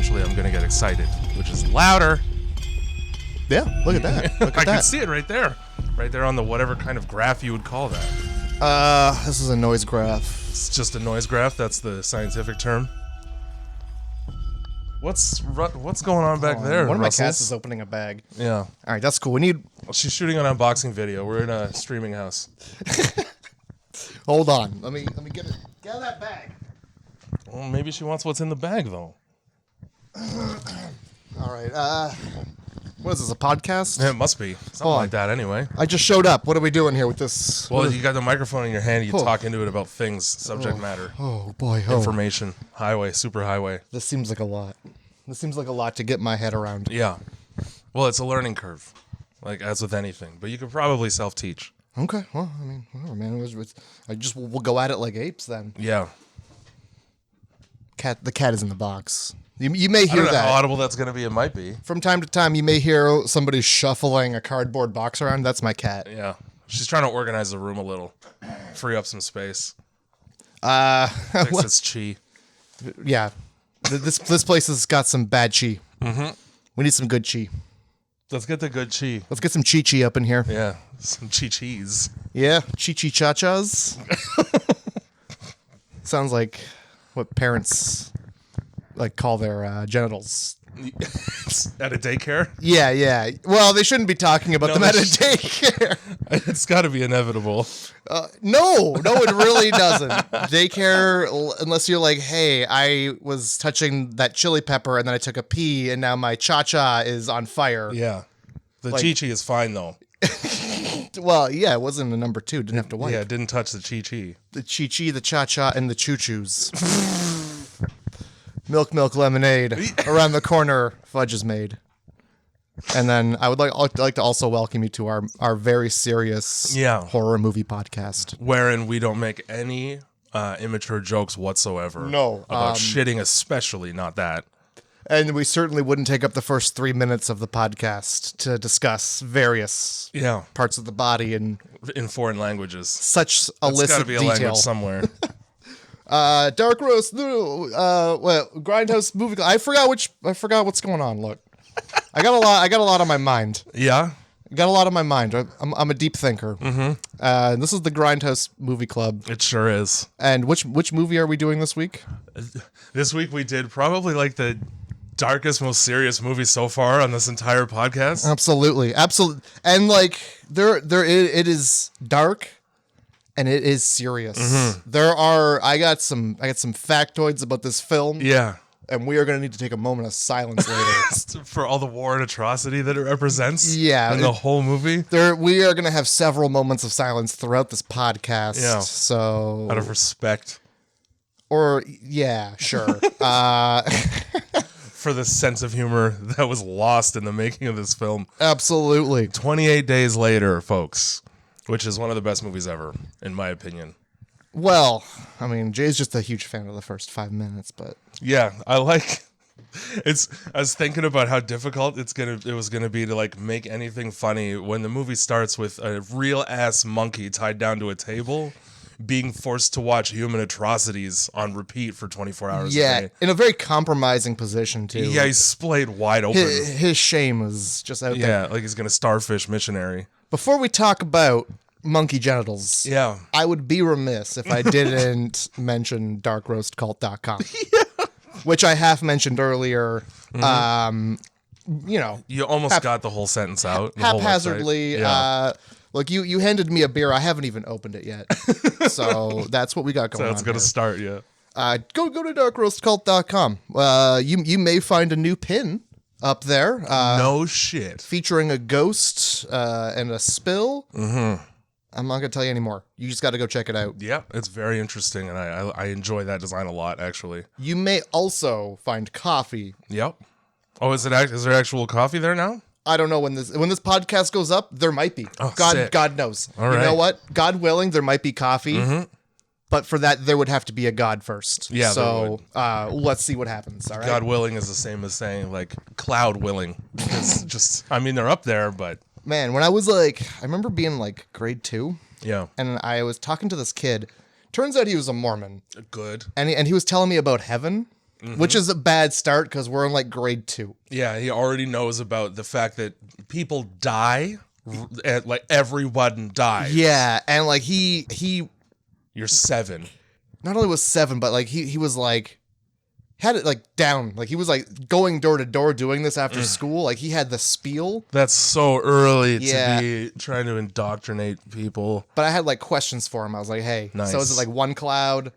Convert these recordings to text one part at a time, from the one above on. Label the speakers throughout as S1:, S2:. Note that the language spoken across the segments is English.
S1: eventually I'm going to get excited, which is louder.
S2: Yeah, look at that. Look at
S1: I
S2: that.
S1: can see it right there. Right there on the whatever kind of graph you would call that.
S2: This is a noise graph.
S1: It's just a noise graph. That's the scientific term. What's going on back there,
S2: One of my
S1: Russell?
S2: cats is opening a bag.
S1: Yeah.
S2: All right, that's cool. We need...
S1: Well, she's shooting an unboxing video. We're in a streaming house.
S2: Hold on. Let me get it. Get out of that bag.
S1: Well, maybe she wants what's in the bag, though.
S2: All right. What is this, a podcast?
S1: It must be. Something like that, anyway.
S2: I just showed up. What are we doing here with this?
S1: Well, you got the microphone in your hand. You talk into it about things, subject matter,
S2: Oh, boy.
S1: information, highway, super highway.
S2: This seems like a lot. This seems like a lot to get my head around.
S1: Yeah. Well, it's a learning curve, like as with anything. But you could probably self-teach.
S2: Okay. Well, I mean, whatever, man. We'll go at it like apes then.
S1: Yeah.
S2: The cat is in the box. You may
S1: I
S2: hear
S1: don't know
S2: that.
S1: how audible that's going to be. It might be.
S2: From time to time, you may hear somebody shuffling a cardboard box around. That's my cat.
S1: Yeah. She's trying to organize the room a little, free up some space. Fix its chi.
S2: Yeah. This place has got some bad chi. Mm-hmm. We need some good chi.
S1: Let's get the good chi.
S2: Let's get some chi up in here.
S1: Yeah. Some chi-chis.
S2: Yeah. Cha-chas. Sounds like what parents call their genitals.
S1: At a daycare?
S2: Yeah. Well, they shouldn't be talking about them at a daycare.
S1: It's got to be inevitable.
S2: No, it really doesn't. Daycare, unless you're like, hey, I was touching that chili pepper and then I took a pee and now my cha-cha is on fire.
S1: Yeah. The chi-chi is fine, though.
S2: Well, yeah, it wasn't a number 2. Didn't have to wipe.
S1: Yeah, it didn't touch the chi-chi.
S2: The chi-chi, the cha-cha, and the choo-choos. Milk, lemonade. Around the corner, fudge is made. And then I would like to also welcome you to our very serious horror movie podcast.
S1: Wherein we don't make any immature jokes whatsoever.
S2: No.
S1: About shitting especially, not that.
S2: And we certainly wouldn't take up the first 3 minutes of the podcast to discuss various parts of the body and
S1: in foreign langes.
S2: Such
S1: There's
S2: illicit
S1: got to be a
S2: detail.
S1: language somewhere.
S2: Dark roast, grindhouse movie. I forgot what's going on. Look, I got a lot on my mind.
S1: Yeah,
S2: got a lot on my mind. I'm a deep thinker. Mm-hmm. This is the Grindhouse Movie Club.
S1: It sure is.
S2: And which movie are we doing this week?
S1: This week we did probably like the darkest, most serious movie so far on this entire podcast.
S2: Absolutely. And like it is dark. And it is serious. Mm-hmm. I got some factoids about this film.
S1: Yeah.
S2: And we are going to need to take a moment of silence later.
S1: For all the war and atrocity that it represents.
S2: Yeah.
S1: In the whole movie.
S2: We are going to have several moments of silence throughout this podcast.
S1: Yeah.
S2: So.
S1: Out of respect.
S2: Or, yeah, sure.
S1: For the sense of humor that was lost in the making of this film.
S2: Absolutely.
S1: 28 days later, folks. Which is one of the best movies ever, in my opinion.
S2: Well, I mean, Jay's just a huge fan of the first 5 minutes, but
S1: yeah, I was thinking about how difficult it was gonna be to like make anything funny when the movie starts with a real ass monkey tied down to a table, being forced to watch human atrocities on repeat for 24 hours a day.
S2: In a very compromising position too.
S1: Yeah, he's splayed wide open.
S2: His shame was just out there.
S1: Yeah, like he's gonna starfish missionary.
S2: Before we talk about monkey genitals, I would be remiss if I didn't mention darkroastcult.com, which I have mentioned earlier. Mm-hmm.
S1: You almost got the whole sentence out.
S2: Haphazardly. Look, you handed me a beer. I haven't even opened it yet. So that's what we got going on.
S1: So it's going to start, yeah.
S2: Go to darkroastcult.com. You may find a new pin up there.
S1: No shit.
S2: Featuring a ghost and a spill. Mm-hmm. I'm not going to tell you anymore. You just got to go check it out.
S1: Yeah, it's very interesting, and I enjoy that design a lot, actually.
S2: You may also find coffee.
S1: Yep. Oh, is there actual coffee there now?
S2: I don't know when this podcast goes up. There might be.
S1: Oh,
S2: God knows.
S1: All right.
S2: You know what? God willing, there might be coffee. Mm-hmm. But for that, there would have to be a God first. Yeah. So let's see what happens. All right.
S1: God willing is the same as saying like cloud willing. It's they're up there, but
S2: man, when I was I remember being like grade 2.
S1: Yeah.
S2: And I was talking to this kid. Turns out he was a Mormon.
S1: Good.
S2: And he was telling me about heaven. which is a bad start because we're in like grade 2.
S1: Yeah, he already knows about the fact that people die, and like everyone dies.
S2: Yeah, and like he
S1: You're 7.
S2: not only was 7, but like he was like had it like down. Like he was like going door to door doing this after school. Like he had the spiel.
S1: That's so early
S2: Yeah.
S1: to be trying to indoctrinate people.
S2: But I had like questions for him. I was like, hey,
S1: Nice.
S2: so is it like one cloud?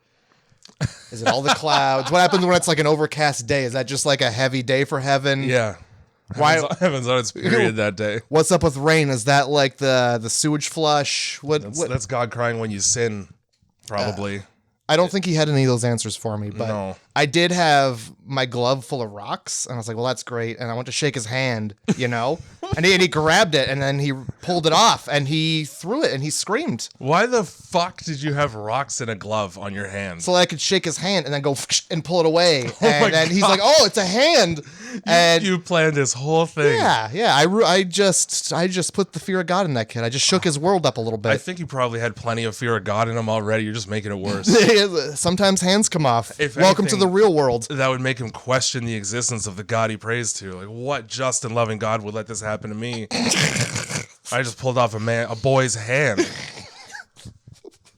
S2: Is it all the clouds? What happens when it's like an overcast day? Is that just like a heavy day for heaven?
S1: Yeah.
S2: Why?
S1: Heaven's on its period that day.
S2: What's up with rain? Is that like the sewage flush? What?
S1: That's God crying when you sin, probably.
S2: I don't think he had any of those answers for me, but
S1: No.
S2: I did have my glove full of rocks, and I was like, well, that's great. And I went to shake his hand, you know, and he grabbed it, and then he pulled it off, and he threw it, and he screamed.
S1: Why the fuck did you have rocks in a glove on your hand?
S2: So I could shake his hand and then go and pull it away.
S1: my
S2: And then he's like, oh, it's a hand. And
S1: you planned this whole thing.
S2: yeah. I just put the fear of God in that kid. I just shook his world up a little
S1: I
S2: bit.
S1: think you probably had plenty of fear of God in him already. You're just making it worse.
S2: Sometimes hands come off.
S1: If
S2: Welcome to
S1: anything-
S2: the real world.
S1: That would make him question the existence of the God he prays to. Like, what just and loving God would let this happen to me? I just pulled off a boy's hand.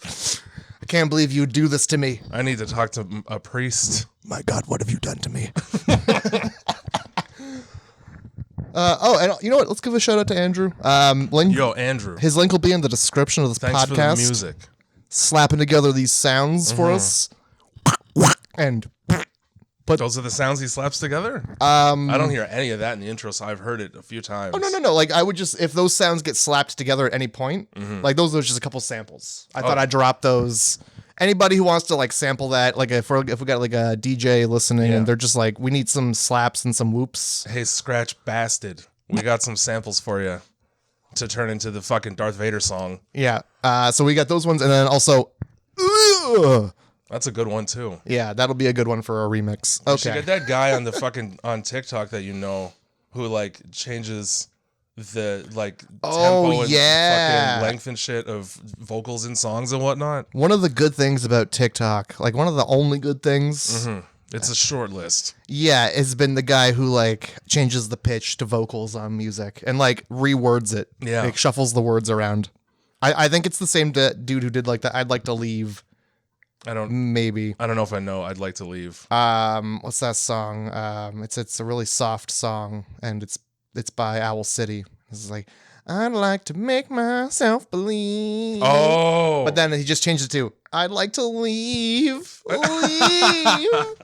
S2: I can't believe you would do this to me.
S1: I need to talk to a priest.
S2: My God, what have you done to me? And you know what? Let's give a shout out to Andrew. Link,
S1: Yo, Andrew.
S2: his link will be in the description of this
S1: Thanks for the
S2: podcast.
S1: music.
S2: Slapping together these sounds for us. And
S1: Those are the sounds he slaps together? I don't hear any of that in the intro, so I've heard it a few times.
S2: oh no. Like I would just if those sounds get slapped together at any point, like those are just a couple samples. I thought I'd drop those. Anybody who wants to like sample that, like if we got like a DJ listening and they're just like, we need some slaps and some whoops.
S1: Hey, Scratch Bastard. We got some samples for you to turn into the fucking Darth Vader song.
S2: Yeah. So we got those ones, and then also,
S1: That's a good one, too.
S2: yeah, that'll be a good one for a remix.
S1: You should
S2: Okay.
S1: get that guy on the fucking on TikTok that you know who like changes the like tempo and fucking length and shit of vocals in songs and whatnot.
S2: One of the good things about TikTok, like one of the only good things,
S1: It's a short list.
S2: yeah, has been the guy who like changes the pitch to vocals on music and like rewords it.
S1: Yeah.
S2: Like shuffles the words around. I think it's the same dude who did like the I'd Like to Leave.
S1: I don't
S2: Maybe.
S1: know if I know. I'd like to leave.
S2: What's that song? It's a really soft song, and it's by Owl City. This is like, I'd like to make myself believe.
S1: Oh,
S2: But then he just changed it to, I'd like to leave.
S1: I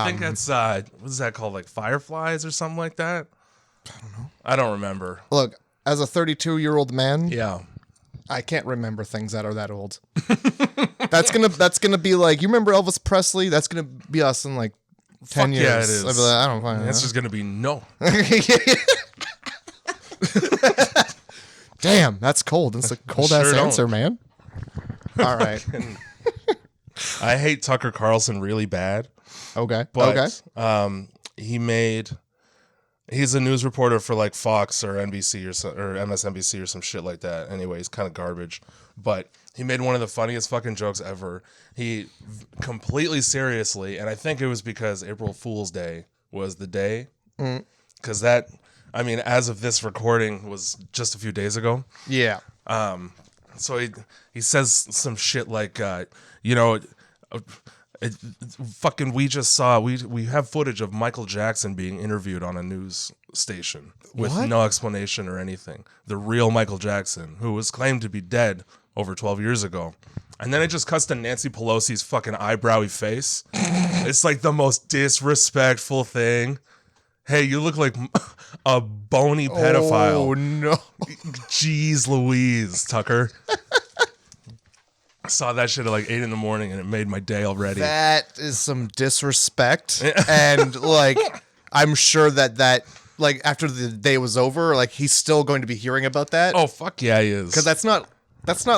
S1: think that's what is that called? Like Fireflies or something like that. I don't know. I don't remember.
S2: Look, as a 32-year-old man,
S1: Yeah.
S2: I can't remember things that are that old. That's gonna be like, you remember Elvis Presley? That's gonna be us in like 10
S1: Fuck
S2: years.
S1: yeah, it is.
S2: I'd be like, I don't know.
S1: It's just gonna be no.
S2: Damn, that's cold. That's a cold ass
S1: Sure don't.
S2: answer, man. All right.
S1: I hate Tucker Carlson really bad.
S2: Okay.
S1: But
S2: Okay.
S1: he's a news reporter for like Fox or NBC or MSNBC or some shit like that. Anyway, he's kind of garbage. But he made one of the funniest fucking jokes ever. He completely seriously, and I think it was because April Fool's Day was the day. Because that, I mean, as of this recording was just a few days ago.
S2: Yeah.
S1: So he says some shit like, fucking we just saw we have footage of Michael Jackson being interviewed on a news station with
S2: What?
S1: no explanation or anything. The real Michael Jackson, who was claimed to be dead over 12 years ago. And then it just cuts to Nancy Pelosi's fucking eyebrowy face. It's like the most disrespectful thing. Hey, you look like a bony pedophile.
S2: Oh no.
S1: Jeez Louise, Tucker. I saw that shit at like 8 a.m. and it made my day already.
S2: That is some disrespect. And like, I'm sure that like after the day was over, like he's still going to be hearing about that.
S1: Oh, fuck yeah, he is.
S2: Because that's not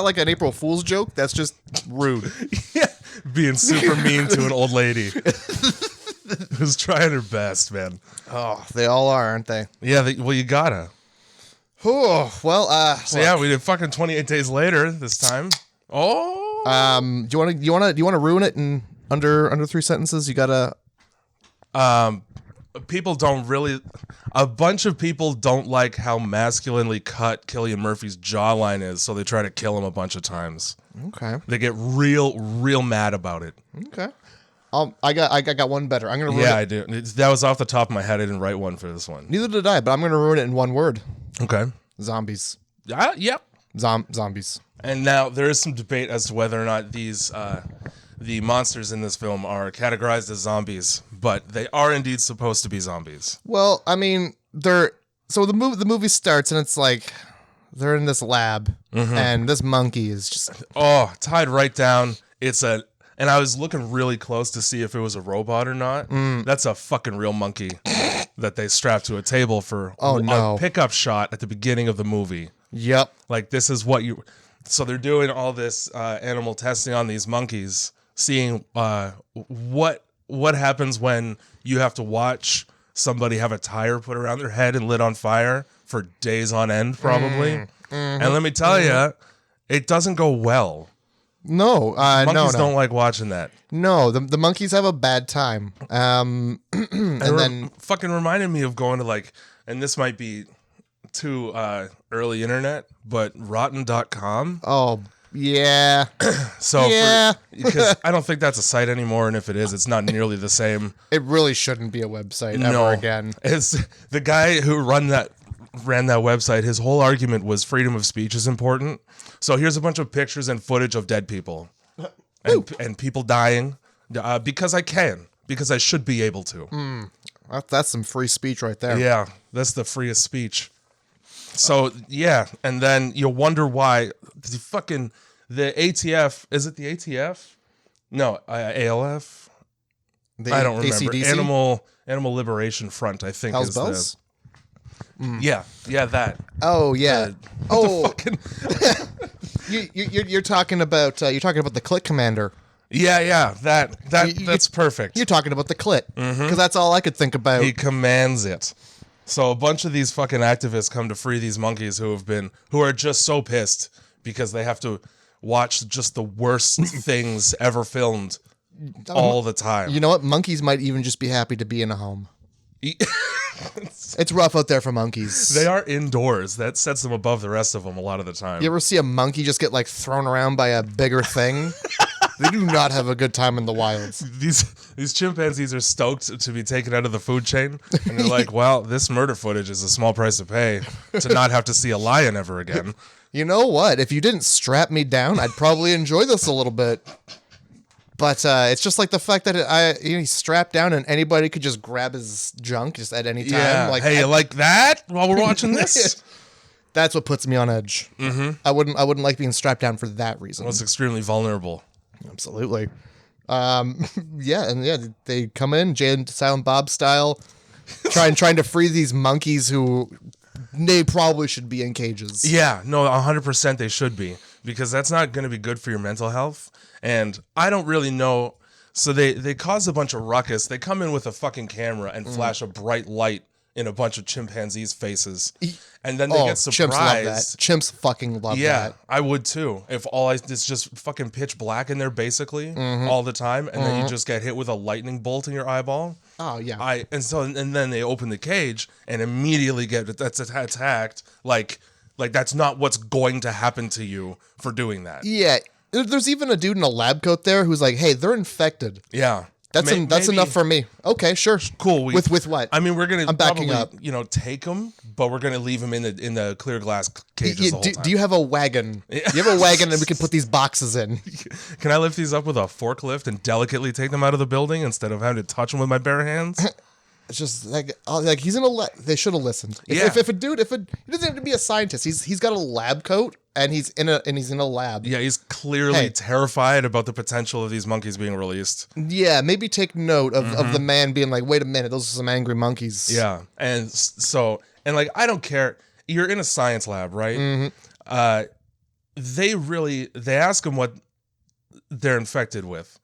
S2: like an April Fool's joke. That's just rude.
S1: Yeah, being super mean to an old lady who's trying her best, man.
S2: Oh, they all are, aren't they?
S1: Yeah, well, you gotta.
S2: Oh, well,
S1: So yeah, we did fucking 28 days later this time. Oh,
S2: do you want to ruin it in under 3 sentences? You got
S1: People don't really. A bunch of people don't like how masculinely cut Cillian Murphy's jawline is, so they try to kill him a bunch of times.
S2: Okay.
S1: They get real mad about it.
S2: Okay. I got one better. I'm gonna ruin it.
S1: I do. That was off the top of my head. I didn't write one for this one.
S2: Neither did I, but I'm gonna ruin it in one word.
S1: Okay.
S2: Zombies.
S1: Yep.
S2: Zombies.
S1: And now there is some debate as to whether or not these the monsters in this film are categorized as zombies, but they are indeed supposed to be zombies.
S2: Well, I mean, the movie starts and it's like they're in this lab and this monkey is just
S1: tied right down. And I was looking really close to see if it was a robot or not. That's a fucking real monkey that they strapped to a table for a pickup shot at the beginning of the movie.
S2: Yep.
S1: Like, this is what you... So they're doing all this animal testing on these monkeys, seeing what happens when you have to watch somebody have a tire put around their head and lit on fire for days on end, probably. And let me tell you, it doesn't go well.
S2: No,
S1: monkeys don't like watching that.
S2: No, the monkeys have a bad time. And then
S1: fucking reminded me of going to like, and this might be too early internet, but rotten.com.
S2: Oh, yeah.
S1: So because I don't think that's a site anymore, and if it is, it's not nearly the same.
S2: It really shouldn't be a website ever again.
S1: It's the guy who ran that website. His whole argument was freedom of speech is important. So here's a bunch of pictures and footage of dead people and people dying because I should be able to.
S2: That's some free speech right there.
S1: Yeah, that's the freest speech. So yeah, and then you'll wonder why the ATF, is it the ATF? No, ALF. I don't remember.
S2: ACDC?
S1: Animal Liberation Front, I think.
S2: Hell's Bells?
S1: Yeah, that.
S2: Oh yeah. You're talking about the Clit Commander.
S1: Yeah, that's perfect.
S2: You're talking about the Clit because that's all I could think about.
S1: He commands it. So a bunch of these fucking activists come to free these monkeys who are just so pissed because they have to watch just the worst things ever filmed all the time.
S2: You know what? Monkeys might even just be happy to be in a home. It's rough out there for monkeys.
S1: They are indoors. That sets them above the rest of them a lot of the time.
S2: You ever see a monkey just get like thrown around by a bigger thing? They do not have a good time in the wilds.
S1: These chimpanzees are stoked to be taken out of the food chain, and they're like, well, this murder footage is a small price to pay to not have to see a lion ever again.
S2: You know what? If you didn't strap me down, I'd probably enjoy this a little bit. But it's just like the fact that he's strapped down and anybody could just grab his junk just at any time.
S1: Yeah.
S2: Like,
S1: hey, you like that while we're watching this?
S2: That's what puts me on edge. Mm-hmm. I wouldn't like being strapped down for that reason.
S1: Well, it's extremely vulnerable.
S2: Absolutely. They come in, Jay and Silent Bob style, trying to free these monkeys who they probably should be in cages.
S1: Yeah, no, 100% they should be, because that's not going to be good for your mental health. And I don't really know. So they cause a bunch of ruckus. They come in with a fucking camera and flash a bright light in a bunch of chimpanzees' faces. And then they get surprised.
S2: Chimps love that. Chimps fucking love that.
S1: Yeah, I would too. If it's just fucking pitch black in there basically all the time, and then you just get hit with a lightning bolt in your eyeball.
S2: Oh yeah.
S1: And then they open the cage and immediately that's attacked. Like that's not what's going to happen to you for doing that.
S2: Yeah. There's even a dude in a lab coat there who's like, "Hey, they're infected."
S1: Yeah.
S2: That's enough for me. Okay, sure.
S1: Cool.
S2: With what?
S1: I mean, we're gonna
S2: I'm backing
S1: probably, up. Take them, but we're gonna leave them in the clear glass cages the whole time.
S2: Do you have a wagon? Do you have a wagon and we can put these boxes in?
S1: Can I lift these up with a forklift and delicately take them out of the building instead of having to touch them with my bare hands?
S2: It's just like he's in a they should have listened. If a dude, he doesn't have to be a scientist. He's got a lab coat and he's in a lab.
S1: Yeah, he's clearly terrified about the potential of these monkeys being released.
S2: Yeah, maybe take note of the man being like, wait a minute, those are some angry monkeys.
S1: Yeah, and so I don't care. You're in a science lab, right? Mm-hmm. They ask him what they're infected with,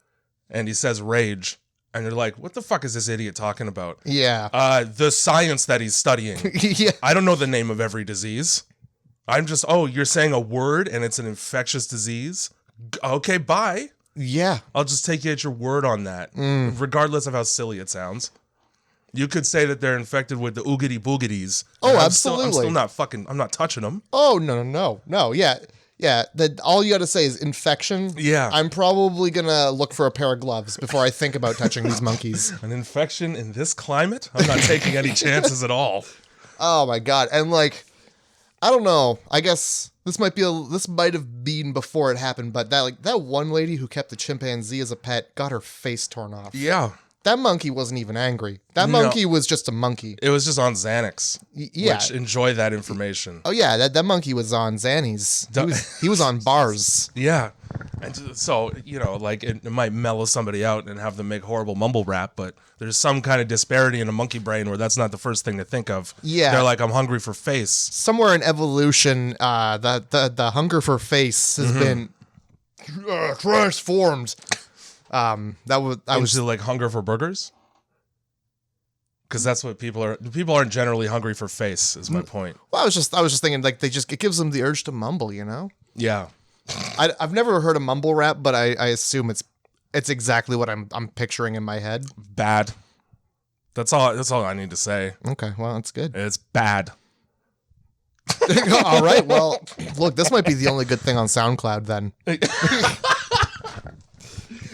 S1: and he says rage. And you're like, what the fuck is this idiot talking about?
S2: Yeah.
S1: The science that he's studying.
S2: Yeah.
S1: I don't know the name of every disease. I'm just, you're saying a word and it's an infectious disease? Okay, bye.
S2: Yeah.
S1: I'll just take you at your word on that, regardless of how silly it sounds. You could say that they're infected with the oogity boogities.
S2: Oh, absolutely.
S1: I'm still not I'm not touching them.
S2: Oh, no. Yeah. All you got to say is infection.
S1: Yeah.
S2: I'm probably going to look for a pair of gloves before I think about touching these monkeys.
S1: An infection in this climate? I'm not taking any chances at all.
S2: Oh my God. And like, I don't know. I guess this might have been before it happened, but that one lady who kept the chimpanzee as a pet got her face torn off.
S1: Yeah.
S2: That monkey wasn't even angry. That monkey was just a monkey.
S1: It was just on Xanax.
S2: Yeah.
S1: Which, enjoy that information.
S2: Oh yeah, that monkey was on Xannies. He was on bars.
S1: Yeah. And so, like it might mellow somebody out and have them make horrible mumble rap, but there's some kind of disparity in a monkey brain where that's not the first thing to think of.
S2: Yeah.
S1: They're like, I'm hungry for face.
S2: Somewhere in evolution, the hunger for face has been transformed. I was
S1: like hunger for burgers, because that's what people are. People aren't generally hungry for face. Is my point.
S2: Well, I was just thinking like it gives them the urge to mumble.
S1: Yeah.
S2: I've never heard a mumble rap, but I assume it's exactly what I'm picturing in my head.
S1: Bad. That's all I need to say.
S2: Okay, well, that's good.
S1: It's bad.
S2: All right. Well, look, this might be the only good thing on SoundCloud then.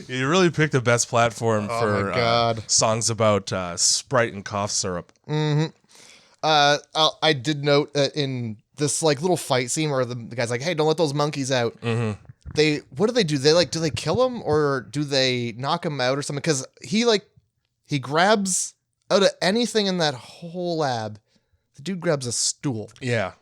S1: You really picked the best platform for songs about Sprite and cough syrup.
S2: Mm-hmm. I did note that in this like little fight scene where the guy's like, "Hey, don't let those monkeys out." Mm-hmm. What do? Do they kill him or do they knock him out or something? Because he grabs out of anything in that whole lab. The dude grabs a stool.
S1: Yeah.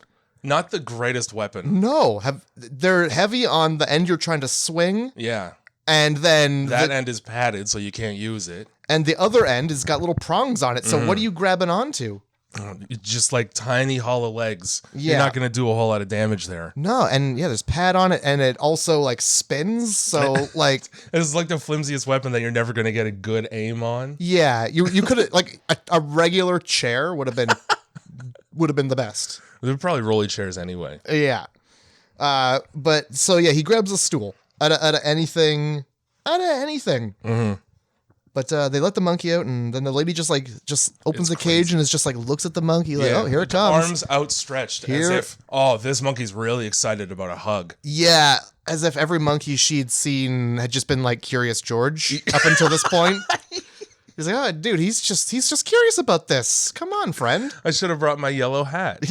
S1: Not the greatest weapon.
S2: No, they're heavy on the end you're trying to swing.
S1: Yeah.
S2: And then
S1: that end is padded, so you can't use it.
S2: And the other end has got little prongs on it. So what are you grabbing onto?
S1: Just like tiny hollow legs.
S2: Yeah.
S1: You're not going to do a whole lot of damage there.
S2: No, and yeah, there's pad on it, and it also like spins. So like
S1: it's like the flimsiest weapon that you're never going to get a good aim on.
S2: Yeah, you could have like a regular chair would have been the best.
S1: They're probably rolly chairs anyway.
S2: Yeah, but so yeah, he grabs a stool out of anything. Mm-hmm. But they let the monkey out, and then the lady just opens the cage and is just like looks at the monkey like, oh, here it comes.
S1: Arms outstretched as if, oh, this monkey's really excited about a hug.
S2: Yeah, as if every monkey she'd seen had just been like Curious George up until this point. He's like, oh, dude, he's just curious about this. Come on, friend.
S1: I should have brought my yellow hat.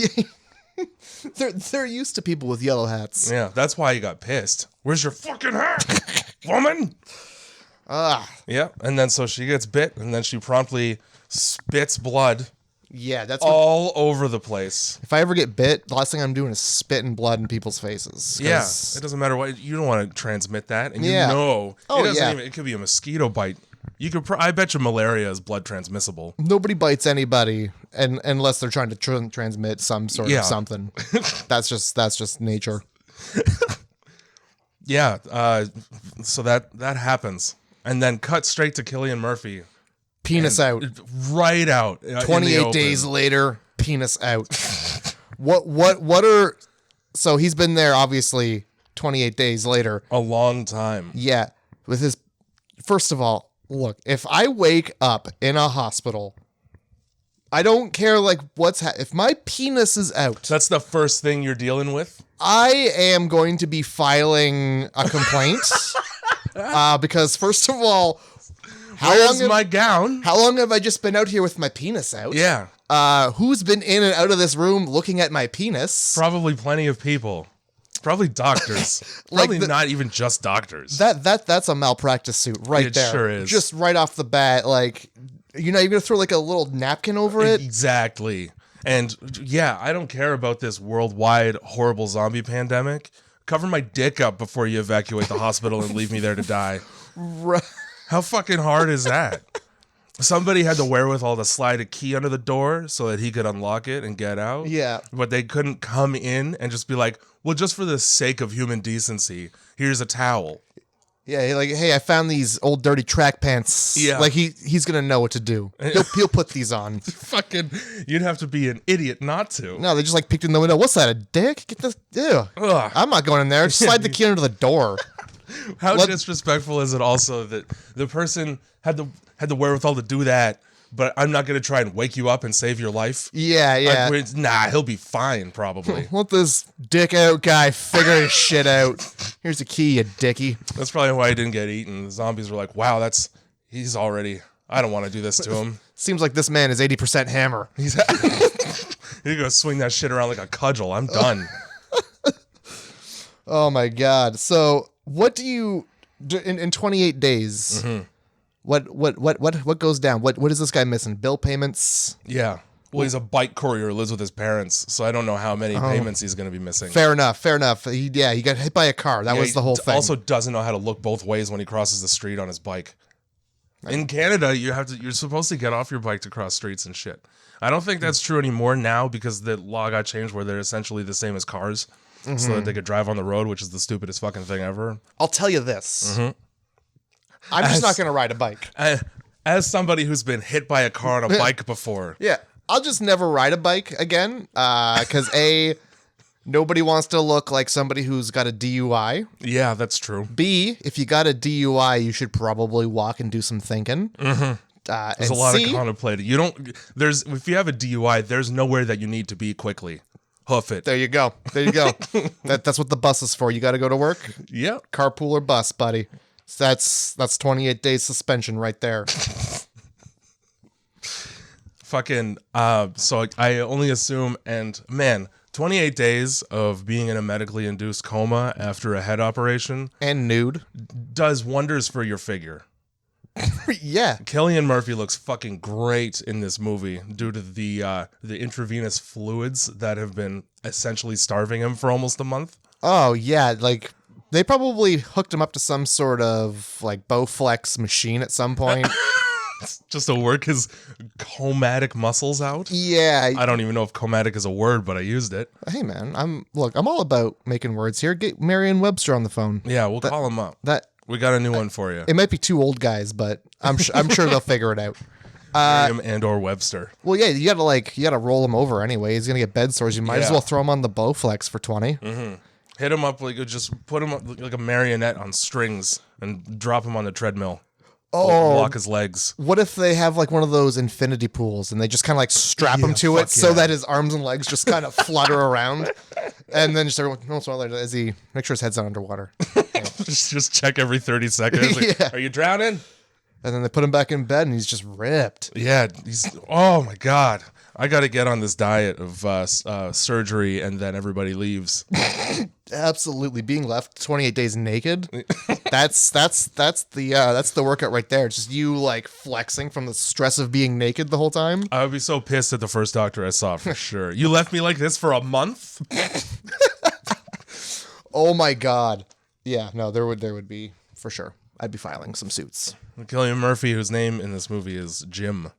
S2: They're used to people with yellow hats.
S1: Yeah, that's why he got pissed. Where's your fucking hat, woman? Yeah, and then so she gets bit, and then she promptly spits blood.
S2: Yeah, that's
S1: all over the place.
S2: If I ever get bit, the last thing I'm doing is spitting blood in people's faces.
S1: Yeah, it doesn't matter what, you don't want to transmit that, and it could be a mosquito bite. You could, I bet you malaria is blood transmissible.
S2: Nobody bites anybody, unless they're trying to transmit some sort of something. That's just nature.
S1: Yeah, so that happens. And then cut straight to Cillian Murphy.
S2: Penis out.
S1: Right out.
S2: 28 days later, penis out. So he's been there, obviously, 28 days later.
S1: A long time.
S2: Yeah. First of all, look, if I wake up in a hospital, I don't care like if my penis is out.
S1: That's the first thing you're dealing with?
S2: I am going to be filing a complaint. Because first of all,
S1: where's my gown?
S2: How long have I just been out here with my penis out?
S1: Yeah.
S2: Who's been in and out of this room looking at my penis?
S1: Probably plenty of people. Probably doctors. Probably not even just doctors.
S2: That's a malpractice suit right there. It
S1: sure is.
S2: Just right off the bat, like, you're gonna throw like a little napkin over it?
S1: Exactly. And yeah, I don't care about this worldwide horrible zombie pandemic. Cover my dick up before you evacuate the hospital and leave me there to die.
S2: Right.
S1: How fucking hard is that? Somebody had the wherewithal to slide a key under the door so that he could unlock it and get out.
S2: Yeah.
S1: But they couldn't come in and just be like, well, just for the sake of human decency, here's a towel.
S2: Yeah, like, hey, I found these old dirty track pants.
S1: Yeah.
S2: Like, he's going to know what to do. He'll put these on.
S1: Fucking, you'd have to be an idiot not to.
S2: No, they just, like, peeked in the window. What's that, a dick? Get this, ew. Ugh. I'm not going in there. Just slide the key under the door.
S1: How disrespectful is it also that the person had the wherewithal to do that, but I'm not going to try and wake you up and save your life.
S2: Yeah.
S1: Nah, he'll be fine, probably.
S2: Let this dick out guy figure his shit out. Here's the key, you dickie.
S1: That's probably why he didn't get eaten. The zombies were like, wow, he's already, I don't want to do this to him.
S2: Seems like this man is 80% hammer.
S1: He's you go swing that shit around like a cudgel. I'm done.
S2: Oh my God. So what do you do in 28 days? Mm-hmm. What goes down? What is this guy missing? Bill payments?
S1: Yeah. Well, he's a bike courier who lives with his parents, so I don't know how many payments he's going to be missing.
S2: Fair enough. He got hit by a car. That was the whole thing.
S1: Also doesn't know how to look both ways when he crosses the street on his bike. In Canada, you're supposed to get off your bike to cross streets and shit. I don't think that's true anymore now because the law got changed where they're essentially the same as cars, so that they could drive on the road, which is the stupidest fucking thing ever.
S2: I'll tell you this. Mm-hmm. I'm just not going to ride a bike.
S1: As somebody who's been hit by a car on a bike before.
S2: Yeah. I'll just never ride a bike again because A, nobody wants to look like somebody who's got a DUI.
S1: Yeah, that's true.
S2: B, if you got a DUI, you should probably walk and do some thinking. Mm-hmm.
S1: There's a lot of contemplating. If you have a DUI, there's nowhere that you need to be quickly. Hoof it.
S2: There you go. That's what the bus is for. You got to go to work.
S1: Yeah.
S2: Carpool or bus, buddy. So that's 28 days suspension right there.
S1: Fucking. So I only assume, and man, 28 days of being in a medically induced coma after a head operation
S2: and nude
S1: does wonders for your figure.
S2: Yeah.
S1: Cillian Murphy looks fucking great in this movie due to the intravenous fluids that have been essentially starving him for almost a month.
S2: Oh, yeah. Like, they probably hooked him up to some sort of, like, Bowflex machine at some point.
S1: Just to work his comatic muscles out?
S2: Yeah.
S1: I don't even know if comatic is a word, but I used it.
S2: Hey, man. I'm all about making words here. Get Merriam-Webster on the phone.
S1: Yeah, we'll call him up. We got a new one for you.
S2: It might be two old guys, but I'm sure they'll figure it out.
S1: Merriam and or Webster.
S2: Well, yeah, you gotta roll him over anyway. He's gonna get bed sores. You might as well throw him on the Bowflex for 20.
S1: Mm-hmm. Hit him up just put him up like a marionette on strings and drop him on the treadmill.
S2: Oh,
S1: block his legs.
S2: What if they have like one of those infinity pools and they just kind of like strap him to it so that his arms and legs just kind of flutter around, and then just everyone once in a while as he make sure his head's not underwater.
S1: just check every 30 seconds. Like, are you drowning?
S2: And then they put him back in bed and he's just ripped.
S1: Yeah, oh my God. I got to get on this diet of surgery and then everybody leaves.
S2: Absolutely, being left 28 days naked. That's the workout right there. It's just you like flexing from the stress of being naked the whole time.
S1: I would be so pissed at the first doctor I saw for sure. You left me like this for a month?
S2: Oh my God. Yeah, no, there would be for sure. I'd be filing some suits.
S1: Cillian Murphy, whose name in this movie is Jim.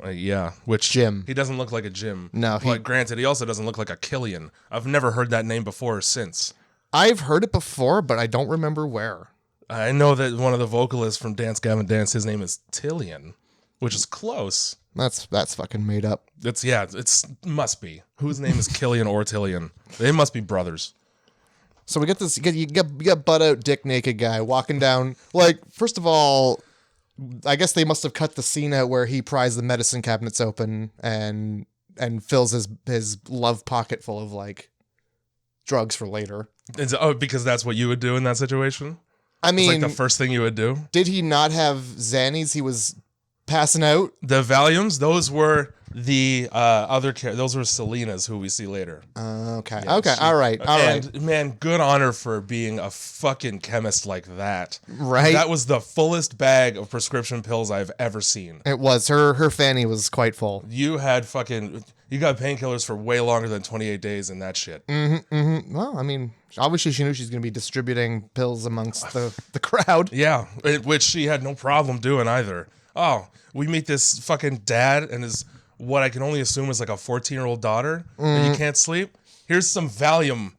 S2: Yeah,
S1: which
S2: Jim.
S1: He doesn't look like a Jim.
S2: No,
S1: but granted, he also doesn't look like a Killian. I've never heard that name before or since.
S2: I've heard it before, but I don't remember where.
S1: I know that one of the vocalists from Dance Gavin Dance, his name is Tillian, which is close.
S2: That's fucking made up.
S1: It's must be. Whose name is Killian or Tillian? They must be brothers.
S2: So we get this. You got butt out, dick naked guy walking down. Like, first of all, I guess they must have cut the scene out where he pries the medicine cabinets open and fills his love pocket full of like drugs for later.
S1: Because that's what you would do in that situation?
S2: I mean,
S1: it's like the first thing you would do.
S2: Did he not have Xannies? He was passing out.
S1: The Valiums, those were the those were Selena's, who we see later.
S2: Okay.
S1: Yeah,
S2: okay. All right.
S1: And man, good on her for being a fucking chemist like that.
S2: Right.
S1: That was the fullest bag of prescription pills I've ever seen.
S2: It was. Her fanny was quite full.
S1: You got painkillers for way longer than 28 days in that shit.
S2: Mm-hmm, mm-hmm. Well, I mean, obviously she knew she's going to be distributing pills amongst the crowd.
S1: Yeah, which she had no problem doing either. Oh, we meet this fucking dad and his what I can only assume is like a 14-year-old daughter and you can't sleep. Here's some Valium,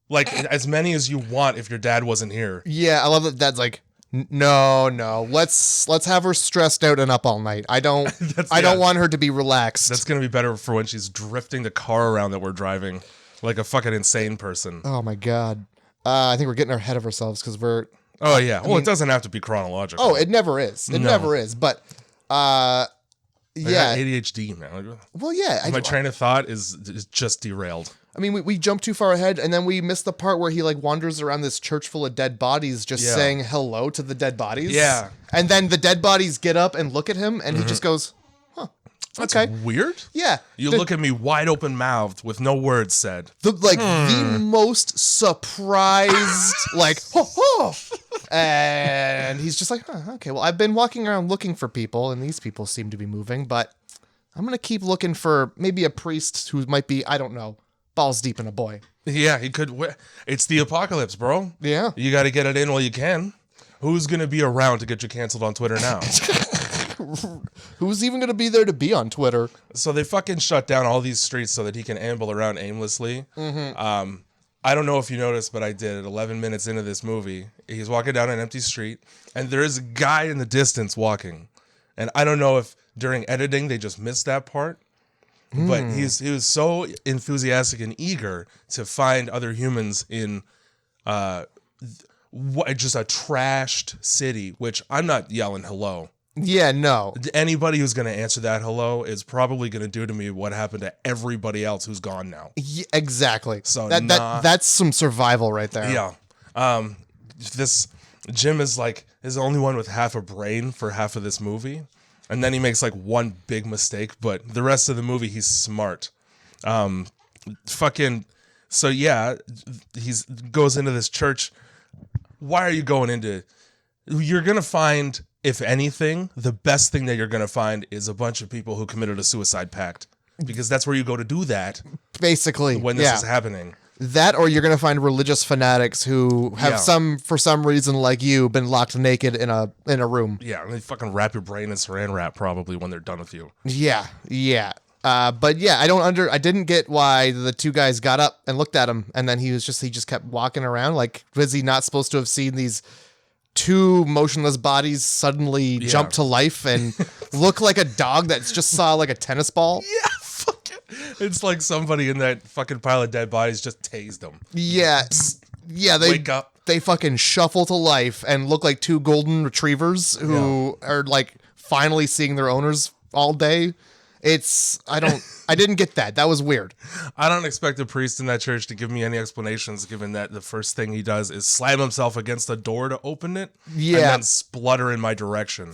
S1: like as many as you want if your dad wasn't here.
S2: Yeah, I love that dad's like, no, let's have her stressed out and up all night. I don't want her to be relaxed.
S1: That's gonna be better for when she's drifting the car around that we're driving like a fucking insane person.
S2: Oh my God, I think we're getting ahead of ourselves because we're.
S1: Oh yeah, it doesn't have to be chronological.
S2: Oh, it never is. It never is. But
S1: got ADHD, man.
S2: Well, yeah.
S1: My train of thought is just derailed.
S2: I mean, we jumped too far ahead, and then we missed the part where he like wanders around this church full of dead bodies, just saying hello to the dead bodies.
S1: Yeah.
S2: And then the dead bodies get up and look at him, and he just goes, "Huh,
S1: That's
S2: okay,
S1: weird."
S2: Yeah.
S1: You look at me wide open mouthed with no words said.
S2: The most surprised, like, ho ho. And he's just like, huh, okay, well, I've been walking around looking for people, and these people seem to be moving, but I'm going to keep looking for maybe a priest who might be, I don't know, balls deep in a boy.
S1: Yeah, he could. It's the apocalypse, bro.
S2: Yeah.
S1: You got to get it in while you can. Who's going to be around to get you canceled on Twitter now?
S2: Who's even going to be there to be on Twitter?
S1: So they fucking shut down all these streets so that he can amble around aimlessly. I don't know if you noticed, but I did. 11 minutes into this movie, he's walking down an empty street, and there is a guy in the distance walking. And I don't know if during editing they just missed that part, but he was so enthusiastic and eager to find other humans in just a trashed city, which I'm not yelling hello.
S2: Yeah, no.
S1: Anybody who's going to answer that hello is probably going to do to me what happened to everybody else who's gone now.
S2: Yeah, exactly.
S1: So
S2: that's some survival right there.
S1: Yeah. This Jim is the only one with half a brain for half of this movie. And then he makes like one big mistake, but the rest of the movie, he's smart. So yeah, goes into this church. Why are you going into... You're going to find, if anything, the best thing that you're going to find is a bunch of people who committed a suicide pact. Because that's where you go to do that.
S2: Basically.
S1: When this is happening.
S2: That, or you're going to find religious fanatics who have for some reason like you, been locked naked in a room.
S1: Yeah, and they fucking wrap your brain in saran wrap probably when they're done with you.
S2: Yeah. But yeah, I didn't get why the two guys got up and looked at him, and then he just kept walking around. Like, was he not supposed to have seen these two motionless bodies suddenly jump to life and look like a dog that just saw like a tennis ball?
S1: Yeah, fuck it. It's like somebody in that fucking pile of dead bodies just tased them.
S2: Yeah. Yeah, they
S1: wake up.
S2: They fucking shuffle to life and look like two golden retrievers who are like finally seeing their owners all day. I didn't get that. That was weird.
S1: I don't expect a priest in that church to give me any explanations, given that the first thing he does is slam himself against the door to open it and then splutter in my direction.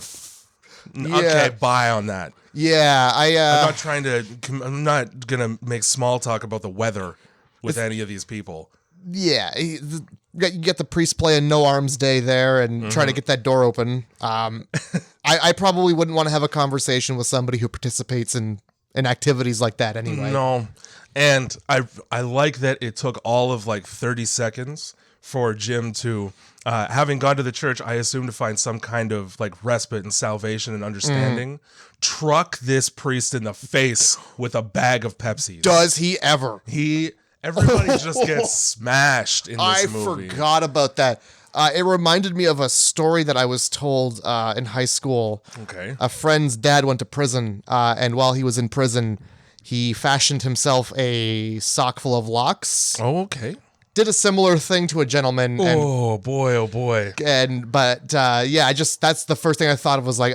S1: Yeah. Okay, bye on that.
S2: Yeah,
S1: I'm not going to make small talk about the weather with any of these people.
S2: Yeah, you get the priest playing No Arms Day there and trying to get that door open. I probably wouldn't want to have a conversation with somebody who participates in activities like that anyway.
S1: No, and I like that it took all of like 30 seconds for Jim to, having gone to the church, I assume to find some kind of like respite and salvation and understanding, truck this priest in the face with a bag of Pepsi.
S2: Does he ever?
S1: Everybody just gets smashed in this movie.
S2: I forgot about that. It reminded me of a story that I was told in high school.
S1: Okay.
S2: A friend's dad went to prison, and while he was in prison, he fashioned himself a sock full of locks.
S1: Oh, okay.
S2: Did a similar thing to a gentleman.
S1: Oh boy.
S2: But that's the first thing I thought of was like,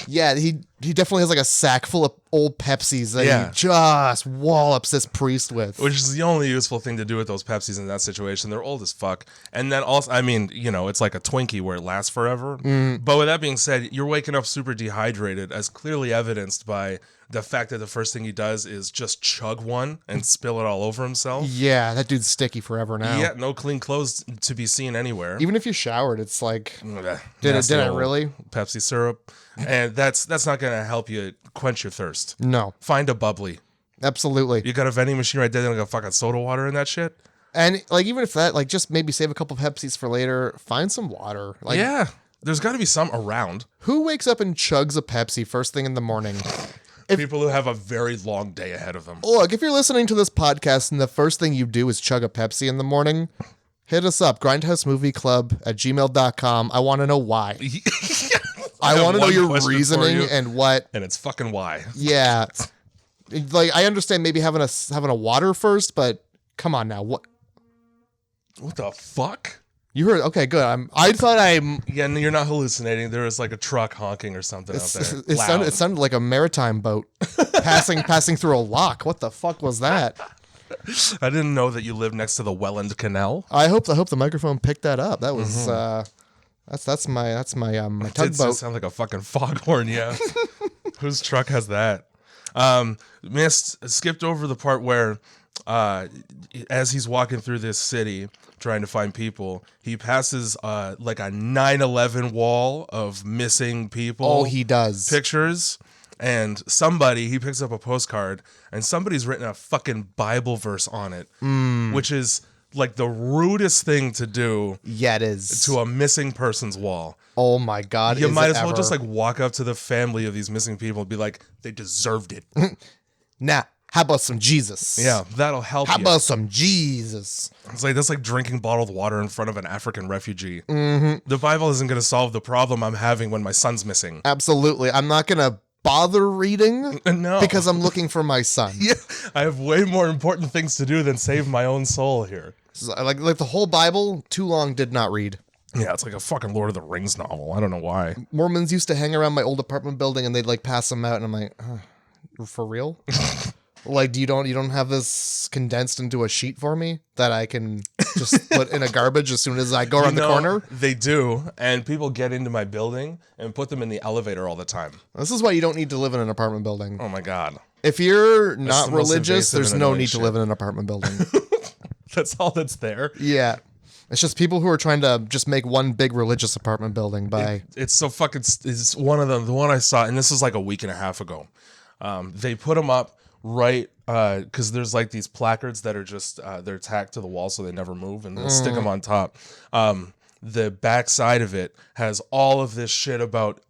S2: yeah, he definitely has like a sack full of old Pepsis that he just wallops this priest with.
S1: Which is the only useful thing to do with those Pepsis in that situation. They're old as fuck. And then also, I mean, it's like a Twinkie where it lasts forever. But with that being said, you're waking up super dehydrated, as clearly evidenced by the fact that the first thing he does is just chug one and spill it all over himself.
S2: Yeah, that dude's sticky forever now.
S1: Yeah, no clean clothes to be seen anywhere.
S2: Even if you showered, it's like, did it really?
S1: Pepsi syrup. And that's not going to help you quench your thirst.
S2: No.
S1: Find a bubbly.
S2: Absolutely.
S1: You got a vending machine right there, like a fucking soda water in that shit.
S2: And like, even if that, like, just maybe save a couple of Pepsis for later, find some water. Like,
S1: yeah, there's got to be some around.
S2: Who wakes up and chugs a Pepsi first thing in the morning?
S1: People who have a very long day ahead of them.
S2: Look, if you're listening to this podcast and the first thing you do is chug a Pepsi in the morning, hit us up, grindhousemovieclub@gmail.com. I want to know why. I want to know your reasoning and what.
S1: And it's fucking why.
S2: Yeah. Like, I understand maybe having a water first, but come on now. What
S1: the fuck?
S2: You heard? Okay, good. I thought I'm.
S1: Yeah, and you're not hallucinating. There was like a truck honking or something out there.
S2: It sounded like a maritime boat passing through a lock. What the fuck was that?
S1: I didn't know that you lived next to the Welland Canal.
S2: I hope the microphone picked that up. That was that's my tugboat.
S1: It did sound like a fucking foghorn. Yeah. Whose truck has that? Skipped over the part where, as he's walking through this city trying to find people, he passes like a 9/11 wall of missing people.
S2: Oh, he does.
S1: Pictures. And he picks up a postcard, and somebody's written a fucking Bible verse on it, which is like the rudest thing to do.
S2: Yeah, it is.
S1: To a missing person's wall.
S2: Oh my God.
S1: You might as well just like walk up to the family of these missing people and be like, they deserved it.
S2: Nah, how about some Jesus?
S1: Yeah, that'll help
S2: How about some Jesus?
S1: It's like, that's like drinking bottled water in front of an African refugee. Mm-hmm. The Bible isn't going to solve the problem I'm having when my son's missing.
S2: Absolutely. I'm not going to bother reading because I'm looking for my son.
S1: Yeah, I have way more important things to do than save my own soul here.
S2: Like the whole Bible, too long did not read.
S1: Yeah, it's like a fucking Lord of the Rings novel. I don't know why.
S2: Mormons used to hang around my old apartment building and they'd like pass them out, and I'm like, for real? Like, you don't have this condensed into a sheet for me that I can just put in a garbage as soon as I go around the corner?
S1: They do, and people get into my building and put them in the elevator all the time.
S2: This is why you don't need to live in an apartment building.
S1: Oh my God.
S2: If you're not religious, there's no need to live in an apartment building.
S1: That's all that's there.
S2: Yeah. It's just people who are trying to just make one big religious apartment building by...
S1: It's so fucking... It's one of them. The one I saw, and this was like a week and a half ago. They put them up right... Because there's like these placards that are just... they're tacked to the wall so they never move, and they'll stick them on top. The back side of it has all of this shit about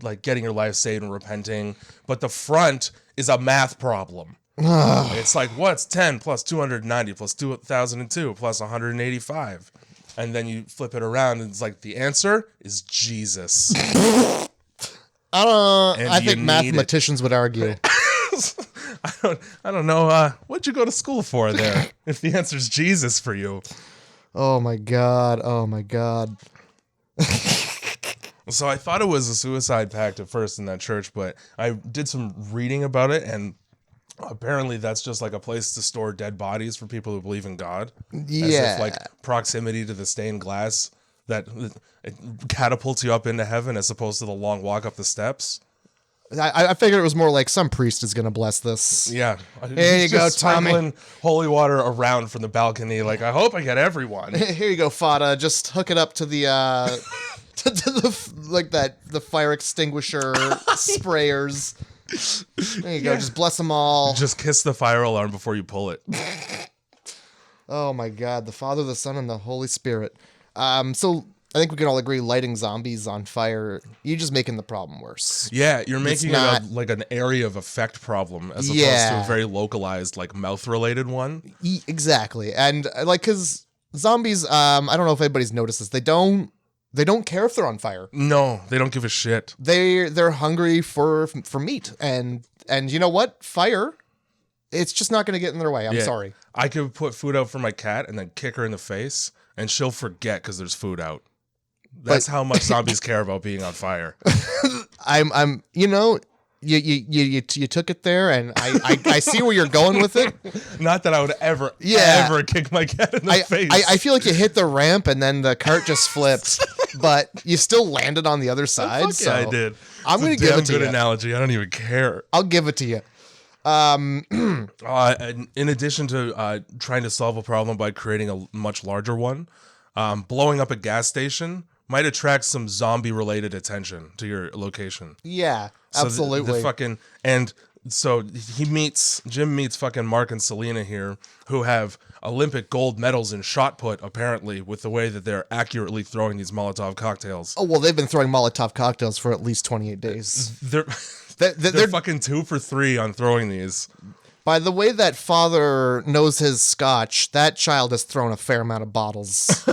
S1: like getting your life saved and repenting. But the front is a math problem. It's like, what's 10 plus 290 plus 2002 plus 185? And then you flip it around and it's like, the answer is Jesus.
S2: I think mathematicians would argue.
S1: I don't know. What'd you go to school for there? If the answer's Jesus for you.
S2: Oh my God. Oh my God.
S1: So I thought it was a suicide pact at first in that church, but I did some reading about it, and apparently that's just like a place to store dead bodies for people who believe in God.
S2: Yeah.
S1: As if like proximity to the stained glass that it catapults you up into heaven as opposed to the long walk up the steps.
S2: I figured it was more like some priest is going to bless this.
S1: Yeah.
S2: Here you go, Tommy.
S1: Sprinkling holy water around from the balcony. Like, I hope I get everyone.
S2: Here you go, Fada. Just hook it up to the, to the fire extinguisher sprayers. There you go. Just bless them all.
S1: Just kiss the fire alarm before you pull it.
S2: Oh my God. The Father, the Son, and the Holy Spirit. So I think we can all agree lighting zombies on fire, you're just making the problem worse.
S1: Yeah, you're making it like an area of effect problem as opposed to a very localized, like mouth-related one.
S2: Exactly. And like, because zombies, I don't know if anybody's noticed this, they don't care if they're on fire.
S1: No, they don't give a shit.
S2: They're hungry for meat. And you know what? Fire, it's just not going to get in their way. I'm sorry.
S1: I could put food out for my cat and then kick her in the face, and she'll forget because there's food out. That's how much zombies care about being on fire.
S2: I'm you know, you took it there, and I see where you're going with it.
S1: Not that I would ever kick my cat in the face.
S2: I feel like you hit the ramp and then the cart just flipped, but you still landed on the other side.
S1: So
S2: yeah,
S1: I did.
S2: I'm going to give it to you.
S1: Good analogy. I don't even care.
S2: I'll give it to you.
S1: In addition to trying to solve a problem by creating a much larger one, blowing up a gas station might attract some zombie-related attention to your location.
S2: Yeah, absolutely.
S1: So Jim meets fucking Mark and Selena here, who have Olympic gold medals in shot put, apparently, with the way that they're accurately throwing these Molotov cocktails.
S2: Oh, well, they've been throwing Molotov cocktails for at least 28 days.
S1: They're fucking 2 for 3 on throwing these.
S2: By the way that father knows his scotch, that child has thrown a fair amount of bottles.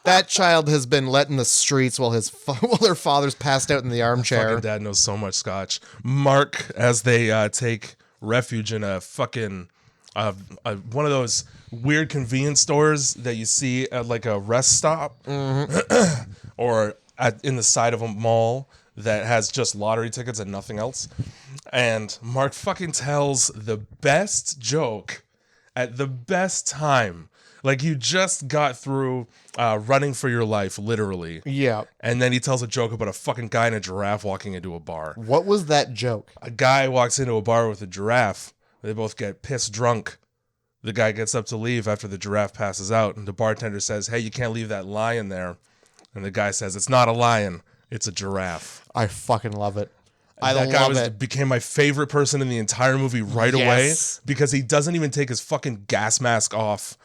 S2: That child has been let in the streets while their father's passed out in the armchair.
S1: Fucking dad knows so much scotch. Mark, as they take refuge in a fucking one of those weird convenience stores that you see at like a rest stop or in the side of a mall that has just lottery tickets and nothing else. And Mark fucking tells the best joke at the best time. Like you just got through running for your life, literally.
S2: Yeah.
S1: And then he tells a joke about a fucking guy and a giraffe walking into a bar.
S2: What was that joke?
S1: A guy walks into a bar with a giraffe. They both get pissed drunk. The guy gets up to leave after the giraffe passes out. And the bartender says, hey, you can't leave that lion there. And the guy says, it's not a lion. It's a giraffe.
S2: I fucking love it.
S1: That guy became my favorite person in the entire movie right away because he doesn't even take his fucking gas mask off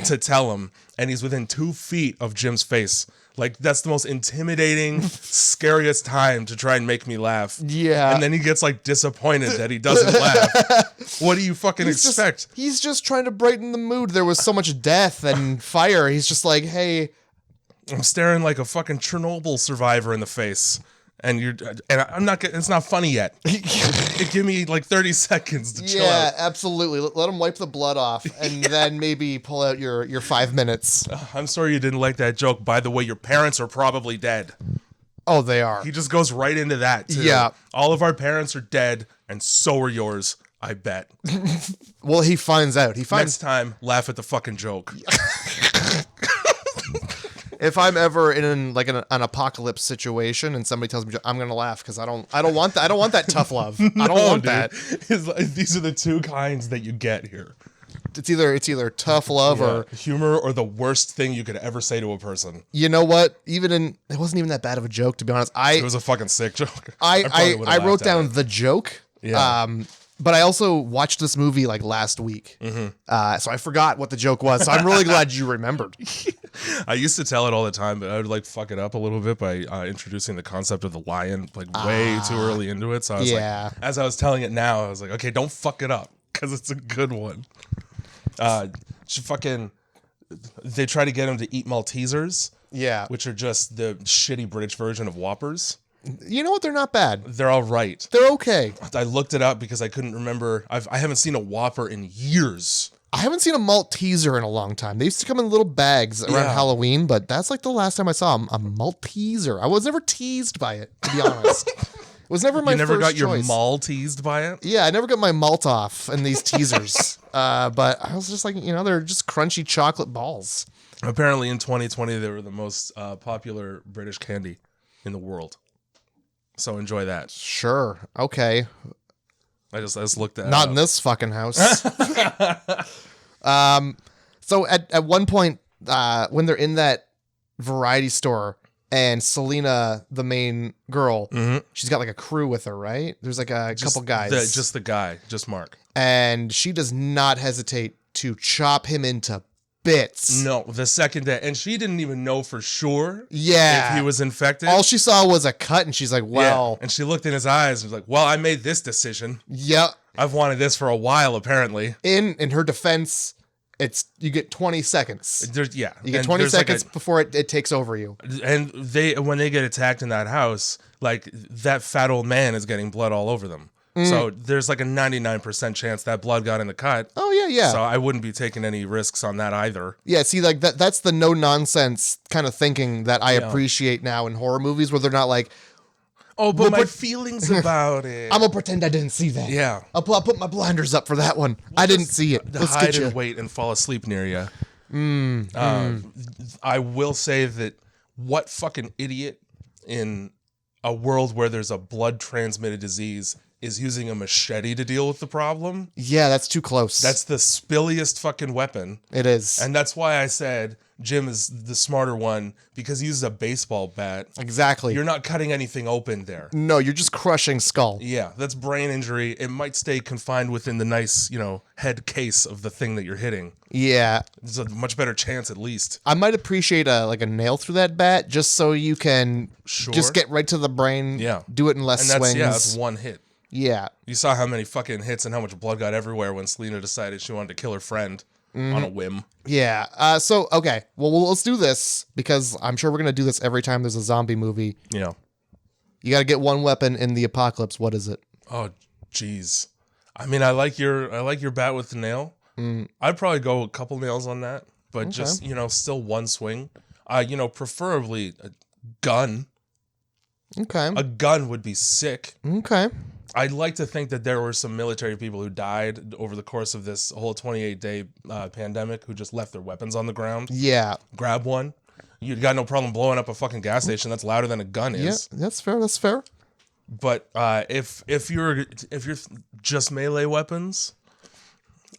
S1: to tell him, and he's within 2 feet of Jim's face. Like, that's the most intimidating, scariest time to try and make me laugh.
S2: Yeah.
S1: And then he gets, like, disappointed that he doesn't laugh. What do you fucking expect?
S2: He's just trying to brighten the mood. There was so much death and fire. He's just like, hey.
S1: I'm staring like a fucking Chernobyl survivor in the face. And I'm not getting, it's not funny yet. Give me like 30 seconds to chill out.
S2: Yeah, absolutely. Let him wipe the blood off and then maybe pull out your 5 minutes.
S1: I'm sorry you didn't like that joke. By the way, your parents are probably dead.
S2: Oh, they are.
S1: He just goes right into that, too.
S2: Yeah.
S1: All of our parents are dead, and so are yours, I bet.
S2: Well, he finds out.
S1: Next time, laugh at the fucking joke.
S2: If I'm ever in an apocalypse situation and somebody tells me, I'm gonna laugh because I don't want that. I don't want that tough love. I don't want that.
S1: These are the two kinds that you get here.
S2: It's either tough love or
S1: humor or the worst thing you could ever say to a person.
S2: You know what? It wasn't even that bad of a joke, to be honest.
S1: It was a fucking sick joke.
S2: I wrote down the joke.
S1: Yeah.
S2: But I also watched this movie like last week. So I forgot what the joke was. So I'm really glad you remembered.
S1: I used to tell it all the time, but I would like fuck it up a little bit by introducing the concept of the lion like way too early into it. So I was like, as I was telling it now, I was like, okay, don't fuck it up because it's a good one. They try to get him to eat Maltesers. Yeah. Which are just the shitty British version of Whoppers.
S2: You know what? They're not bad.
S1: They're all right.
S2: They're okay.
S1: I looked it up because I couldn't remember. I haven't seen a Whopper in years.
S2: I haven't seen a Malteser in a long time. They used to come in little bags around Halloween, but that's like the last time I saw a Malteser. I was never teased by it, to be honest. It was never my first choice. You never got your
S1: mall teased by it?
S2: Yeah, I never got my malt off in these teasers. But I was just like, they're just crunchy chocolate balls.
S1: Apparently in 2020, they were the most popular British candy in the world. So enjoy that.
S2: Sure. Okay.
S1: I just looked at it.
S2: Not in this fucking house. So at one point, when they're in that variety store and Selena, the main girl, she's got like a crew with her, right? There's like a couple guys.
S1: Just Mark.
S2: And she does not hesitate to chop him into bits.
S1: No, the second day. And she didn't even know for sure
S2: if
S1: he was infected.
S2: All she saw was a cut and she's like, well.
S1: Yeah. And she looked in his eyes and was like, well, I made this decision.
S2: Yep.
S1: I've wanted this for a while, apparently.
S2: In her defense, you get 20 seconds. You get 20 seconds before it takes over you.
S1: And when they get attacked in that house, like that fat old man is getting blood all over them. So there's like a 99% chance that blood got in the cut.
S2: Oh, yeah.
S1: So I wouldn't be taking any risks on that either.
S2: Yeah, see, like that's the no-nonsense kind of thinking that I appreciate now in horror movies where they're not like,
S1: oh, but my feelings about it.
S2: I'm going to pretend I didn't see that.
S1: Yeah.
S2: I'll put my blinders up for that one. I didn't see it.
S1: Let's hide and wait and fall asleep near you. I will say that what fucking idiot in a world where there's a blood-transmitted disease is using a machete to deal with the problem.
S2: Yeah, that's too close.
S1: That's the spilliest fucking weapon.
S2: It is.
S1: And that's why I said Jim is the smarter one, because he uses a baseball bat.
S2: Exactly.
S1: You're not cutting anything open there.
S2: No, you're just crushing skull.
S1: Yeah, that's brain injury. It might stay confined within the nice, head case of the thing that you're hitting.
S2: Yeah.
S1: There's a much better chance, at least.
S2: I might appreciate a nail through that bat just so you can just get right to the brain.
S1: Yeah.
S2: Do it in less swings.
S1: Yeah, that's one hit.
S2: Yeah.
S1: You saw how many fucking hits and how much blood got everywhere when Selena decided she wanted to kill her friend on a whim.
S2: Yeah. Okay. Well, let's do this because I'm sure we're going to do this every time there's a zombie movie.
S1: Yeah.
S2: You got to get one weapon in the apocalypse. What is it?
S1: Oh, jeez. I mean, I like your bat with the nail, I'd probably go a couple nails on that, but just, still one swing. Preferably a gun.
S2: Okay.
S1: A gun would be sick.
S2: Okay.
S1: I'd like to think that there were some military people who died over the course of this whole 28-day pandemic who just left their weapons on the ground.
S2: Yeah.
S1: Grab one. You got no problem blowing up a fucking gas station that's louder than a gun is.
S2: Yeah, that's fair. That's fair.
S1: But if you're just melee weapons,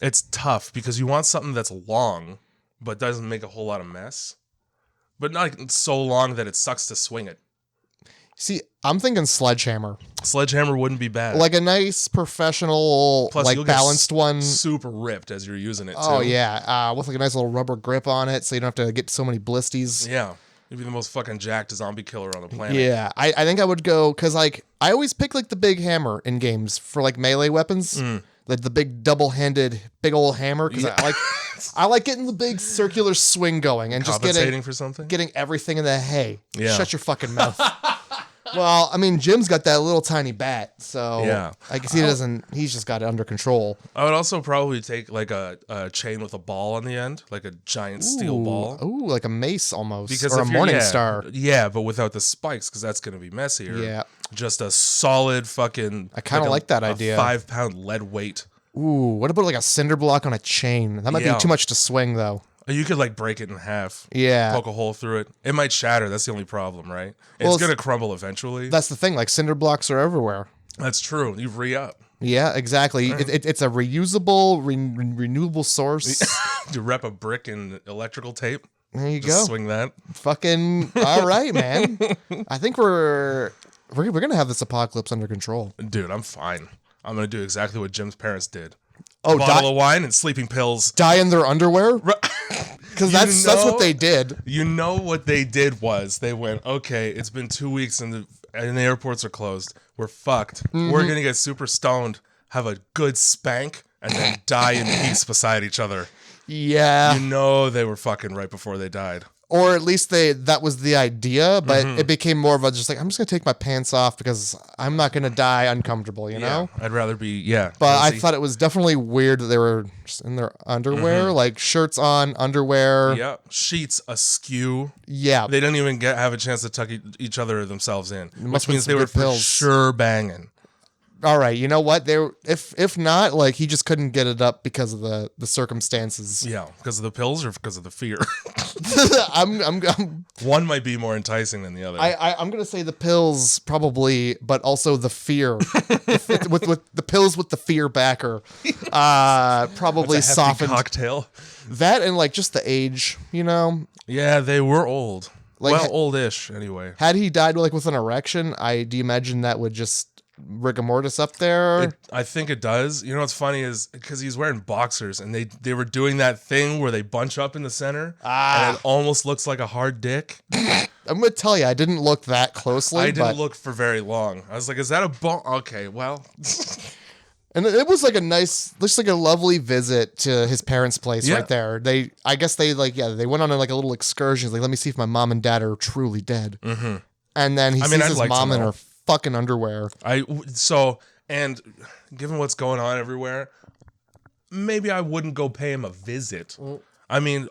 S1: it's tough because you want something that's long but doesn't make a whole lot of mess, but not so long that it sucks to swing it.
S2: See, I'm thinking sledgehammer.
S1: Sledgehammer wouldn't be bad.
S2: Like a nice professional,
S1: Plus,
S2: like balanced one.
S1: Super ripped as you're using it, too.
S2: Oh, yeah. With like a nice little rubber grip on it so you don't have to get so many blisties.
S1: Yeah. You'd be the most fucking jacked zombie killer on the planet.
S2: Yeah. I think I would go, because like, I always pick like the big hammer in games for like melee weapons. Like the big double-handed, big old hammer. Because I like getting the big circular swing going and just getting everything in the hay. Yeah. Shut your fucking mouth. Well, I mean, Jim's got that little tiny bat, so yeah. I guess he's just got it under control.
S1: I would also probably take like a chain with a ball on the end, like a giant steel ball.
S2: Ooh, like a mace almost, or a morning star.
S1: Yeah, but without the spikes, because that's going to be messier.
S2: Yeah.
S1: Just a solid fucking...
S2: I kind of like that idea.
S1: 5-pound lead weight.
S2: Ooh, what about like a cinder block on a chain? That might be too much to swing, though.
S1: You could like break it in half.
S2: Yeah.
S1: Poke a hole through it. It might shatter. That's the only problem, right? It's going to crumble eventually.
S2: That's the thing. Like cinder blocks are everywhere.
S1: That's true. You re-up.
S2: Yeah, exactly. It's a reusable, renewable source.
S1: You wrap a brick in electrical tape.
S2: There you
S1: Just
S2: go.
S1: swing that.
S2: Fucking all right, man. I think we're going to have this apocalypse under control.
S1: Dude, I'm fine. I'm going to do exactly what Jim's parents did.
S2: Oh,
S1: bottle of wine and sleeping pills.
S2: Die in their underwear? Because that's what they did.
S1: You know what they did was they went, okay, it's been 2 weeks and the airports are closed. We're fucked. We're going to get super stoned, have a good spank, and then die in peace beside each other.
S2: Yeah.
S1: You know they were fucking right before they died.
S2: Or at least that was the idea, but it became more of a just like, I'm just going to take my pants off because I'm not going to die uncomfortable, you know?
S1: I'd rather be,
S2: But
S1: cozy.
S2: I thought it was definitely weird that they were just in their underwear, like shirts on, underwear.
S1: Yeah, sheets askew.
S2: Yeah.
S1: They didn't even have a chance to tuck each other themselves in, which means they were for
S2: pills.
S1: sure banging.
S2: All right, you know what? If not, like he just couldn't get it up because of the circumstances.
S1: Yeah, because of the pills or because of the fear.
S2: I'm
S1: One might be more enticing than the other.
S2: I'm gonna say the pills probably, but also the fear with the pills with the fear backer. Probably
S1: That's a hefty
S2: softened
S1: cocktail.
S2: That and like just the age, you know.
S1: Yeah, they were old.
S2: Like,
S1: well, oldish anyway.
S2: Had he died like with an erection, do you imagine that would just rigor mortis up there?
S1: I think it does. You know what's funny is because he's wearing boxers and they were doing that thing where they bunch up in the center and it almost looks like a hard dick.
S2: I'm gonna tell you, I didn't look that closely.
S1: I didn't look for very long. I was like, is that a bone? Okay, well.
S2: And it was like just like a lovely visit to his parents' place right there. I guess they went on like a little excursion. Like, let me see if my mom and dad are truly dead. Mm-hmm. And then he sees his mom in her fucking underwear.
S1: And given what's going on everywhere, maybe I wouldn't go pay him a visit. I mean,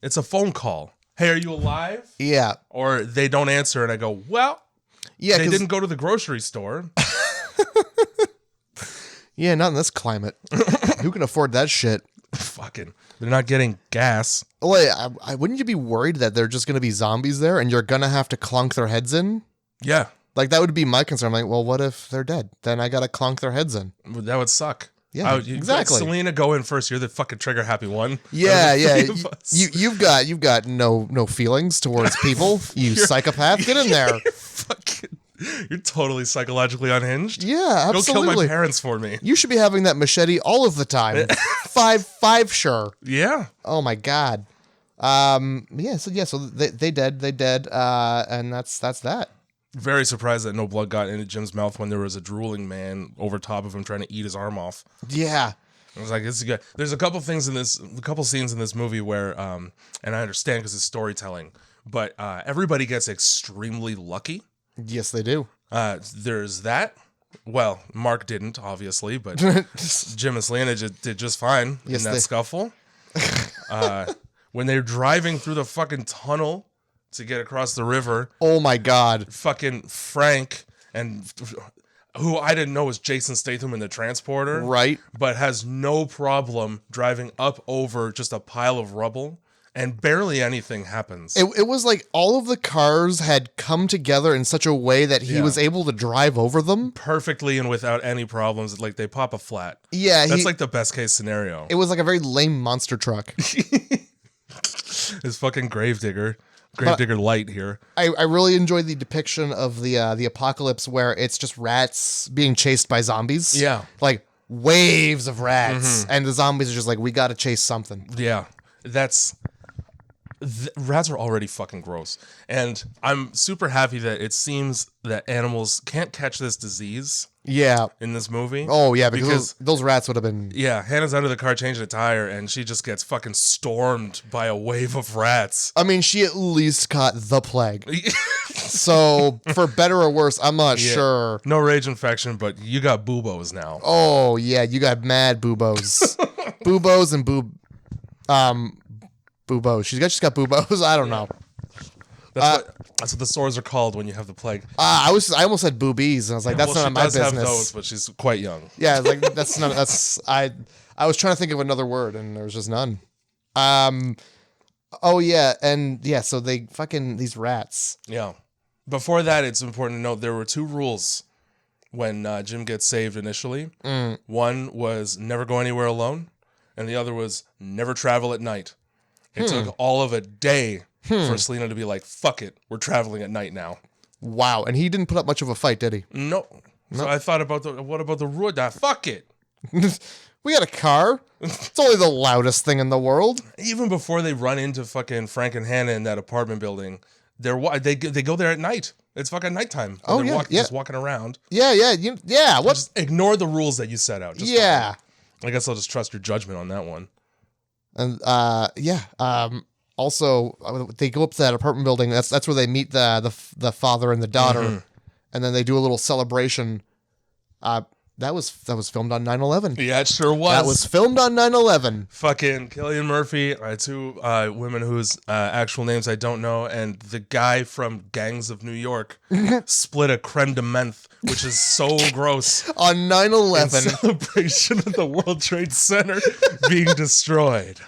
S1: it's a phone call. Hey, are you alive?
S2: Yeah.
S1: Or they don't answer and I go, well,
S2: yeah,
S1: they didn't go to the grocery store.
S2: Yeah, not in this climate. Who can afford that shit?
S1: Fucking, they're not getting gas.
S2: Wait, wouldn't you be worried that they're just going to be zombies there and you're going to have to clunk their heads in?
S1: Yeah.
S2: Like, that would be my concern. I'm like, well, what if they're dead? Then I got to clunk their heads in.
S1: That would suck.
S2: Yeah, exactly.
S1: Selena, go in first. You're the fucking trigger happy one.
S2: Yeah. You've got no feelings towards people. You psychopath. Get in there.
S1: You're totally psychologically unhinged.
S2: Yeah, absolutely.
S1: Go kill my parents for me.
S2: You should be having that machete all of the time. five, sure.
S1: Yeah.
S2: Oh my god. So they dead. And that's that.
S1: Very surprised that no blood got into Jim's mouth when there was a drooling man over top of him trying to eat his arm off.
S2: Yeah.
S1: I was like, this is good. There's a couple scenes in this movie where, and I understand because it's storytelling, but everybody gets extremely lucky.
S2: Yes, they do.
S1: There's that. Well, Mark didn't, obviously, but Jim and Selena did just fine in that scuffle. When they're driving through the fucking tunnel to get across the river.
S2: Oh my God.
S1: Fucking Frank, and who I didn't know was Jason Statham in the transporter.
S2: Right.
S1: But has no problem driving up over just a pile of rubble. And barely anything happens.
S2: It was like all of the cars had come together in such a way that he was able to drive over them
S1: perfectly and without any problems. Like they pop a flat.
S2: Yeah,
S1: that's like the best case scenario.
S2: It was like a very lame monster truck.
S1: His fucking Gravedigger light here.
S2: I really enjoyed the depiction of the apocalypse where it's just rats being chased by zombies.
S1: Yeah,
S2: like waves of rats, and the zombies are just like, we got to chase something.
S1: Yeah, rats are already fucking gross, and I'm super happy that it seems that animals can't catch this disease.
S2: Yeah,
S1: in this movie.
S2: Oh yeah, because those rats would have been.
S1: Yeah, Hannah's under the car changing a tire, and she just gets fucking stormed by a wave of rats.
S2: I mean, she at least caught the plague. So for better or worse, I'm not sure.
S1: No rage infection, but you got buboes now.
S2: Oh yeah, you got mad buboes, buboes and buboes. She's got buboes. I don't know.
S1: That's what the sores are called when you have the plague.
S2: I almost said boobies, and I was like, that's not my business. She does have those,
S1: but she's quite young.
S2: Yeah, I was like I was trying to think of another word, and there was just none. Oh yeah, and yeah, so they fucking these rats.
S1: Yeah. Before that, it's important to note there were two rules when Jim gets saved initially. One was never go anywhere alone, and the other was never travel at night. It took all of a day for Selena to be like, fuck it, we're traveling at night now.
S2: Wow, and he didn't put up much of a fight, did he?
S1: No. So I thought about what about the road? Fuck it.
S2: We got a car. It's only the loudest thing in the world.
S1: Even before they run into fucking Frank and Hannah in that apartment building, they go there at night. It's fucking nighttime.
S2: Oh,
S1: they're just walking around.
S2: Yeah. What?
S1: Just ignore the rules that you set out. I guess I'll just trust your judgment on that one.
S2: And also, they go up to that apartment building. That's where they meet the father and the daughter, and then they do a little celebration. That was filmed on 9/11.
S1: Yeah, it sure was.
S2: That was filmed on 9/11.
S1: Fucking Cillian Murphy, two women whose actual names I don't know, and the guy from Gangs of New York split a creme de menthe, which is so gross.
S2: On 9/11.
S1: In celebration of the World Trade Center being destroyed.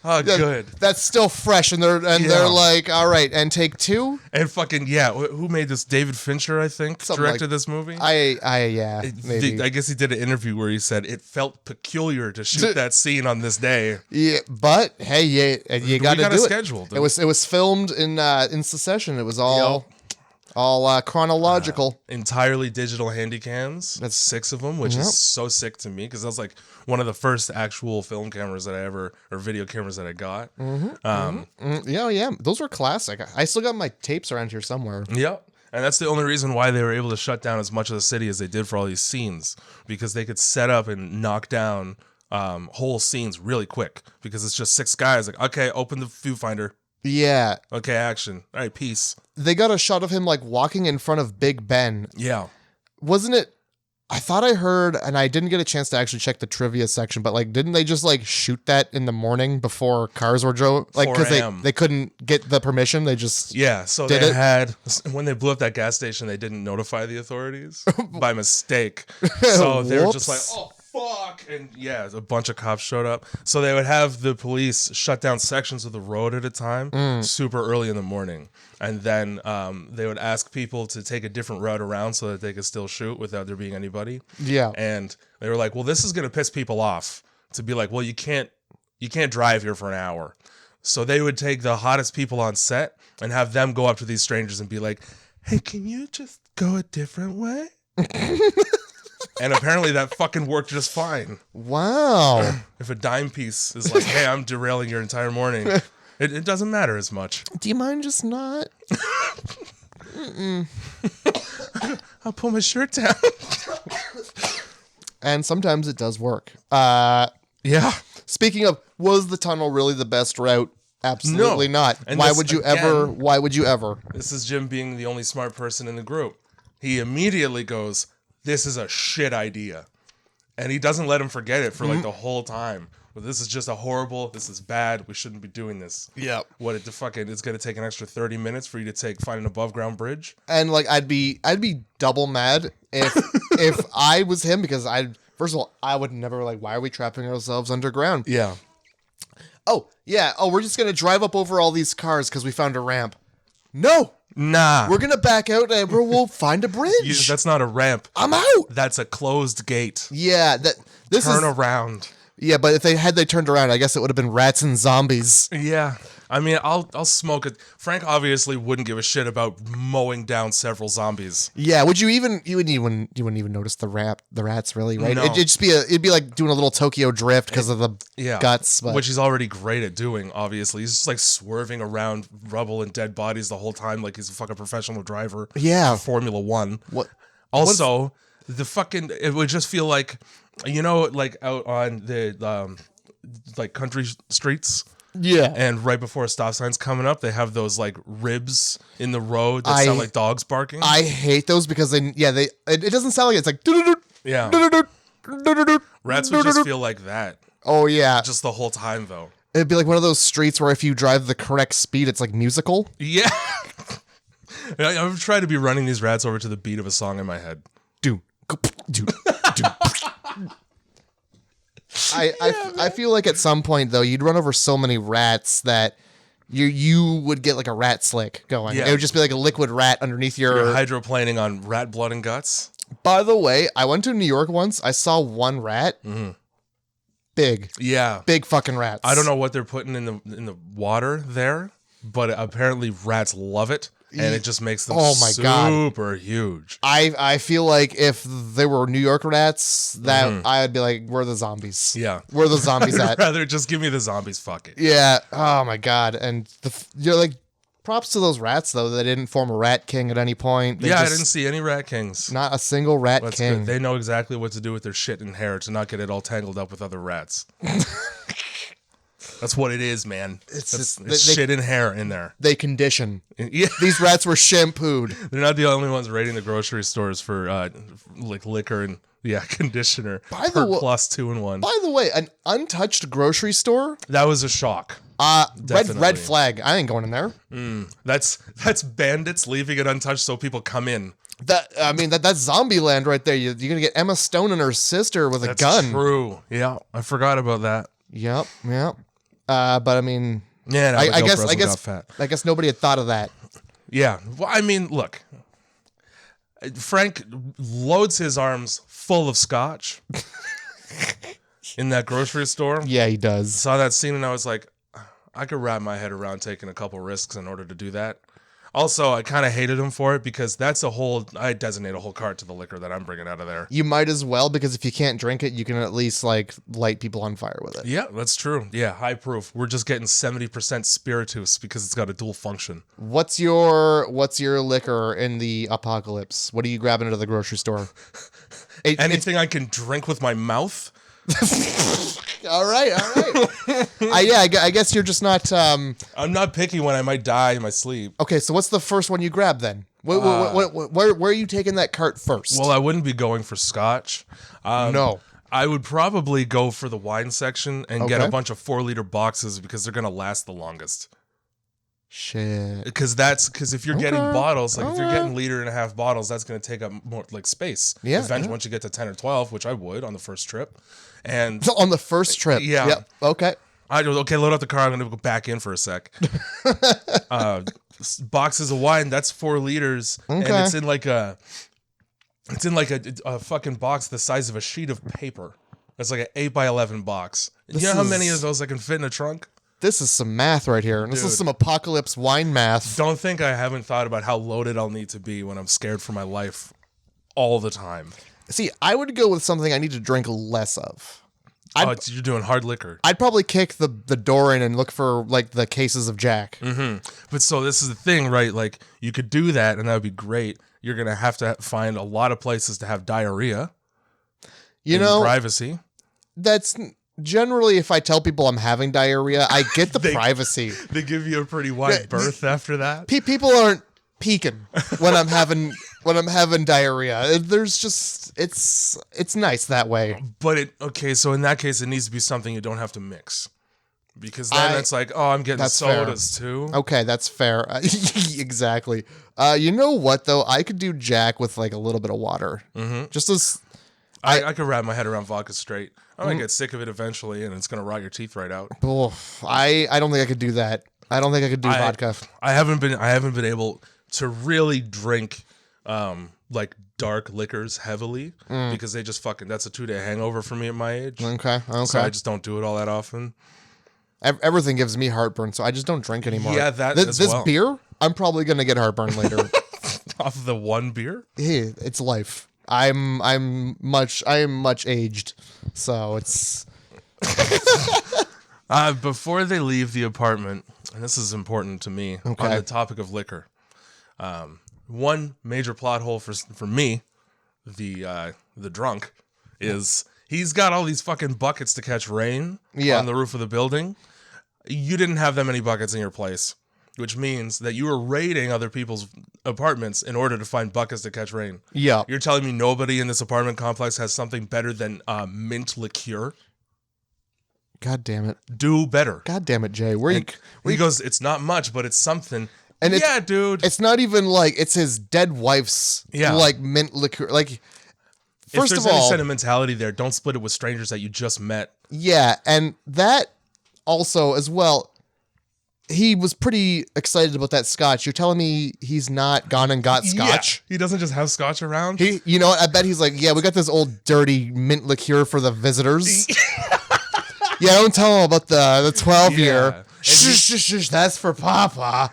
S1: Oh, yeah, good.
S2: That's still fresh, and they're like, all right, and take two.
S1: And fucking who made this? David Fincher, I think, directed this movie.
S2: Maybe.
S1: I guess he did an interview where he said it felt peculiar to shoot that scene on this day.
S2: Yeah, but hey, you got to do it.
S1: Scheduled.
S2: It was filmed in succession. It was all chronological.
S1: Entirely digital handycams. That's 6 of them, which is so sick to me because that was like one of the first actual film cameras that or video cameras that I got.
S2: Yeah. Those were classic. I still got my tapes around here somewhere.
S1: Yep. And that's the only reason why they were able to shut down as much of the city as they did for all these scenes, because they could set up and knock down whole scenes really quick because it's just 6 guys. Like, okay, open the viewfinder.
S2: Yeah.
S1: Okay, action. All right, peace.
S2: They got a shot of him like walking in front of Big Ben.
S1: Yeah.
S2: Wasn't it? I thought I heard, and I didn't get a chance to actually check the trivia section, but like, didn't they just like shoot that in the morning before cars were drove? Like, because they couldn't get the permission. They just
S1: So they had, when they blew up that gas station, they didn't notify the authorities by mistake. So they were just like, oh fuck, and a bunch of cops showed up. So they would have the police shut down sections of the road at a time, super early in the morning. And then they would ask people to take a different route around so that they could still shoot without there being anybody.
S2: Yeah.
S1: And they were like, well, this is going to piss people off to be like, well, you can't drive here for an hour. So they would take the hottest people on set and have them go up to these strangers and be like, hey, can you just go a different way? And apparently that fucking worked just fine.
S2: Wow.
S1: If a dime piece is like, hey, I'm derailing your entire morning, it doesn't matter as much.
S2: Do you mind just not?
S1: I'll pull my shirt down.
S2: And sometimes it does work.
S1: Yeah.
S2: Speaking of, was the tunnel really the best route? Absolutely not.
S1: And
S2: Why would you ever?
S1: This is Jim being the only smart person in the group. He immediately goes, this is a shit idea. And he doesn't let him forget it for like the whole time. Well, this is just this is bad. We shouldn't be doing this.
S2: Yeah.
S1: What it's going to take an extra 30 minutes for you to find an above ground bridge.
S2: And like, I'd be double mad if I was him, because first of all, I would never like, why are we trapping ourselves underground?
S1: Yeah.
S2: Oh, yeah. Oh, we're just going to drive up over all these cars because we found a ramp. No.
S1: Nah.
S2: We're going to back out and we'll find a bridge.
S1: That's not a ramp.
S2: I'm out.
S1: That's a closed gate.
S2: Yeah. Turn
S1: around.
S2: Yeah, but if they turned around, I guess it would have been rats and zombies.
S1: Yeah. I mean, I'll smoke it. Frank obviously wouldn't give a shit about mowing down several zombies.
S2: Yeah, you wouldn't even notice the rats really, right?
S1: No.
S2: It'd be like doing a little Tokyo drift because of the guts,
S1: which he's already great at doing. Obviously, he's just like swerving around rubble and dead bodies the whole time, like he's a fucking professional driver.
S2: Yeah,
S1: for Formula One.
S2: What?
S1: Also, it would just feel like, like out on the like country streets.
S2: Yeah.
S1: And right before a stop sign's coming up, they have those like ribs in the road that sound like dogs barking.
S2: I hate those because it doesn't sound like it's like
S1: yeah. Rats would just feel like that.
S2: Oh yeah.
S1: Just the whole time though.
S2: It'd be like one of those streets where if you drive the correct speed, it's like musical.
S1: Yeah. I've tried to be running these rats over to the beat of a song in my head.
S2: Dude. I feel like at some point though you'd run over so many rats that you would get like a rat slick going. Yeah. It would just be like a liquid rat underneath your
S1: hydroplaning on rat blood and guts.
S2: By the way, I went to New York once. I saw one rat.
S1: Mm-hmm.
S2: Big.
S1: Yeah.
S2: Big fucking rats.
S1: I don't know what they're putting in the water there, but apparently rats love it. And it just makes them super huge.
S2: I feel like if they were New York rats, that I'd be like, we're the zombies.
S1: Yeah.
S2: Where the zombies at?
S1: Rather just give me the zombies, fuck it.
S2: Yeah. Oh my God. And you're like, props to those rats though. They didn't form a rat king at any point.
S1: I didn't see any rat kings.
S2: Not a single rat king.
S1: Good. They know exactly what to do with their shit and hair to not get it all tangled up with other rats. That's what it is, man. It's shit and hair in there.
S2: They condition.
S1: Yeah.
S2: These rats were shampooed.
S1: They're not the only ones raiding the grocery stores for like liquor and conditioner. Plus 2-in-1.
S2: By the way, an untouched grocery store?
S1: That was a shock.
S2: Red flag. I ain't going in there.
S1: That's bandits leaving it untouched so people come in.
S2: That's zombie land right there. You're gonna get Emma Stone and her sister with a gun.
S1: That's true. Yeah, I forgot about that.
S2: Yep. But I mean,
S1: I
S2: guess nobody had thought of that.
S1: Yeah. Well, I mean, look, Frank loads his arms full of scotch in that grocery store.
S2: Yeah, he does.
S1: Saw that scene and I was like, I could wrap my head around taking a couple risks in order to do that. Also, I kind of hated him for it because I designate a whole cart to the liquor that I'm bringing out of there.
S2: You might as well, because if you can't drink it, you can at least like light people on fire with it.
S1: Yeah, that's true. Yeah, high proof. We're just getting 70% spiritus because it's got a dual function.
S2: What's your liquor in the apocalypse? What are you grabbing into the grocery store?
S1: Anything I can drink with my mouth.
S2: All right. I guess you're just not.
S1: I'm not picky when I might die in my sleep.
S2: Okay, so what's the first one you grab then? Where are you taking that cart first?
S1: Well, I wouldn't be going for scotch.
S2: No.
S1: I would probably go for the wine section and get a bunch of 4-liter boxes because they're gonna last the longest.
S2: Shit.
S1: Because if you're getting bottles, like if you're getting 1.5-liter bottles, that's gonna take up more like space.
S2: Yeah.
S1: Eventually, once you get to 10 or 12, which I would on the first trip. And
S2: on the first trip.
S1: Yeah.
S2: Yep. Okay.
S1: Load up the car. I'm gonna go back in for a sec. Boxes of wine. That's 4 liters, and it's in like a fucking box the size of a sheet of paper. It's like an 8x11 box. You know how many of those I can fit in a trunk?
S2: This is some math right here. This is some apocalypse wine math.
S1: Don't think I haven't thought about how loaded I'll need to be when I'm scared for my life all the time.
S2: See, I would go with something I need to drink less of.
S1: You're doing hard liquor.
S2: I'd probably kick the door in and look for like the cases of Jack.
S1: Mm-hmm. But so this is the thing, right? Like you could do that and that would be great. You're going to have to find a lot of places to have diarrhea. Privacy. That's
S2: generally, if I tell people I'm having diarrhea, I get the privacy.
S1: They give you a pretty wide berth after that.
S2: People aren't peeking when I'm having when I'm having diarrhea. There's just it's nice that way.
S1: But so in that case, it needs to be something you don't have to mix. Because then it's like, oh, I'm getting sodas too.
S2: Okay, that's fair. Exactly. You know what though? I could do Jack with like a little bit of water. Mm-hmm. Just as
S1: I could wrap my head around vodka straight. I'm gonna get sick of it eventually, and it's gonna rot your teeth right out.
S2: Oh, I don't think I could do that. I don't think I could do vodka.
S1: I haven't been able to really drink like dark liquors heavily because they just that's a 2-day hangover for me at my age.
S2: Okay.
S1: So I just don't do it all that often.
S2: Everything gives me heartburn, so I just don't drink anymore.
S1: Yeah,
S2: this beer, I'm probably gonna get heartburn later.
S1: Off of the one beer?
S2: Hey, it's life. I am much aged, so it's.
S1: Before they leave the apartment, and this is important to me on the topic of liquor. One major plot hole for me, the drunk, is he's got all these fucking buckets to catch rain on the roof of the building. You didn't have that many buckets in your place, which means that you were raiding other people's apartments in order to find buckets to catch rain.
S2: Yeah.
S1: You're telling me nobody in this apartment complex has something better than mint liqueur?
S2: God damn it.
S1: Do better.
S2: God damn it, Jay.
S1: He goes, it's not much, but it's something.
S2: And
S1: dude.
S2: It's not even like it's his dead wife's like mint liqueur. Like, first
S1: if
S2: of
S1: there's
S2: all,
S1: any sentimentality there, don't split it with strangers that you just met.
S2: Yeah, and that also as well, he was pretty excited about that scotch. You're telling me he's not gone and got scotch?
S1: Yeah. He doesn't just have scotch around?
S2: You know what? I bet he's like, yeah, we got this old dirty mint liqueur for the visitors. Yeah, don't tell him about the 12-year. Shh, that's for Papa.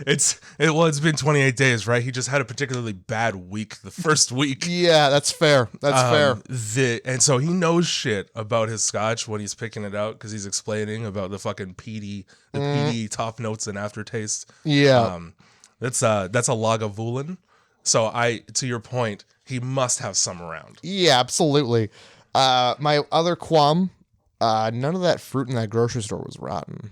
S1: It's been 28 days, right? He just had a particularly bad week the first week.
S2: Yeah, that's fair. That's fair.
S1: And so he knows shit about his scotch when he's picking it out because he's explaining about the fucking peaty top notes and aftertaste.
S2: Yeah.
S1: That's a Lagavulin. So to your point, he must have some around.
S2: Yeah, absolutely. My other qualm, none of that fruit in that grocery store was rotten.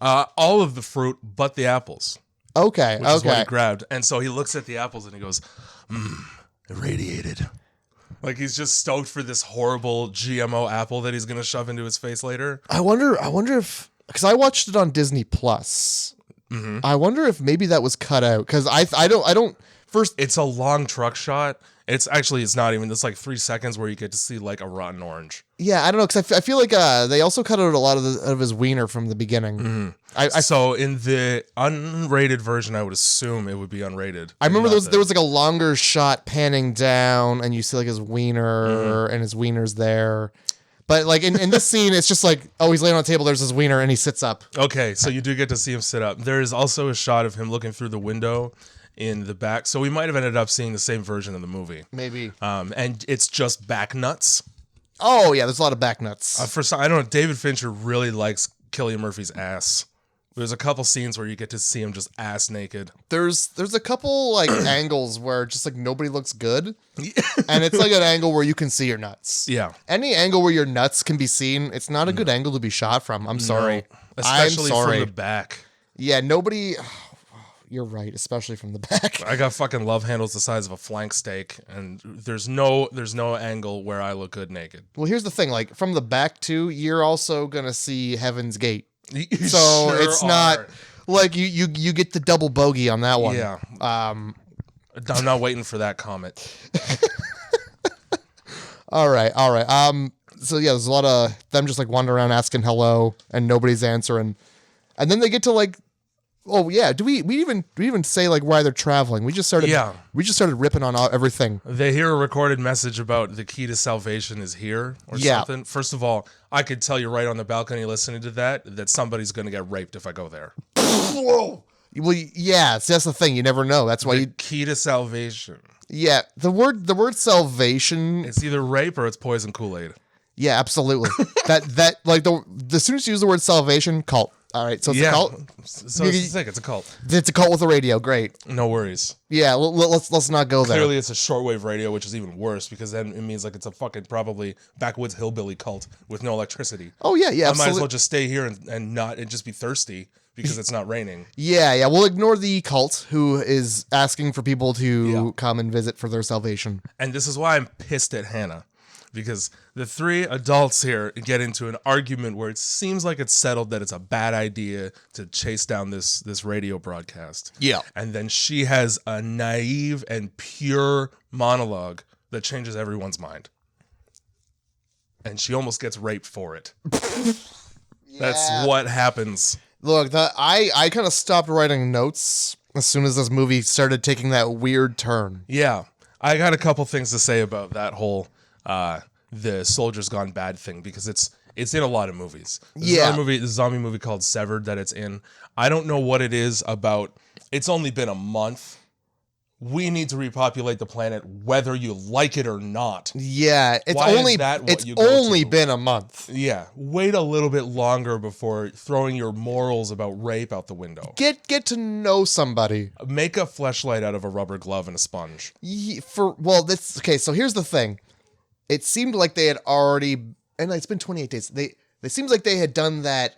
S1: All of the fruit but the apples.
S2: Okay.
S1: Which is what he grabbed. And so he looks at the apples and he goes, irradiated. Like he's just stoked for this horrible GMO apple that he's going to shove into his face later.
S2: I wonder if, because I watched it on Disney Plus. Mm-hmm. I wonder if maybe that was cut out because I don't. First,
S1: it's a long truck shot. It's not even. It's like 3 seconds where you get to see like a rotten orange.
S2: Yeah, I don't know because I feel like they also cut out a lot of his wiener from the beginning. Mm-hmm.
S1: So in the unrated version, I would assume it would be unrated.
S2: I remember there was like a longer shot panning down, and you see like his wiener and his wiener's there. But like in this scene, it's just like, oh, he's laying on the table. There's his wiener, and he sits up.
S1: Okay, so you do get to see him sit up. There is also a shot of him looking through the window in the back, so we might have ended up seeing the same version of the movie.
S2: Maybe.
S1: And it's just back nuts.
S2: Oh yeah, there's a lot of back nuts.
S1: I don't know. David Fincher really likes Cillian Murphy's ass. There's a couple scenes where you get to see him just ass naked.
S2: There's a couple like angles where just like nobody looks good, and it's like an angle where you can see your nuts.
S1: Yeah.
S2: Any angle where your nuts can be seen, it's not a good angle to be shot from. I'm sorry.
S1: Especially from the back.
S2: Yeah, nobody. You're right, especially from the back.
S1: I got fucking love handles the size of a flank steak, and there's no angle where I look good naked.
S2: Well, here's the thing: like from the back too, you're also gonna see Heaven's Gate, so it's not like you get the double bogey on that one.
S1: Yeah. I'm not waiting for that comment.
S2: All right. So yeah, there's a lot of them just like wandering around asking hello, and nobody's answering, and then they get to like. Oh yeah, do we even say like why they're traveling? We just started ripping on everything.
S1: They hear a recorded message about the key to salvation is here or something. First of all, I could tell you right on the balcony listening to that somebody's going to get raped if I go there.
S2: Whoa. Well, yeah, that's the thing. You never know. That's why
S1: key to salvation.
S2: Yeah, the word salvation.
S1: It's either rape or it's poison Kool-Aid.
S2: Yeah, absolutely. that like as soon as you use the word salvation, cult. All right, so it's a cult.
S1: So it's a cult.
S2: It's a cult with a radio. Great.
S1: No worries.
S2: Yeah, let's not go there.
S1: Clearly, it's a shortwave radio, which is even worse because then it means like it's a fucking probably backwoods hillbilly cult with no electricity.
S2: Oh yeah, absolutely.
S1: I might as well just stay here and just be thirsty because it's not raining.
S2: Yeah. We'll ignore the cult who is asking for people to come and visit for their salvation.
S1: And this is why I'm pissed at Hannah, because the three adults here get into an argument where it seems like it's settled that it's a bad idea to chase down this radio broadcast.
S2: Yeah.
S1: And then she has a naive and pure monologue that changes everyone's mind. And she almost gets raped for it. That's what happens.
S2: Look, I kind of stopped writing notes as soon as this movie started taking that weird turn.
S1: Yeah. I got a couple things to say about that whole the Soldiers Gone Bad thing, because it's in a lot of movies. There's a zombie movie called Severed that it's in. I don't know what it is about. It's only been a month. We need to repopulate the planet whether you like it or not.
S2: Yeah, it's only been a month.
S1: Yeah, wait a little bit longer before throwing your morals about rape out the window.
S2: Get to know somebody.
S1: Make a fleshlight out of a rubber glove and a sponge.
S2: So here's the thing. It seemed like they had already, and it's been 28 days. It seems like they had done that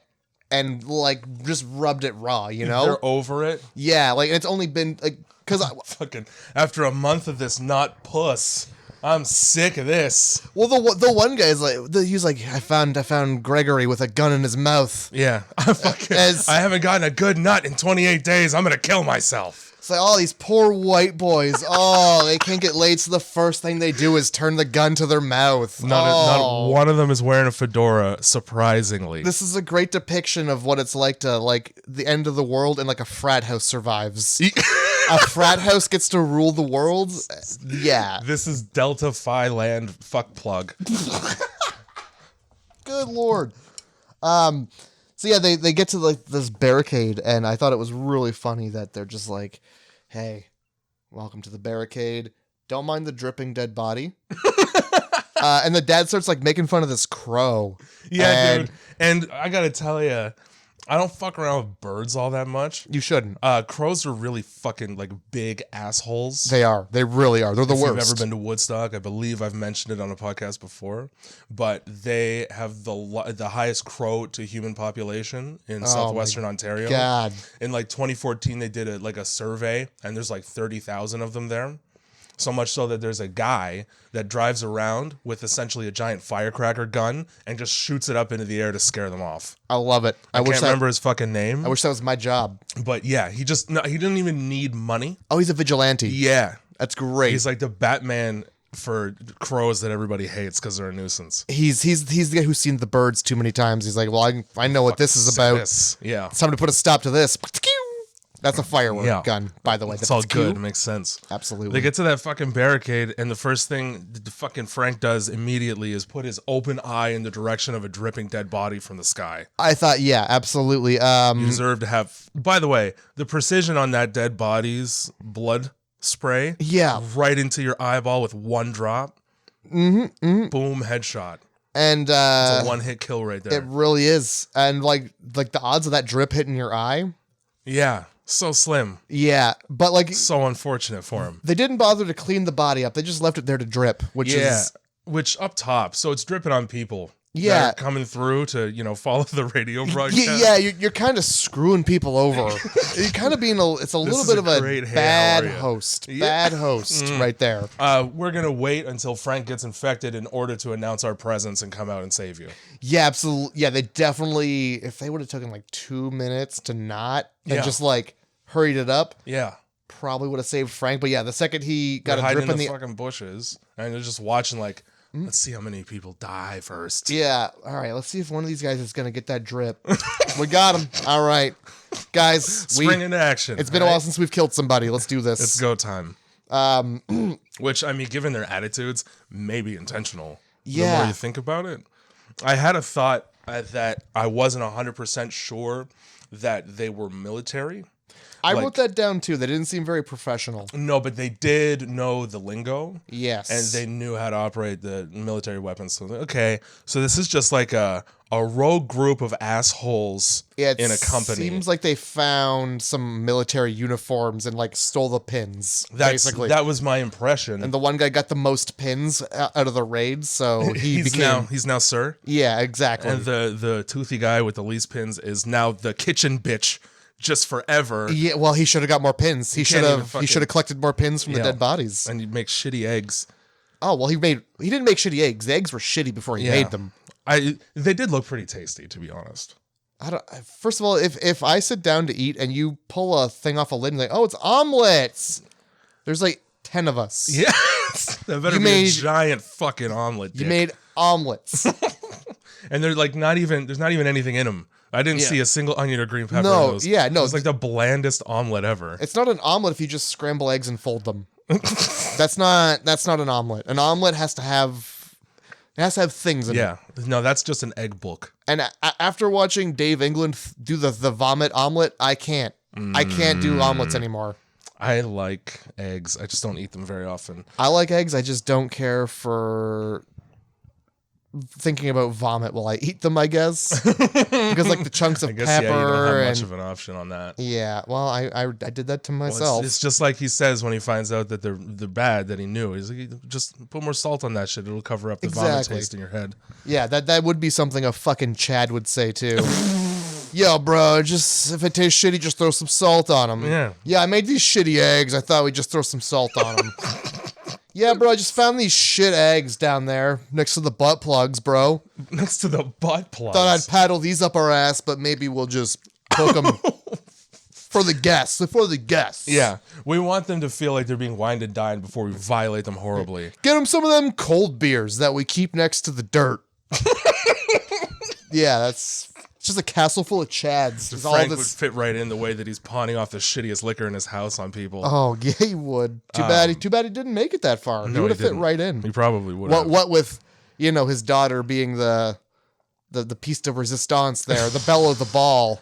S2: and like just rubbed it raw, you know?
S1: They're over it.
S2: Yeah, like it's only been like because
S1: fucking after a month of this not puss, I'm sick of this.
S2: Well, the one guy is like he's like I found Gregory with a gun in his mouth.
S1: Yeah, I haven't gotten a good nut in 28 days. I'm gonna kill myself.
S2: It's like, oh, these poor white boys. Oh, they can't get laid, so the first thing they do is turn the gun to their mouth.
S1: Not one of them is wearing a fedora, surprisingly.
S2: This is a great depiction of what it's like to, like, the end of the world and, like, a frat house survives. A frat house gets to rule the world? Yeah.
S1: This is Delta Phi land fuck plug.
S2: Good Lord. So yeah, they get to like this barricade, and I thought it was really funny that they're just like, "Hey, welcome to the barricade. Don't mind the dripping dead body." And the dad starts like making fun of this crow.
S1: Yeah, dude. And I gotta tell you, I don't fuck around with birds all that much.
S2: You shouldn't.
S1: Crows are really fucking like big assholes.
S2: They are. They really are. They're the worst.
S1: If you've ever been to Woodstock, I believe I've mentioned it on a podcast before, but they have the highest crow to human population in southwestern Ontario.
S2: God.
S1: In like 2014, they did a survey, and there's like 30,000 of them there. So much so that there's a guy that drives around with essentially a giant firecracker gun and just shoots it up into the air to scare them off.
S2: I love it.
S1: I can't remember his fucking name.
S2: I wish that was my job.
S1: But yeah, he didn't even need money.
S2: Oh, he's a vigilante.
S1: Yeah.
S2: That's great.
S1: He's like the Batman for crows that everybody hates because they're a nuisance.
S2: He's the guy who's seen the birds too many times. He's like, well, I know what this is about.
S1: Yeah.
S2: It's time to put a stop to this. That's a firework gun, by the way.
S1: It's all good. It makes sense.
S2: Absolutely.
S1: They get to that fucking barricade, and the first thing the fucking Frank does immediately is put his open eye in the direction of a dripping dead body from the sky.
S2: I thought, yeah, absolutely.
S1: You deserve to have... By the way, the precision on that dead body's blood spray...
S2: Yeah.
S1: Right into your eyeball with one drop. Boom, headshot.
S2: And
S1: it's a one-hit kill right there.
S2: It really is. And like the odds of that drip hitting your eye...
S1: Yeah. So slim.
S2: Yeah, but like...
S1: So unfortunate for him.
S2: They didn't bother to clean the body up. They just left it there to drip, which is...
S1: Which up top, so it's dripping on people.
S2: Yeah.
S1: That are coming through to, follow the radio broadcast.
S2: Yeah, you're kind of screwing people over. You're kind of being it's a little bit of a bad host. Bad host right there.
S1: We're going to wait until Frank gets infected in order to announce our presence and come out and save you.
S2: Yeah, absolutely. Yeah, they definitely, if they would have taken like 2 minutes to not and just like hurried it up.
S1: Yeah.
S2: Probably would have saved Frank. But yeah, the second he got a drip in the
S1: fucking bushes and they're just watching like, let's see how many people die first.
S2: Yeah. All right. Let's see if one of these guys is going to get that drip. We got him. All right. Guys.
S1: Spring into action.
S2: It's been a while since we've killed somebody. Let's do this.
S1: It's go time. Which, I mean, given their attitudes, may be intentional.
S2: Yeah.
S1: The more you think about it. I had a thought that I wasn't 100% sure that they were military.
S2: I wrote that down too. They didn't seem very professional.
S1: No, but they did know the lingo.
S2: Yes.
S1: And they knew how to operate the military weapons. So, okay, so this is just like a rogue group of assholes in a company.
S2: Seems like they found some military uniforms and like stole the pins. Basically,
S1: that was my impression.
S2: And the one guy got the most pins out of the raid, so he's
S1: now sir.
S2: Yeah, exactly.
S1: And the toothy guy with the least pins is now the kitchen bitch. Just forever.
S2: Yeah, well, he should have got more pins. He should have collected more pins from the dead bodies.
S1: And he'd make shitty eggs.
S2: Oh well, he didn't make shitty eggs. The eggs were shitty before he made them.
S1: They did look pretty tasty, to be honest.
S2: First of all, if I sit down to eat and you pull a thing off a lid and like, oh, it's omelets. There's like 10 of us.
S1: Yes, that better be a giant fucking omelet.
S2: You made omelets,
S1: and there's not even anything in them. I didn't see a single onion or green pepper in those.
S2: No.
S1: It's like the blandest omelet ever.
S2: It's not an omelet if you just scramble eggs and fold them. That's not an omelet. An omelet has to have things in it.
S1: Yeah. No, that's just an egg book.
S2: And after watching Dave England do the vomit omelet, I can't. I can't do omelets anymore.
S1: I like eggs. I just don't eat them very often.
S2: I like eggs. I just don't care for thinking about vomit while I eat them, I guess. Because like the chunks of pepper.
S1: You don't have much of an option on that.
S2: Yeah, well, I did that to myself.
S1: It's just like he says when he finds out that they're bad, that he knew. He's like, just put more salt on that shit. It'll cover up the vomit taste in your head.
S2: Yeah, that would be something a fucking Chad would say too. Yo, bro, just if it tastes shitty, just throw some salt on them.
S1: Yeah.
S2: Yeah, I made these shitty eggs. I thought we'd just throw some salt on them. Yeah, bro, I just found these shit eggs down there next to the butt plugs, bro.
S1: Next to the butt plugs?
S2: Thought I'd paddle these up our ass, but maybe we'll just cook them for the guests.
S1: Yeah, we want them to feel like they're being wined and dined before we violate them horribly.
S2: Get them some of them cold beers that we keep next to the dirt. Yeah, that's just a castle full of Chads.
S1: Frank would fit right in the way that he's pawning off the shittiest liquor in his house on people.
S2: Oh, yeah, he would. Too bad he didn't make it that far. He would have fit right in.
S1: He probably would have.
S2: What with, his daughter being the piece de resistance there, the belle of the ball.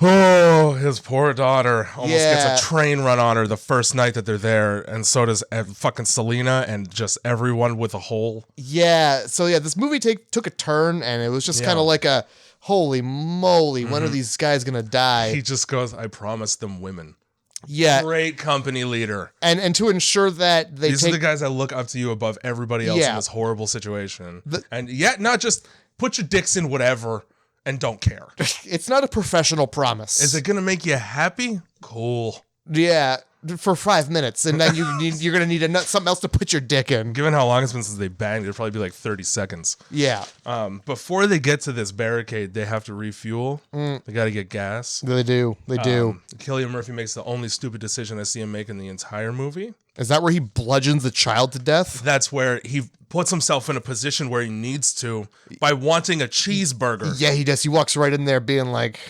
S1: Oh, his poor daughter almost gets a train run on her the first night that they're there, and so does fucking Selena and just everyone with a hole.
S2: Yeah, so this movie took a turn, and it was just kind of like a, holy moly, when are these guys gonna die?
S1: He just goes, I promised them women.
S2: Yeah.
S1: Great company leader.
S2: And to ensure that
S1: these are the guys that look up to you above everybody else in this horrible situation. And yet, not just put your dicks in whatever and don't care.
S2: It's not a professional promise.
S1: Is it going to make you happy? Cool.
S2: Yeah, for 5 minutes, and then you're going to need something else to put your dick in.
S1: Given how long it's been since they banged, it'll probably be like 30 seconds.
S2: Yeah.
S1: Before they get to this barricade, they have to refuel. They got to get gas.
S2: They do.
S1: Cillian Murphy makes the only stupid decision I see him make in the entire movie.
S2: Is that where he bludgeons the child to death?
S1: That's where he puts himself in a position where he needs to by wanting a cheeseburger.
S2: Yeah, he does. He walks right in there being like,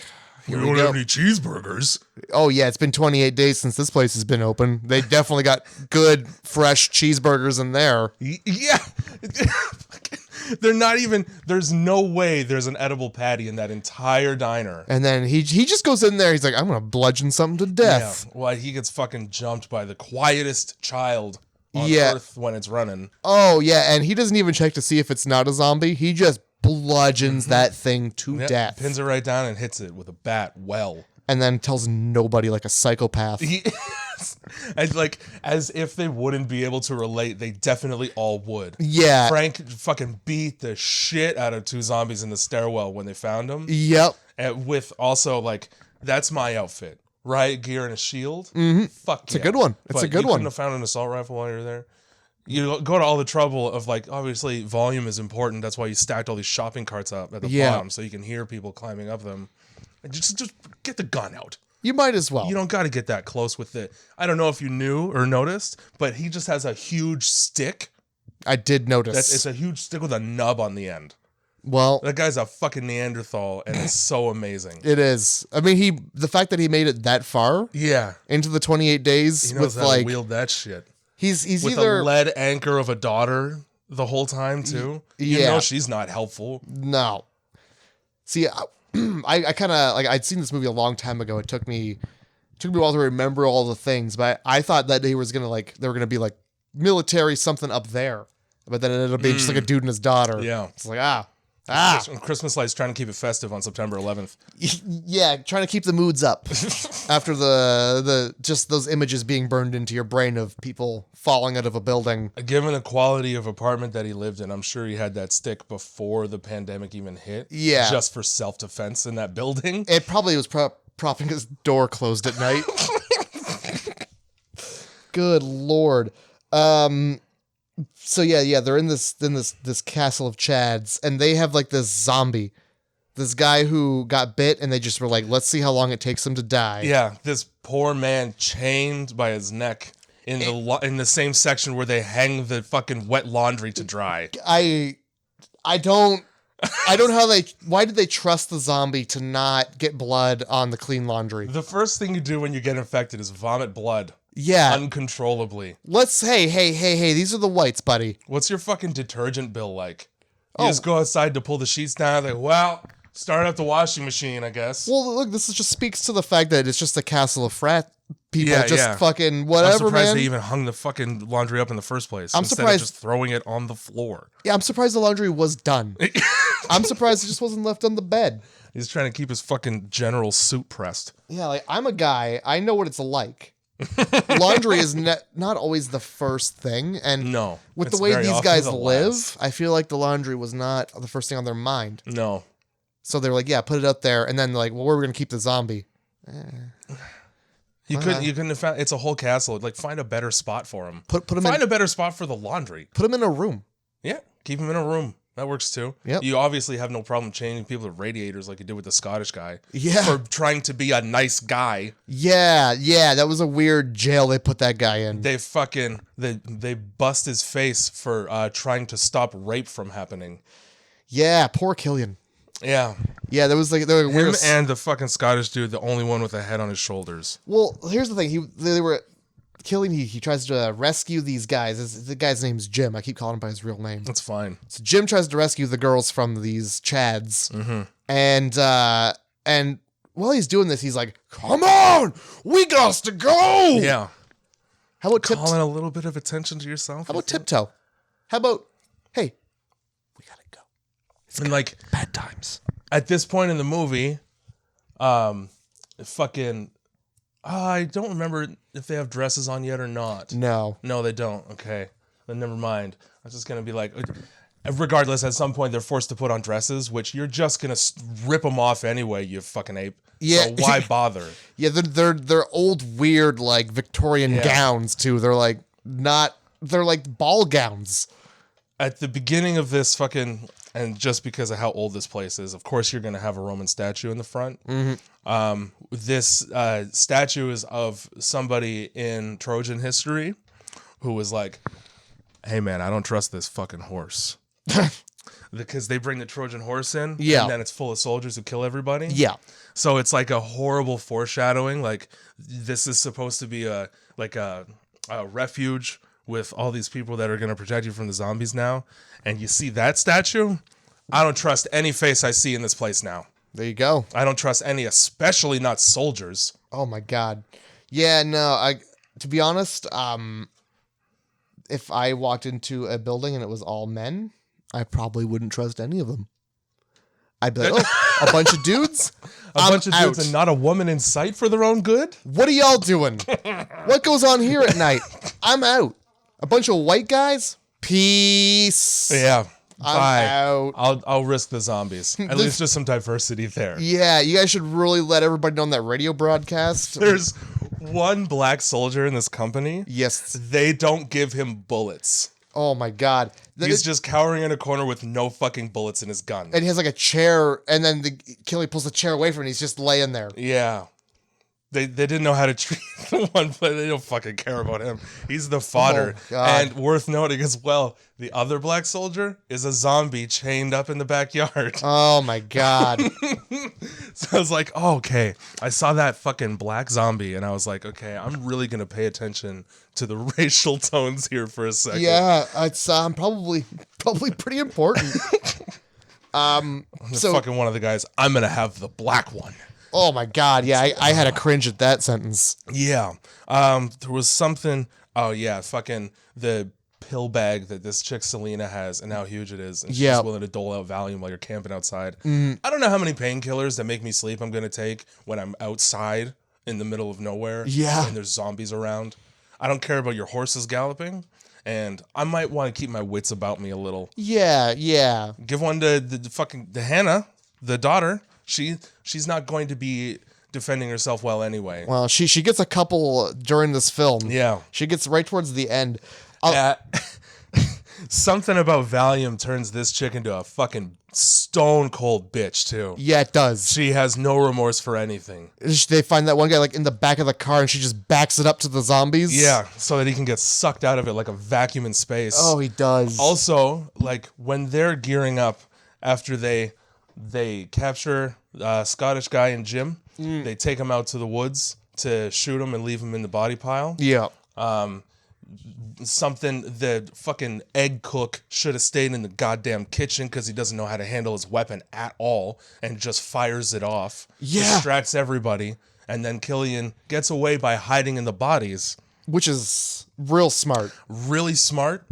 S1: we don't have any cheeseburgers.
S2: Oh, yeah, it's been 28 days since this place has been open. They definitely got good, fresh cheeseburgers in there.
S1: Yeah. They're not even, there's no way there's an edible patty in that entire diner.
S2: And then he just goes in there. He's like, I'm going to bludgeon something to death.
S1: Yeah. Well, he gets fucking jumped by the quietest child on Earth when it's running.
S2: Oh, yeah, and he doesn't even check to see if it's not a zombie. He just bludgeons that thing to death.
S1: Pins it right down and hits it with a bat
S2: and then tells nobody like a psychopath.
S1: And like, as if they wouldn't be able to relate, they definitely all would.
S2: Yeah.
S1: Frank fucking beat the shit out of 2 zombies in the stairwell when they found him.
S2: Yep.
S1: And with also like, that's my outfit. Riot gear and a shield.
S2: Mm-hmm.
S1: Fuck
S2: it's a good one. It's a good one.
S1: You couldn't have found an assault rifle while you're there. You go to all the trouble of like, obviously volume is important. That's why you stacked all these shopping carts up at the bottom so you can hear people climbing up them. And just get the gun out.
S2: You might as well.
S1: You don't got to get that close with it. I don't know if you knew or noticed, but he just has a huge stick.
S2: I did notice.
S1: It's a huge stick with a nub on the end.
S2: Well,
S1: that guy's a fucking Neanderthal, and it's so amazing.
S2: It is. I mean, the fact that he made it that far, into the 28 days,
S1: he knows how to wield that shit.
S2: He's
S1: with
S2: either
S1: a lead anchor of a daughter the whole time too. You know she's not helpful.
S2: No. See, I kind of like I'd seen this movie a long time ago. It took me took me a while to remember all the things, but I thought that they were gonna be like military something up there, but then it ended up being just like a dude and his daughter.
S1: Yeah,
S2: it's like
S1: Christmas lights trying to keep it festive on September 11th.
S2: Yeah, trying to keep the moods up after the just those images being burned into your brain of people falling out of a building.
S1: Given the quality of apartment that he lived in, I'm sure he had that stick before the pandemic even hit.
S2: Yeah,
S1: just for self-defense in that building.
S2: It probably was propping his door closed at night. Good Lord. So yeah, they're in this castle of Chads, and they have like this guy who got bit, and they just were like, let's see how long it takes him to die.
S1: Yeah, this poor man chained by his neck in the same section where they hang the fucking wet laundry to dry.
S2: I don't know why did they trust the zombie to not get blood on the clean laundry?
S1: The first thing you do when you get infected is vomit blood.
S2: Yeah.
S1: Uncontrollably.
S2: Hey, these are the whites, buddy.
S1: What's your fucking detergent bill like? You just go outside to pull the sheets down, like, well, start up the washing machine, I guess.
S2: Well, look, this just speaks to the fact that it's just a castle of frat people fucking whatever,
S1: I'm surprised
S2: man.
S1: they even hung the fucking laundry up in the first place.
S2: I'm
S1: instead
S2: surprised
S1: of just throwing it on the floor.
S2: Yeah, I'm surprised the laundry was done. I'm surprised it just wasn't left on the bed.
S1: He's trying to keep his fucking general suit pressed.
S2: Yeah, like, I'm a guy. I know what it's like. Laundry is not always the first thing, and with the way these guys live, I feel like the laundry was not the first thing on their mind.
S1: No.
S2: So they're like, yeah, put it up there, and then they're like, well, where are we gonna keep the zombie?
S1: You couldn't have found. It's a whole castle. Like, find a better spot for him. Find a better spot for the laundry.
S2: Put him in a room.
S1: Yeah, keep him in a room. That works too.
S2: Yep.
S1: You obviously have no problem changing people to radiators like you did with the Scottish guy.
S2: Yeah.
S1: For trying to be a nice guy.
S2: Yeah, that was a weird jail they put that guy in.
S1: They bust his face for trying to stop rape from happening.
S2: Yeah, poor Killian.
S1: Yeah.
S2: Yeah, there was
S1: him and the fucking Scottish dude, the only one with a head on his shoulders.
S2: Well, here's the thing. They were killing. He tries to rescue these guys. The guy's name's Jim. I keep calling him by his real name.
S1: That's fine.
S2: So Jim tries to rescue the girls from these Chads, and while he's doing this, he's like, "Come on, we got to go."
S1: Yeah.
S2: How about
S1: calling a little bit of attention to yourself?
S2: How about tiptoe? How about, hey, we gotta go. It's
S1: like
S2: bad times.
S1: At this point in the movie, I don't remember if they have dresses on yet or not.
S2: No,
S1: they don't. Okay, then never mind. I was just gonna be like, regardless, at some point they're forced to put on dresses, which you're just gonna rip them off anyway. You fucking ape.
S2: Yeah.
S1: So why bother?
S2: Yeah, they're old, weird, like Victorian gowns too. They're like ball gowns.
S1: At the beginning of this fucking, and just because of how old this place is, of course you're gonna have a Roman statue in the front.
S2: Mm-hmm.
S1: This statue is of somebody in Trojan history who was like, hey man, I don't trust this fucking horse. Because they bring the Trojan horse in, and then it's full of soldiers who kill everybody.
S2: Yeah.
S1: So it's like a horrible foreshadowing. Like, this is supposed to be a refuge with all these people that are going to protect you from the zombies now. And you see that statue? I don't trust any face I see in this place now.
S2: There you go.
S1: I don't trust any, especially not soldiers.
S2: Oh my God. Yeah, no, to be honest, if I walked into a building and it was all men, I probably wouldn't trust any of them. I'd be like, oh, a bunch of dudes?
S1: A bunch of dudes and not a woman in sight for their own good?
S2: What are y'all doing? What goes on here at night? I'm out. A bunch of white guys? Peace.
S1: Yeah.
S2: I'm out.
S1: I'll risk the zombies. At least there's some diversity there.
S2: Yeah, you guys should really let everybody know on that radio broadcast.
S1: There's one black soldier in this company.
S2: Yes.
S1: They don't give him bullets.
S2: Oh my God.
S1: He's just cowering in a corner with no fucking bullets in his gun.
S2: And he has like a chair, and then the killer pulls the chair away from him, and he's just laying there.
S1: Yeah. They didn't know how to treat the one, but they don't fucking care about him. He's the fodder.
S2: Oh, God.
S1: And worth noting as well, the other black soldier is a zombie chained up in the backyard.
S2: Oh my God.
S1: So I was like, oh, okay. I saw that fucking black zombie, and I was like, okay, I'm really going to pay attention to the racial tones here for a second.
S2: Yeah, it's probably pretty important.
S1: So fucking one of the guys, I'm going to have the black one.
S2: Oh my God. Yeah, I had a cringe at that sentence.
S1: Yeah. There was something. Oh yeah, fucking the pill bag that this chick Selena has and how huge it is, and she's just willing to dole out Valium while you're camping outside. I don't know how many painkillers that make me sleep I'm gonna take when I'm outside in the middle of nowhere.
S2: Yeah.
S1: And there's zombies around. I don't care about your horses galloping, and I might want to keep my wits about me a little.
S2: Yeah, yeah.
S1: Give one to the Hannah, the daughter. She's not going to be defending herself well anyway.
S2: Well, she gets a couple during this film.
S1: Yeah.
S2: She gets right towards the end.
S1: Something about Valium turns this chick into a fucking stone cold bitch too.
S2: Yeah, it does.
S1: She has no remorse for anything.
S2: They find that one guy like in the back of the car and she just backs it up to the zombies.
S1: Yeah, so that he can get sucked out of it like a vacuum in space.
S2: Oh, he does.
S1: Also, like when they're gearing up after they capture Scottish guy and Jim, they take him out to the woods to shoot him and leave him in the body pile.
S2: Yeah.
S1: Something the fucking egg cook should have stayed in the goddamn kitchen because he doesn't know how to handle his weapon at all and just fires it off.
S2: Yeah.
S1: Distracts everybody. And then Killian gets away by hiding in the bodies.
S2: Which is real smart.
S1: Really smart.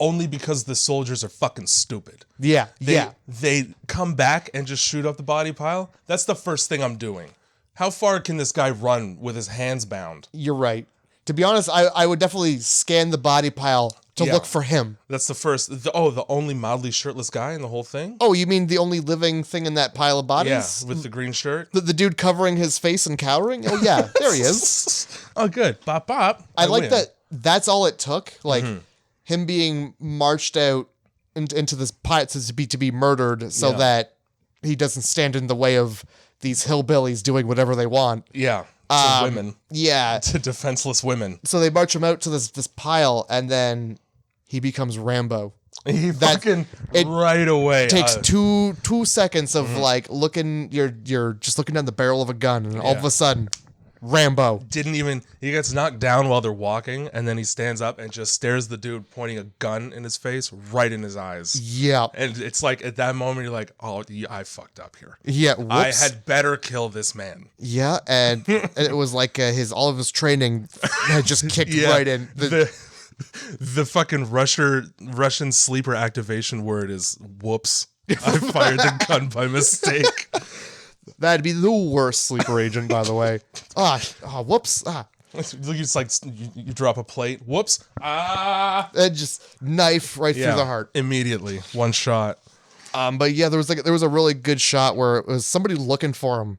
S1: Only because the soldiers are fucking stupid.
S2: Yeah.
S1: They come back and just shoot up the body pile. That's the first thing I'm doing. How far can this guy run with his hands bound?
S2: You're right. To be honest, I would definitely scan the body pile to look for him.
S1: That's the first. The only mildly shirtless guy in the whole thing?
S2: Oh, you mean the only living thing in that pile of bodies?
S1: Yeah, with the green shirt.
S2: The dude covering his face and cowering? Oh, yeah, there he is.
S1: Oh, good. Bop, bop.
S2: I like that that's all it took. Like, him being marched out into this pile to be murdered so that he doesn't stand in the way of these hillbillies doing whatever they want.
S1: Yeah. To women.
S2: Yeah.
S1: To defenseless women.
S2: So they march him out to this pile, and then he becomes Rambo.
S1: He fucking right away.
S2: Takes two seconds of like looking, you're just looking down the barrel of a gun, and all of a sudden, Rambo.
S1: He gets knocked down while they're walking, and then he stands up and just stares the dude pointing a gun in his face right in his eyes.
S2: Yeah.
S1: And it's like at that moment you're like, oh, I fucked up here.
S2: Yeah.
S1: Whoops. I had better kill this man.
S2: Yeah, and it was like all of his training had just kicked right in.
S1: The fucking Russian sleeper activation word is whoops. I fired the gun by mistake.
S2: That'd be the worst sleeper agent, by the way. Whoops.
S1: You just like you drop a plate. Whoops.
S2: And just knife right through the heart.
S1: Immediately. One shot.
S2: But yeah, there was a really good shot where it was somebody looking for him,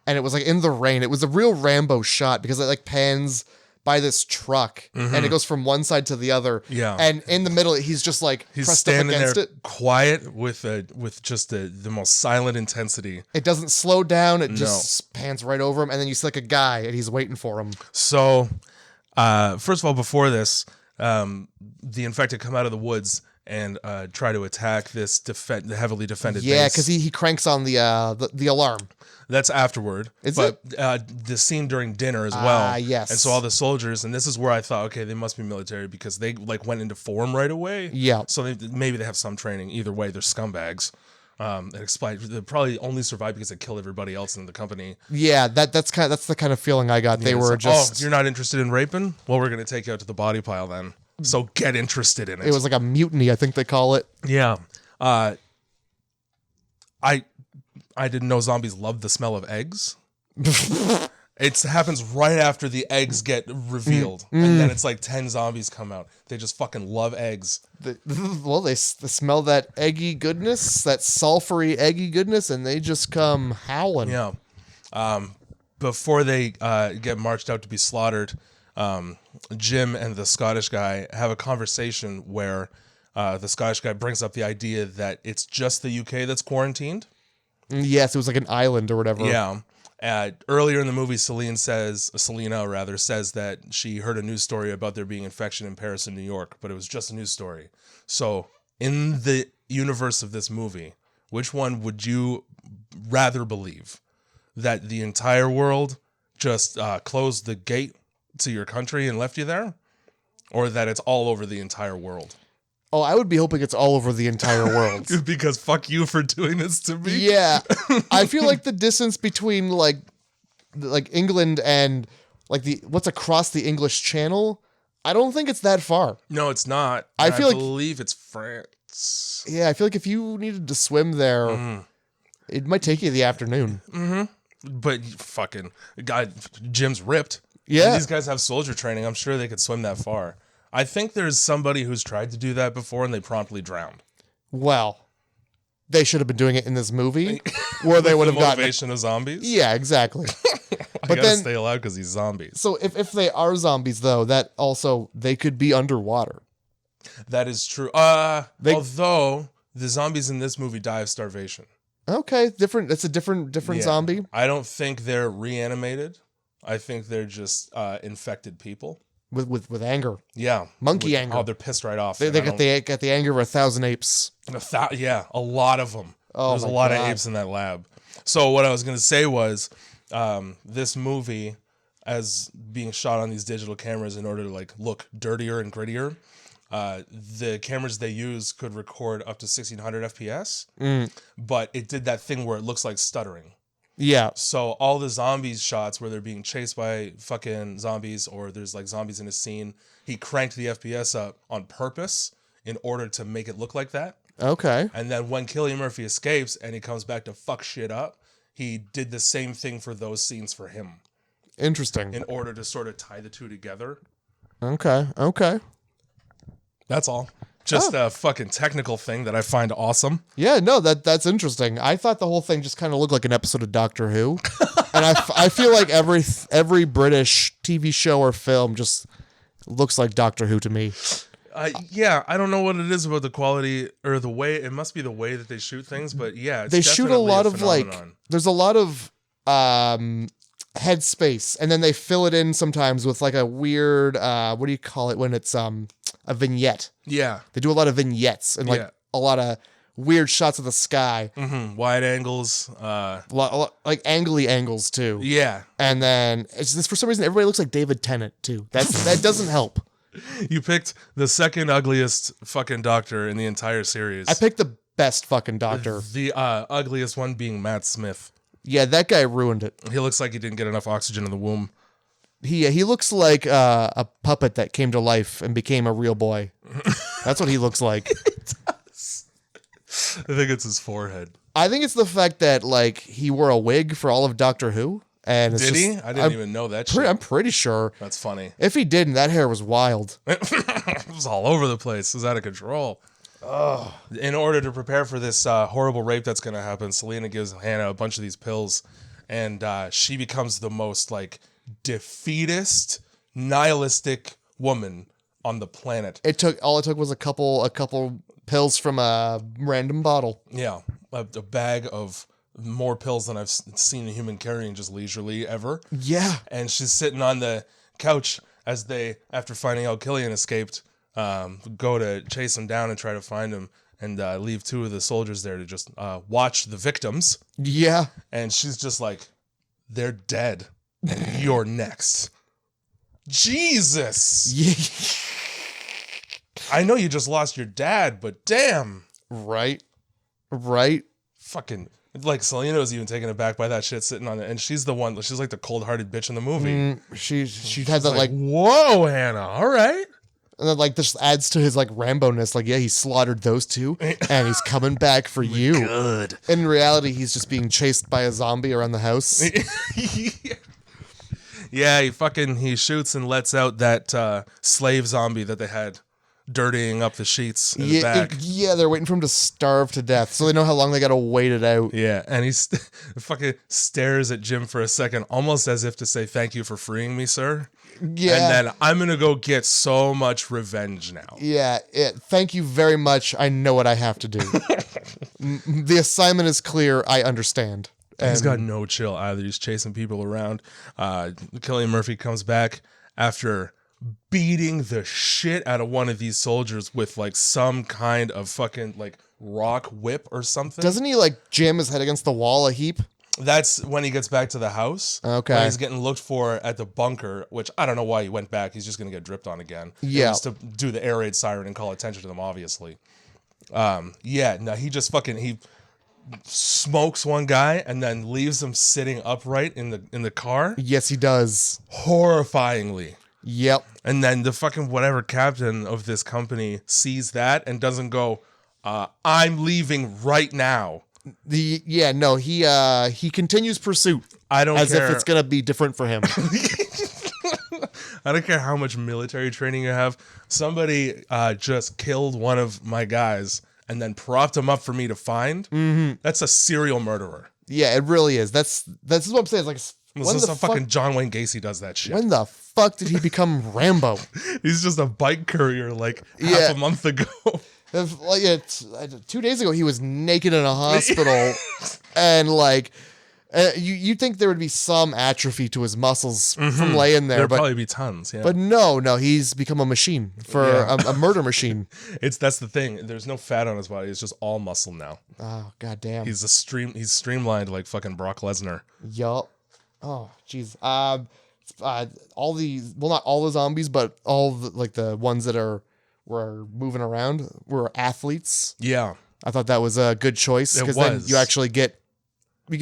S2: and it was like in the rain. It was a real Rambo shot because it like pans by this truck and it goes from one side to the other.
S1: Yeah.
S2: And in the middle, he's just like pressed
S1: standing
S2: up against
S1: there
S2: it.
S1: quiet with just the most silent intensity.
S2: It doesn't slow down. It just pans right over him. And then you see like a guy and he's waiting for him.
S1: So, first of all, before this, the infected come out of the woods and try to attack this heavily defended base.
S2: Yeah, because he cranks on the alarm.
S1: That's afterward. But the scene during dinner as well.
S2: Yes.
S1: And so all the soldiers, and this is where I thought, okay, they must be military because they like went into form right away.
S2: Yeah.
S1: So maybe they have some training. Either way, they're scumbags. They probably only survived because they killed everybody else in the company.
S2: Yeah, that's the kind of feeling I got. They were
S1: like,
S2: just.
S1: Oh, you're not interested in raping? Well, we're gonna take you out to the body pile then. So get interested in it.
S2: It was like a mutiny, I think they call it.
S1: Yeah. I didn't know zombies love the smell of eggs. It happens right after the eggs get revealed. And then it's like 10 zombies come out. They just fucking love eggs.
S2: They smell that eggy goodness, that sulfury eggy goodness, and they just come howling.
S1: Yeah. Before they get marched out to be slaughtered, Jim and the Scottish guy have a conversation where the Scottish guy brings up the idea that it's just the UK that's quarantined.
S2: Yes, it was like an island or whatever.
S1: Yeah. Earlier in the movie, Selena says that she heard a news story about there being infection in Paris and New York, but it was just a news story. So in the universe of this movie, which one would you rather believe? That the entire world just closed the gate to your country and left you there? Or that it's all over the entire world?
S2: Oh, I would be hoping it's all over the entire world.
S1: Because fuck you for doing this to me.
S2: Yeah. I feel like the distance between like like England and like what's across the English Channel. I don't think it's that far.
S1: No, it's not.
S2: I
S1: believe it's France.
S2: Yeah, I feel like if you needed to swim there, it might take you the afternoon.
S1: But fucking God, Jim's ripped.
S2: Yeah,
S1: and these guys have soldier training. I'm sure they could swim that far. I think there's somebody who's tried to do that before and they promptly drowned.
S2: Well, they should have been doing it in this movie, where they would have gotten
S1: motivation of zombies.
S2: Yeah, exactly.
S1: But then stay alive because he's zombies.
S2: So if they are zombies, though, that also they could be underwater.
S1: That is true. Although the zombies in this movie die of starvation.
S2: Okay, different. It's a different zombie.
S1: I don't think they're reanimated. I think they're just infected people
S2: with anger.
S1: Yeah,
S2: monkey anger.
S1: Oh, they're pissed right off.
S2: They got the anger of 1,000 apes.
S1: A lot of them.
S2: Oh,
S1: there's a lot of apes in that lab. So what I was gonna say was, this movie, as being shot on these digital cameras in order to like look dirtier and grittier. The cameras they use could record up to 1600 FPS, but it did that thing where it looks like stuttering.
S2: Yeah.
S1: So all the zombies shots where they're being chased by fucking zombies or there's like zombies in a scene, he cranked the FPS up on purpose in order to make it look like that.
S2: Okay.
S1: And then when Cillian Murphy escapes and he comes back to fuck shit up, he did the same thing for those scenes for him.
S2: Interesting.
S1: In order to sort of tie the two together.
S2: Okay.
S1: That's all. Just a fucking technical thing that I find awesome.
S2: Yeah, no, that's interesting. I thought the whole thing just kind of looked like an episode of Doctor Who. And I feel like every British TV show or film just looks like Doctor Who to me.
S1: Yeah, I don't know what it is about the quality or the way. It must be the way that they shoot things, but yeah, it's
S2: they shoot a lot of
S1: phenomenon.
S2: like. There's a lot of headspace, and then they fill it in sometimes with like a weird. What do you call it when it's a vignette?
S1: Yeah,
S2: they do a lot of vignettes and like a lot of weird shots of the sky,
S1: wide angles,
S2: like angly angles too.
S1: Yeah,
S2: and then it's just for some reason everybody looks like David Tennant too. That doesn't help.
S1: You picked the second ugliest fucking doctor in the entire series.
S2: I picked the best fucking doctor.
S1: The ugliest one being Matt Smith.
S2: Yeah, that guy ruined it.
S1: He looks like he didn't get enough oxygen in the womb.
S2: He looks like a puppet that came to life and became a real boy. That's what he looks like.
S1: It does. I think it's his forehead.
S2: I think it's the fact that like he wore a wig for all of Doctor Who. And it's
S1: did he? I didn't even know that shit.
S2: I'm pretty sure.
S1: That's funny.
S2: If he didn't, that hair was wild.
S1: It was all over the place. It was out of control. Oh. In order to prepare for this horrible rape that's going to happen, Selena gives Hannah a bunch of these pills, and she becomes the most like defeatist, nihilistic woman on the planet.
S2: All it took was a couple pills from a random bottle. Yeah,
S1: a bag of more pills than I've seen a human carrying just leisurely ever.
S2: Yeah.
S1: And she's sitting on the couch as they, after finding out Cillian escaped, go to chase him down and try to find him and leave two of the soldiers there to just watch the victims.
S2: Yeah.
S1: And she's just like, they're dead. And you're next. Jesus. Yeah. I know you just lost your dad, but damn.
S2: Right.
S1: Fucking... Like, Selena was even taken aback by that shit sitting on it. And she's the one, she's like the cold-hearted bitch in the movie.
S2: She has that like,
S1: whoa, Hannah, all right.
S2: And then like this adds to his like Rambo-ness. Like, yeah, he slaughtered those two and he's coming back for you.
S1: Good.
S2: In reality, he's just being chased by a zombie around the house.
S1: Yeah, he shoots and lets out that slave zombie that they had dirtying up the sheets in the back.
S2: Yeah, they're waiting for him to starve to death, so they know how long they gotta wait it out.
S1: Yeah, and he fucking stares at Jim for a second, almost as if to say, "Thank you for freeing me, sir." Yeah. And then I'm gonna go get so much revenge now.
S2: Yeah, thank you very much. I know what I have to do. The assignment is clear. I understand.
S1: And he's got no chill either. He's chasing people around. Cillian Murphy comes back after beating the shit out of one of these soldiers with like some kind of fucking like rock whip or something.
S2: Doesn't he like jam his head against the wall a heap?
S1: That's when he gets back to the house.
S2: Okay.
S1: When he's getting looked for at the bunker, which I don't know why he went back. He's just going to get dripped on again.
S2: Yeah.
S1: It was to do the air raid siren and call attention to them, obviously. Yeah, no, he just fucking, he smokes one guy and then leaves him sitting upright in the car.
S2: Yes, he does.
S1: Horrifyingly.
S2: Yep.
S1: And then the fucking whatever captain of this company sees that and doesn't go, I'm leaving right now.
S2: He continues pursuit.
S1: I don't
S2: as
S1: care.
S2: if it's gonna be different for him.
S1: I don't care how much military training you have. Somebody just killed one of my guys and then propped him up for me to find. Mm-hmm. That's a serial murderer.
S2: Yeah, it really is. That's what I'm saying. It's like,
S1: this is fucking John Wayne Gacy does that shit.
S2: When the fuck did he become Rambo?
S1: He's just a bike courier like half a month ago.
S2: 2 days ago, he was naked in a hospital, and like, you'd think there would be some atrophy to his muscles from laying there.
S1: There'd probably be tons, yeah.
S2: But no, he's become a machine a murder machine.
S1: That's the thing. There's no fat on his body. It's just all muscle now.
S2: Oh goddamn.
S1: He's streamlined like fucking Brock Lesnar.
S2: Yup. Oh jeez. All the not all the zombies, but all the ones that were moving around were athletes.
S1: Yeah.
S2: I thought that was a good choice because then you actually get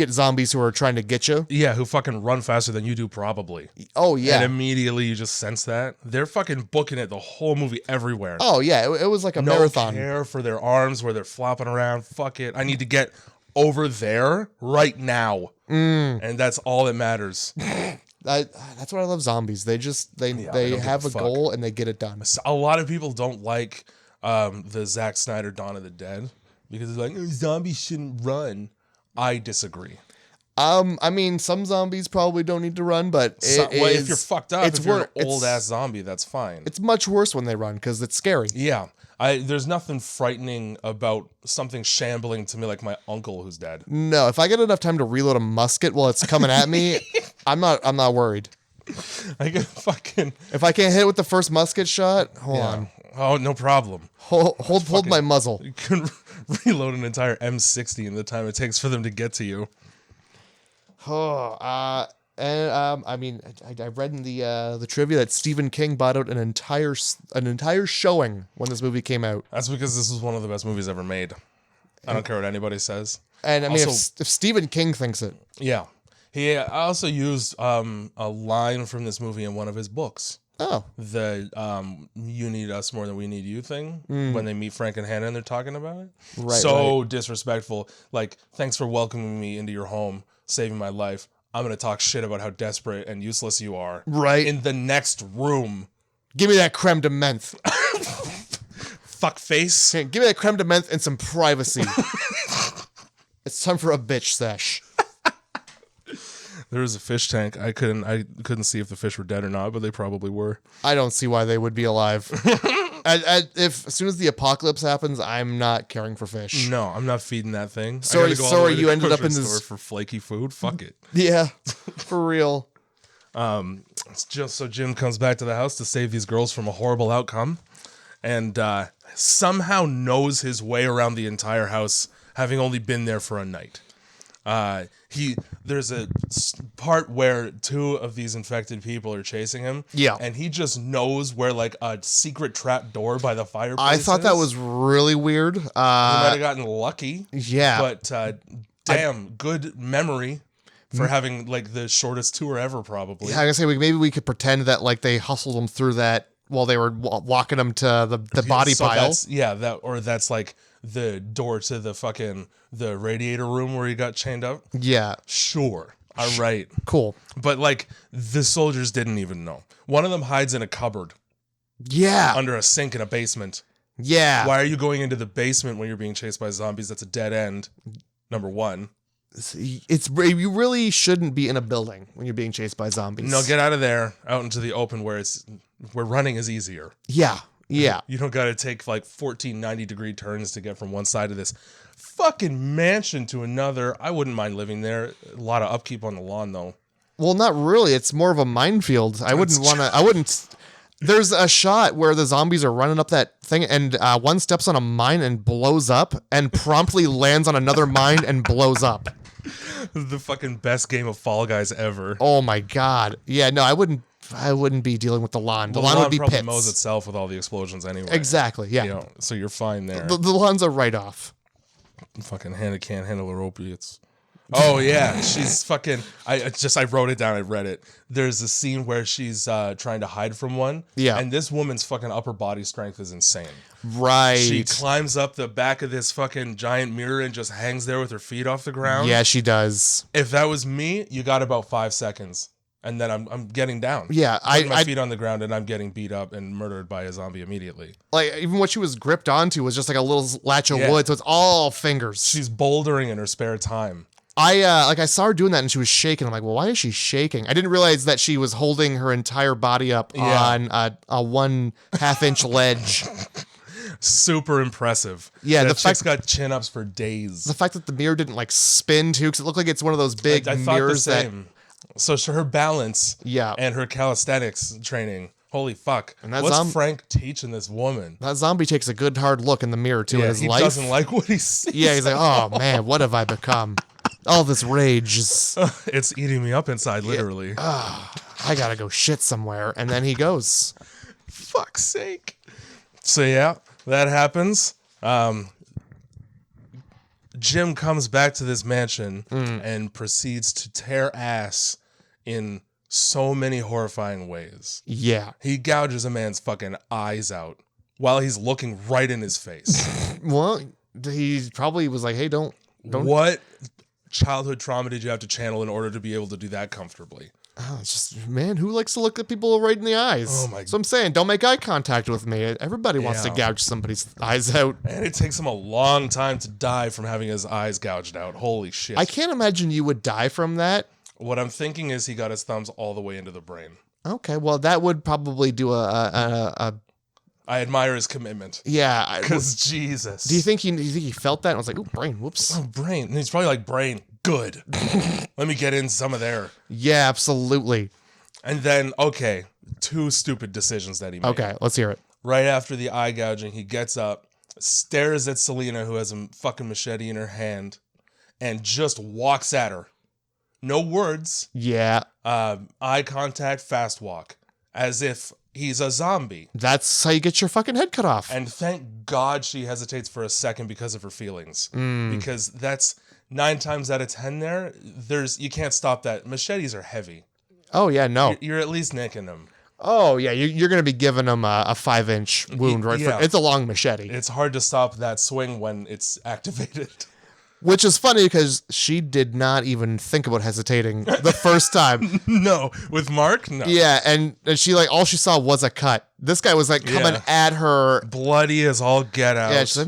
S2: zombies who are trying to get you.
S1: Yeah, who fucking run faster than you do probably.
S2: Oh yeah.
S1: And immediately you just sense that. They're fucking booking it the whole movie everywhere.
S2: Oh yeah, it was like a marathon.
S1: No care for their arms where they're flopping around. Fuck it. I need to get over there right now. And that's all that matters.
S2: That's why I love zombies. They have a goal and they get it done.
S1: A lot of people don't like the Zack Snyder Dawn of the Dead because they're like, zombies shouldn't run. I disagree.
S2: I mean, some zombies probably don't need to run, but
S1: if you're fucked up, if you're an old ass zombie, that's fine.
S2: It's much worse when they run because it's scary.
S1: Yeah. There's nothing frightening about something shambling to me like my uncle who's dead.
S2: No, if I get enough time to reload a musket while it's coming at me, I'm not worried.
S1: I get fucking.
S2: If I can't hit it with the first musket shot, hold on.
S1: Oh, no problem.
S2: Hold my muzzle.
S1: You can reload an entire M60 in the time it takes for them to get to you.
S2: I mean, I read in the trivia that Stephen King bought out an entire showing when this movie came out.
S1: That's because this was one of the best movies ever made. I don't care what anybody says.
S2: And I mean, if Stephen King thinks it,
S1: yeah, he also used a line from this movie in one of his books.
S2: Oh,
S1: the "You need us more than we need you" thing when they meet Frank and Hannah and they're talking about it. Right, disrespectful. Like, thanks for welcoming me into your home, saving my life. I'm going to talk shit about how desperate and useless you are.
S2: Right.
S1: In the next room.
S2: Give me that creme de menthe.
S1: Fuck face.
S2: Okay, give me that creme de menthe and some privacy. It's time for a bitch sesh.
S1: There was a fish tank. I couldn't see if the fish were dead or not, but they probably were.
S2: I don't see why they would be alive. As soon as the apocalypse happens, I'm not caring for fish.
S1: No, I'm not feeding that thing.
S2: Sorry, you ended up in this
S1: for flaky food. Fuck it.
S2: Yeah, for real.
S1: It's just so Jim comes back to the house to save these girls from a horrible outcome, and somehow knows his way around the entire house, having only been there for a night. There's a part where two of these infected people are chasing him.
S2: Yeah.
S1: And he just knows where like a secret trap door by the fireplace
S2: I thought that was really weird. He might
S1: have gotten lucky.
S2: Yeah.
S1: But good memory for having like the shortest tour ever, probably.
S2: Yeah, I was gonna say maybe we could pretend that like they hustled him through that while they were walking him to the body pile.
S1: That's like the door to the radiator room where he got chained up.
S2: Yeah.
S1: Sure. All right.
S2: Cool.
S1: But like the soldiers didn't even know. One of them hides in a cupboard.
S2: Yeah.
S1: Under a sink in a basement.
S2: Yeah.
S1: Why are you going into the basement when you're being chased by zombies? That's a dead end. Number one.
S2: You really shouldn't be in a building when you're being chased by zombies.
S1: No, get out of there, out into the open where running is easier.
S2: Yeah. Yeah.
S1: You don't got to take like 14 90-degree turns to get from one side of this fucking mansion to another. I wouldn't mind living there. A lot of upkeep on the lawn, though.
S2: Well, not really. It's more of a minefield. I wouldn't. There's a shot where the zombies are running up that thing and one steps on a mine and blows up and promptly lands on another mine and blows up.
S1: The fucking best game of Fall Guys ever.
S2: Oh my God. Yeah, no, I wouldn't be dealing with the lawn. The lawn would be
S1: probably
S2: pits.
S1: Mows itself with all the explosions anyway.
S2: Exactly. Yeah.
S1: So you're fine there.
S2: The lawn's a write-off.
S1: Fucking Hannah can't handle her opiates. Oh yeah, she's fucking. I wrote it down. I read it. There's a scene where she's trying to hide from one.
S2: Yeah.
S1: And this woman's fucking upper body strength is insane.
S2: Right.
S1: She climbs up the back of this fucking giant mirror and just hangs there with her feet off the ground.
S2: Yeah, she does.
S1: If that was me, you got about 5 seconds, and then I'm getting down.
S2: Yeah,
S1: Putting my feet on the ground, and I'm getting beat up and murdered by a zombie immediately.
S2: Like, even what she was gripped onto was just like a little latch of wood, so it's all fingers.
S1: She's bouldering in her spare time.
S2: I saw her doing that and she was shaking. I'm like, well, why is she shaking? I didn't realize that she was holding her entire body up on a 1/2 inch ledge.
S1: Super impressive.
S2: Yeah,
S1: the chick's got chin ups for days.
S2: The fact that the mirror didn't like spin too, because it looked like it's one of those big
S1: I
S2: mirrors
S1: thought the same. So her balance, and her calisthenics training. Holy fuck!
S2: And
S1: what's Frank teaching this woman?
S2: That zombie takes a good hard look in the mirror too. In his life,
S1: he doesn't like what he sees.
S2: Yeah, he's like, oh man, what have I become? All this rage is...
S1: it's eating me up inside, literally.
S2: I gotta go shit somewhere. And then he goes.
S1: Fuck's sake. So yeah, that happens. Jim comes back to this mansion and proceeds to tear ass in so many horrifying ways.
S2: Yeah.
S1: He gouges a man's fucking eyes out while he's looking right in his face.
S2: Well, he probably was like, hey, don't.
S1: What childhood trauma did you have to channel in order to be able to do that comfortably?
S2: Oh, it's just, man, who likes to look at people right in the eyes?
S1: Oh my!
S2: So I'm saying, don't make eye contact with me. Everybody wants to gouge somebody's eyes out.
S1: And it takes him a long time to die from having his eyes gouged out. Holy shit.
S2: I can't imagine you would die from that.
S1: What I'm thinking is he got his thumbs all the way into the brain.
S2: Okay, well, that would probably do a
S1: I admire his commitment.
S2: Yeah.
S1: Because Jesus.
S2: Do you think he felt that? I was like, ooh, brain, whoops.
S1: Oh, brain. And he's probably like, brain, good. Let me get in some of there.
S2: Yeah, absolutely.
S1: And then, okay, 2 stupid decisions that he made.
S2: Okay, let's hear it.
S1: Right after the eye gouging, he gets up, stares at Selena, who has a fucking machete in her hand, and just walks at her. No words.
S2: Yeah.
S1: Eye contact, fast walk. As if he's a zombie.
S2: That's how you get your fucking head cut off.
S1: And thank God she hesitates for a second because of her feelings. Because that's 9 times out of 10 you can't stop that. Machetes are heavy.
S2: Oh, yeah, no.
S1: You're at least nicking them.
S2: Oh, yeah, you're going to be giving them a 5-inch wound, right?
S1: Yeah.
S2: It's a long machete.
S1: It's hard to stop that swing when it's activated.
S2: Which is funny because she did not even think about hesitating the first time.
S1: No. With Mark? No.
S2: Yeah, and she like all she saw was a cut. This guy was like coming at her.
S1: Bloody as all get out.
S2: Yeah, she's like,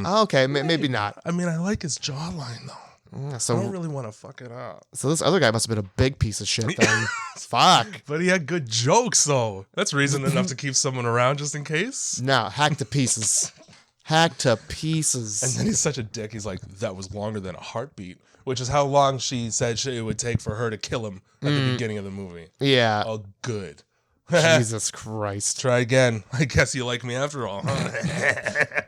S2: okay, maybe not.
S1: I mean, I like his jawline though.
S2: So
S1: I don't really want to fuck it up.
S2: So this other guy must have been a big piece of shit then. Fuck.
S1: But he had good jokes though. That's reason enough to keep someone around just in case.
S2: No, hack to pieces. Hack to pieces.
S1: And then he's such a dick. He's like, that was longer than a heartbeat, which is how long she said it would take for her to kill him at the beginning of the movie.
S2: Yeah.
S1: Oh, good.
S2: Jesus Christ.
S1: Try again. I guess you like me after all, huh?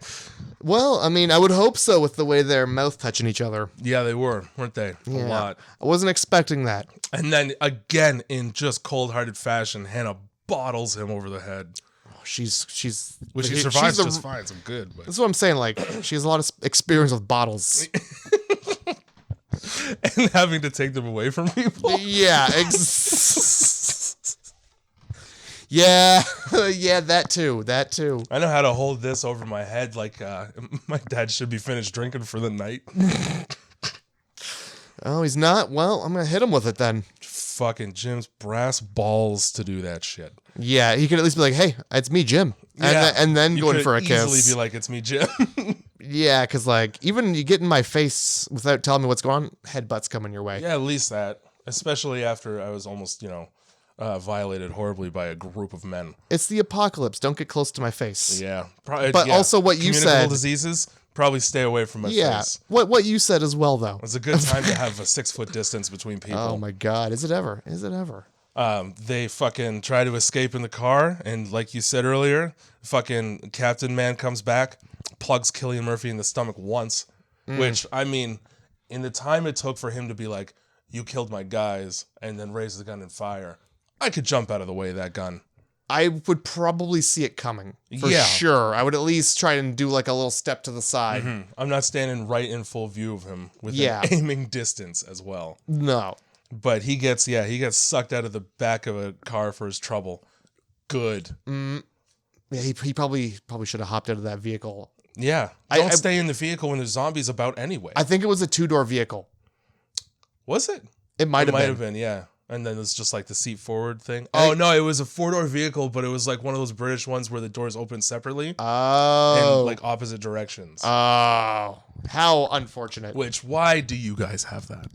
S2: Well, I mean, I would hope so with the way their mouth touching each other.
S1: Yeah, they were, weren't they?
S2: Yeah.
S1: A lot.
S2: I wasn't expecting that.
S1: And then again, in just cold-hearted fashion, Hannah bottles him over the head.
S2: She's
S1: Which she survives just fine, so good. But.
S2: That's what I'm saying. Like, she has a lot of experience with bottles.
S1: And having to take them away from people.
S2: Yeah. Yeah. Yeah, that too.
S1: I know how to hold this over my head like my dad should be finished drinking for the night.
S2: Oh, he's not? Well, I'm going to hit him with it then.
S1: Fucking Jim's brass balls to do that shit.
S2: Yeah, he could at least be like, hey, it's me, Jim. And then go in for a kiss.
S1: Easily be like, it's me, Jim.
S2: Yeah, because like, even you get in my face without telling me what's going on, headbutts coming your way.
S1: Yeah, at least that. Especially after I was almost, violated horribly by a group of men.
S2: It's the apocalypse. Don't get close to my face.
S1: Yeah.
S2: But also what you said.
S1: Communicable diseases, probably stay away from my face.
S2: What you said as well, though.
S1: It's a good time to have a 6-foot distance between people.
S2: Oh, my God. Is it ever?
S1: They fucking try to escape in the car, and like you said earlier, fucking Captain Man comes back, plugs Cillian Murphy in the stomach once, which, I mean, in the time it took for him to be like, you killed my guys, and then raise the gun and fire, I could jump out of the way of that gun.
S2: I would probably see it coming for sure. I would at least try and do like a little step to the side.
S1: I'm not standing right in full view of him with an aiming distance as well.
S2: No.
S1: But he gets sucked out of the back of a car for his trouble. Good.
S2: Yeah, he probably should have hopped out of that vehicle.
S1: Yeah. Don't stay in the vehicle when there's zombies about anyway.
S2: I think it was a 2-door vehicle.
S1: Was it?
S2: It might have
S1: been, yeah. And then it's just like the seat forward thing. Oh, no, it was a 4-door vehicle, but it was like one of those British ones where the doors open separately.
S2: Oh.
S1: In like opposite directions.
S2: Oh. How unfortunate.
S1: Why do you guys have that?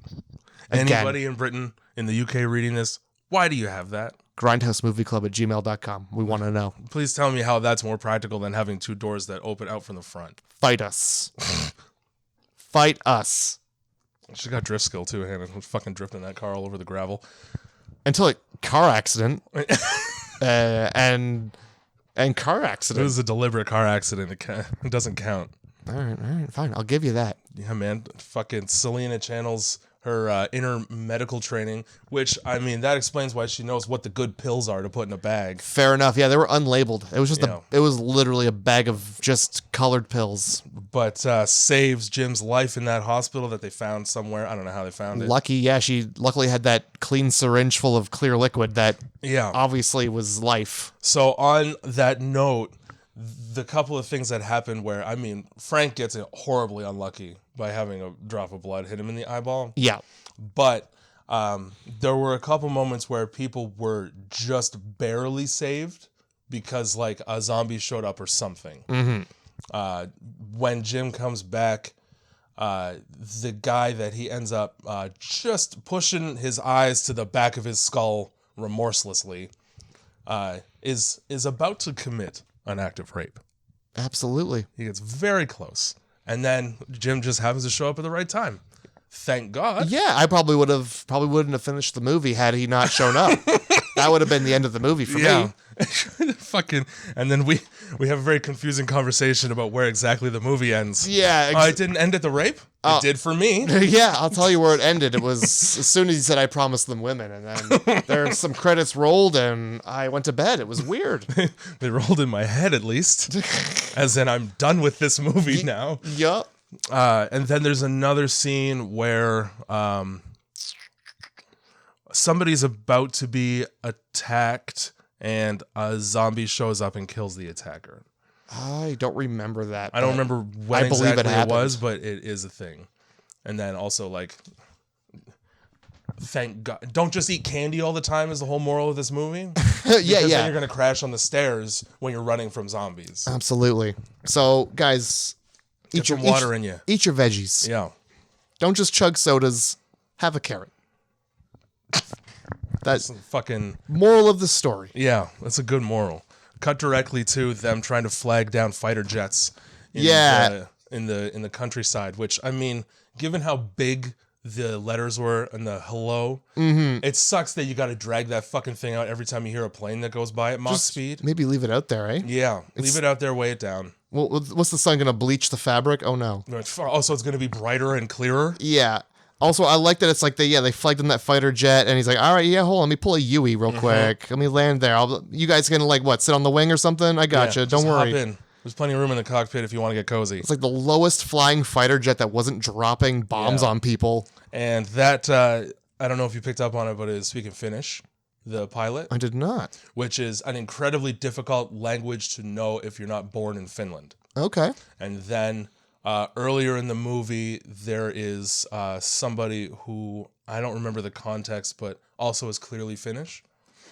S1: Again. Anybody in Britain, in the UK reading this, why do you have that?
S2: grindhousemovieclub@gmail.com. We want to know.
S1: Please tell me how that's more practical than having 2 doors that open out from the front.
S2: Fight us. Fight us.
S1: She got drift skill too, Hannah. I'm fucking drifting that car all over the gravel.
S2: Until a car accident. and car accident.
S1: It was a deliberate car accident. It doesn't count.
S2: All right, fine. I'll give you that.
S1: Yeah, man. Fucking Selena channels her inner medical training, which, I mean, that explains why she knows what the good pills are to put in a bag.
S2: Fair enough. Yeah, they were unlabeled. It was just it was literally a bag of just colored pills.
S1: But saves Jim's life in that hospital that they found somewhere. I don't know how they found it.
S2: Lucky, yeah. She luckily had that clean syringe full of clear liquid that obviously was life.
S1: So on that note, the couple of things that happened where, I mean, Frank gets horribly unlucky by having a drop of blood hit him in the eyeball.
S2: Yeah.
S1: But there were a couple moments where people were just barely saved because, like, a zombie showed up or something. When Jim comes back, the guy that he ends up just pushing his eyes to the back of his skull remorselessly is about to commit an act of rape.
S2: Absolutely.
S1: He gets very close. And then Jim just happens to show up at the right time. Thank God.
S2: Yeah, I probably wouldn't have finished the movie had he not shown up. That would have been the end of the movie for me.
S1: Fucking, and then we have a very confusing conversation about where exactly the movie ends.
S2: Yeah.
S1: It didn't end at the rape? It did for me.
S2: Yeah, I'll tell you where it ended. It was as soon as he said, I promised them women. And then there's some credits rolled and I went to bed. It was weird.
S1: They rolled in my head at least. As in, I'm done with this movie now.
S2: Yup.
S1: And then there's another scene where somebody's about to be attacked and a zombie shows up and kills the attacker.
S2: I don't remember that.
S1: I don't remember when exactly it was, but it is a thing. And then also, like, thank God. Don't just eat candy all the time is the whole moral of this movie. Because then you're going to crash on the stairs when you're running from zombies.
S2: Absolutely. So, guys,
S1: Get some water in you.
S2: Eat your veggies.
S1: Yeah.
S2: Don't just chug sodas. Have a carrot. That's
S1: fucking
S2: moral of the story.
S1: Yeah, that's a good moral. Cut directly to them trying to flag down fighter jets in the countryside, which, I mean, given how big the letters were and the hello, it sucks that you got to drag that fucking thing out every time you hear a plane that goes by at Mach speed.
S2: Maybe leave it out there, eh?
S1: Yeah, leave it out there, weigh it down.
S2: Well, what's the sun going to bleach the fabric? Oh, no.
S1: Oh, so it's going to be brighter and clearer?
S2: Yeah. Also, I like that it's like they flagged in that fighter jet, and he's like, all right, yeah, hold on, let me pull a Yui real quick. Let me land there. You guys going to, like, what, sit on the wing or something? I gotcha. Don't worry.
S1: Hop in. There's plenty of room in the cockpit if you want to get cozy.
S2: It's like the lowest flying fighter jet that wasn't dropping bombs on people.
S1: And that, I don't know if you picked up on it, but it is speaking Finnish, the pilot.
S2: I did not.
S1: Which is an incredibly difficult language to know if you're not born in Finland.
S2: Okay.
S1: And then earlier in the movie, there is somebody who, I don't remember the context, but also is clearly Finnish.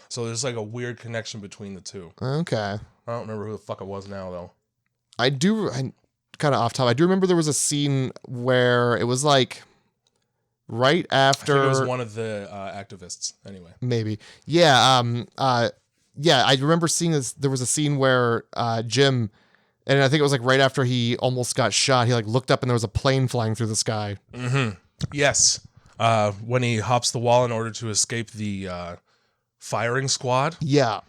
S1: So there's like a weird connection between the two.
S2: Okay.
S1: I don't remember who the fuck it was now, though.
S2: I kind of off top. I do remember there was a scene where it was like right after.
S1: I think it was one of the activists, anyway.
S2: Maybe. Yeah. Yeah, I remember seeing this. There was a scene where Jim, and I think it was like right after he almost got shot, he like looked up and there was a plane flying through the sky.
S1: Mm-hmm. Yes. When he hops the wall in order to escape the firing squad.
S2: Yeah.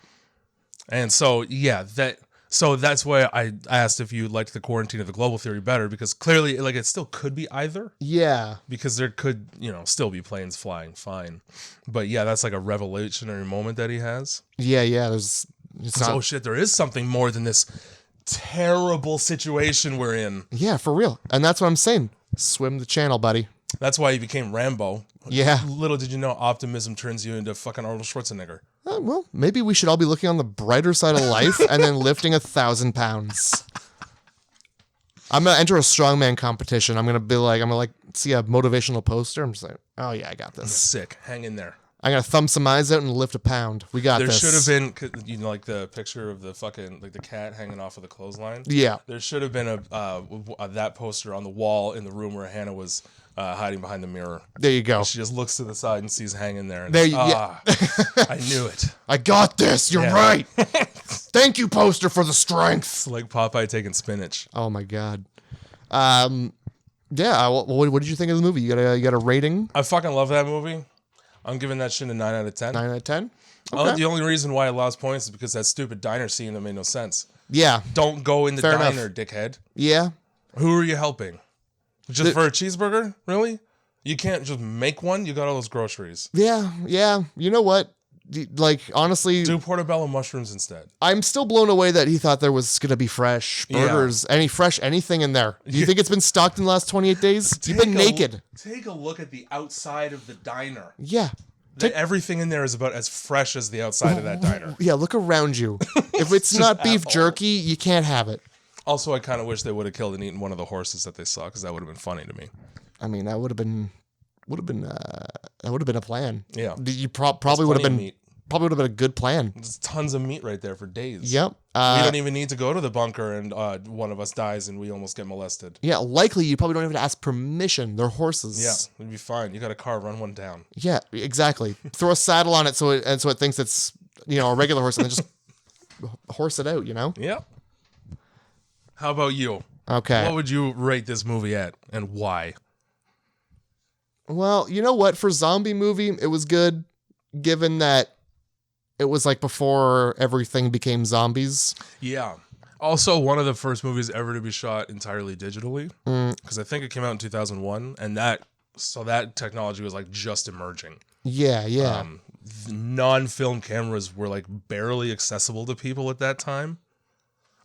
S1: And so, yeah, that's why I asked if you liked the Quarantine of the Global Theory better, because clearly, like, it still could be either.
S2: Yeah.
S1: Because there could, still be planes flying fine. But yeah, that's like a revolutionary moment that he has.
S2: Yeah. There's It's not,
S1: oh shit, there is something more than this terrible situation we're in.
S2: Yeah, for real. And that's what I'm saying. Swim the channel, buddy.
S1: That's why he became Rambo.
S2: Yeah.
S1: Little did you know, optimism turns you into fucking Arnold Schwarzenegger.
S2: Well, maybe we should all be looking on the brighter side of life and then lifting 1,000 pounds. I'm going to enter a strongman competition. I'm going to see a motivational poster. I'm just like, oh yeah, I got this.
S1: Sick. Hang in there.
S2: I'm going to thumb some eyes out and lift a pound. We got
S1: there
S2: this.
S1: There should have been, you know, like the picture of the fucking, like the cat hanging off of the clothesline.
S2: Yeah.
S1: There should have been that poster on the wall in the room where Hannah was hiding behind the mirror.
S2: There you go.
S1: And she just looks to the side and sees hanging there. And
S2: yeah.
S1: I knew it.
S2: I got this. You're right. Thank you, poster, for the strength.
S1: It's like Popeye taking spinach.
S2: Oh my God. Yeah. What did you think of the movie? You got a rating?
S1: I fucking love that movie. I'm giving that shit a 9 out of 10.
S2: 9 out of 10? Okay.
S1: The only reason why I lost points is because that stupid diner scene that made no sense.
S2: Yeah.
S1: Don't go in the
S2: Fair
S1: diner,
S2: enough.
S1: dickhead.
S2: Yeah.
S1: Who are you helping? Just for a cheeseburger? Really? You can't just make one? You got all those groceries.
S2: Yeah. You know what? Like, honestly...
S1: Do portobello mushrooms instead.
S2: I'm still blown away that he thought there was going to be fresh burgers, anything in there. Do you think it's been stocked in the last 28 days? You've been naked.
S1: Take a look at the outside of the diner.
S2: Yeah.
S1: Everything in there is about as fresh as the outside of that diner.
S2: Yeah, look around you. If it's not beef jerky, you can't have it.
S1: Also, I kind of wish they would have killed and eaten one of the horses that they saw, because that would have been funny to me.
S2: I mean, that would have been a plan.
S1: Yeah.
S2: You probably would have been a good plan.
S1: There's tons of meat right there for days.
S2: Yep.
S1: We don't even need to go to the bunker and one of us dies and we almost get molested.
S2: Yeah, likely you probably don't even ask permission. They're horses.
S1: Yeah, it'd be fine. You got a car, run one down.
S2: Yeah, exactly. Throw a saddle on it so it thinks it's, you know, a regular horse, and then just horse it out, you know?
S1: Yep. How about you?
S2: Okay.
S1: What would you rate this movie at and why?
S2: Well, you know what? For zombie movie, it was good, given that it was like before everything became zombies.
S1: Yeah. Also, one of the first movies ever to be shot entirely digitally, because I think it came out in 2001, and that technology was like just emerging.
S2: Yeah.
S1: Non-film cameras were like barely accessible to people at that time.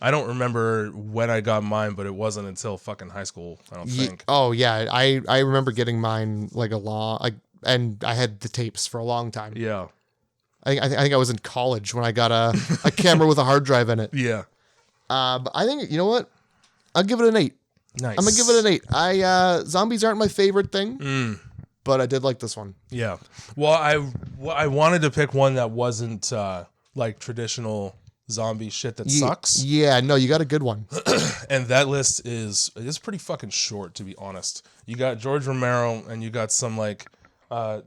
S1: I don't remember when I got mine, but it wasn't until fucking high school, I don't think.
S2: Oh yeah, I remember getting mine and I had the tapes for a long time.
S1: Yeah.
S2: I think I was in college when I got a camera with a hard drive in it.
S1: Yeah.
S2: But I think, you know what? I'll give it an 8.
S1: Nice.
S2: I'm gonna give it an 8. Zombies aren't my favorite thing, but I did like this one.
S1: Yeah. Well, I wanted to pick one that wasn't like traditional zombie shit that sucks.
S2: Yeah, no, you got a good one.
S1: And that list is pretty fucking short, to be honest. You got George Romero and you got some like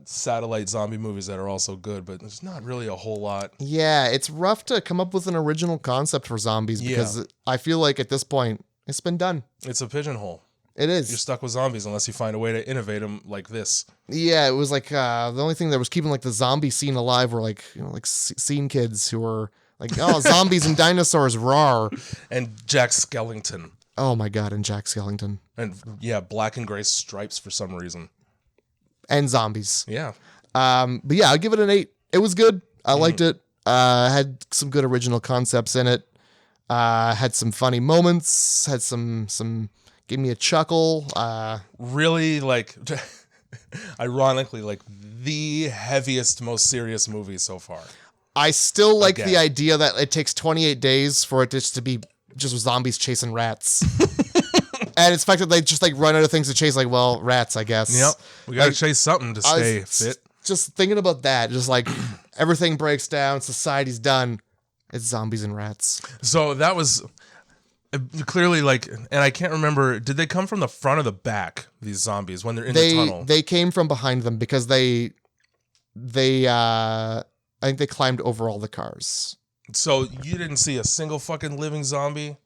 S1: satellite zombie movies that are also good, but there's not really a whole lot.
S2: Yeah, it's rough to come up with an original concept for zombies because I feel like at this point it's been done.
S1: It's a pigeonhole.
S2: It is.
S1: You're stuck with zombies unless you find a way to innovate them like this.
S2: Yeah, it was like the only thing that was keeping like the zombie scene alive were like, you know, like scene kids who were like, oh, zombies and dinosaurs, rawr.
S1: And Jack Skellington.
S2: Oh my God, and Jack Skellington.
S1: And yeah, black and gray stripes for some reason.
S2: And zombies.
S1: Yeah.
S2: But yeah, I'll give it an 8. It was good. I liked it. Had some good original concepts in it. Had some funny moments. Had some gave me a chuckle.
S1: Really, like, ironically, like the heaviest, most serious movie so far.
S2: I still like the idea that it takes 28 days for it just to be just zombies chasing rats. And it's the fact that they just like run out of things to chase, like, well, rats, I guess.
S1: Yep. We got to chase something to stay fit.
S2: Just thinking about that, just like everything breaks down, society's done. It's zombies and rats.
S1: So that was clearly like, and I can't remember, did they come from the front or the back, these zombies, when they're in the tunnel?
S2: They came from behind them because they I think they climbed over all the cars.
S1: So you didn't see a single fucking living zombie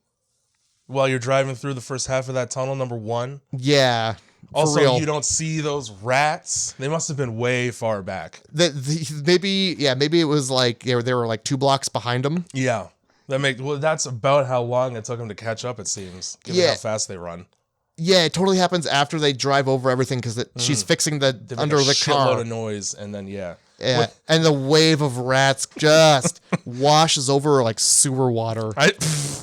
S1: while you're driving through the first half of that tunnel, number one?
S2: Yeah.
S1: Also,
S2: real.
S1: you don't see those rats? They must have been way far back.
S2: Maybe it was like they were like 2 blocks behind them.
S1: Yeah. That's about how long it took them to catch up, it seems, given how fast they run.
S2: Yeah, it totally happens after they drive over everything because she's fixing the under the car.
S1: Shitload of noise, and then
S2: Yeah, and the wave of rats just washes over like sewer water.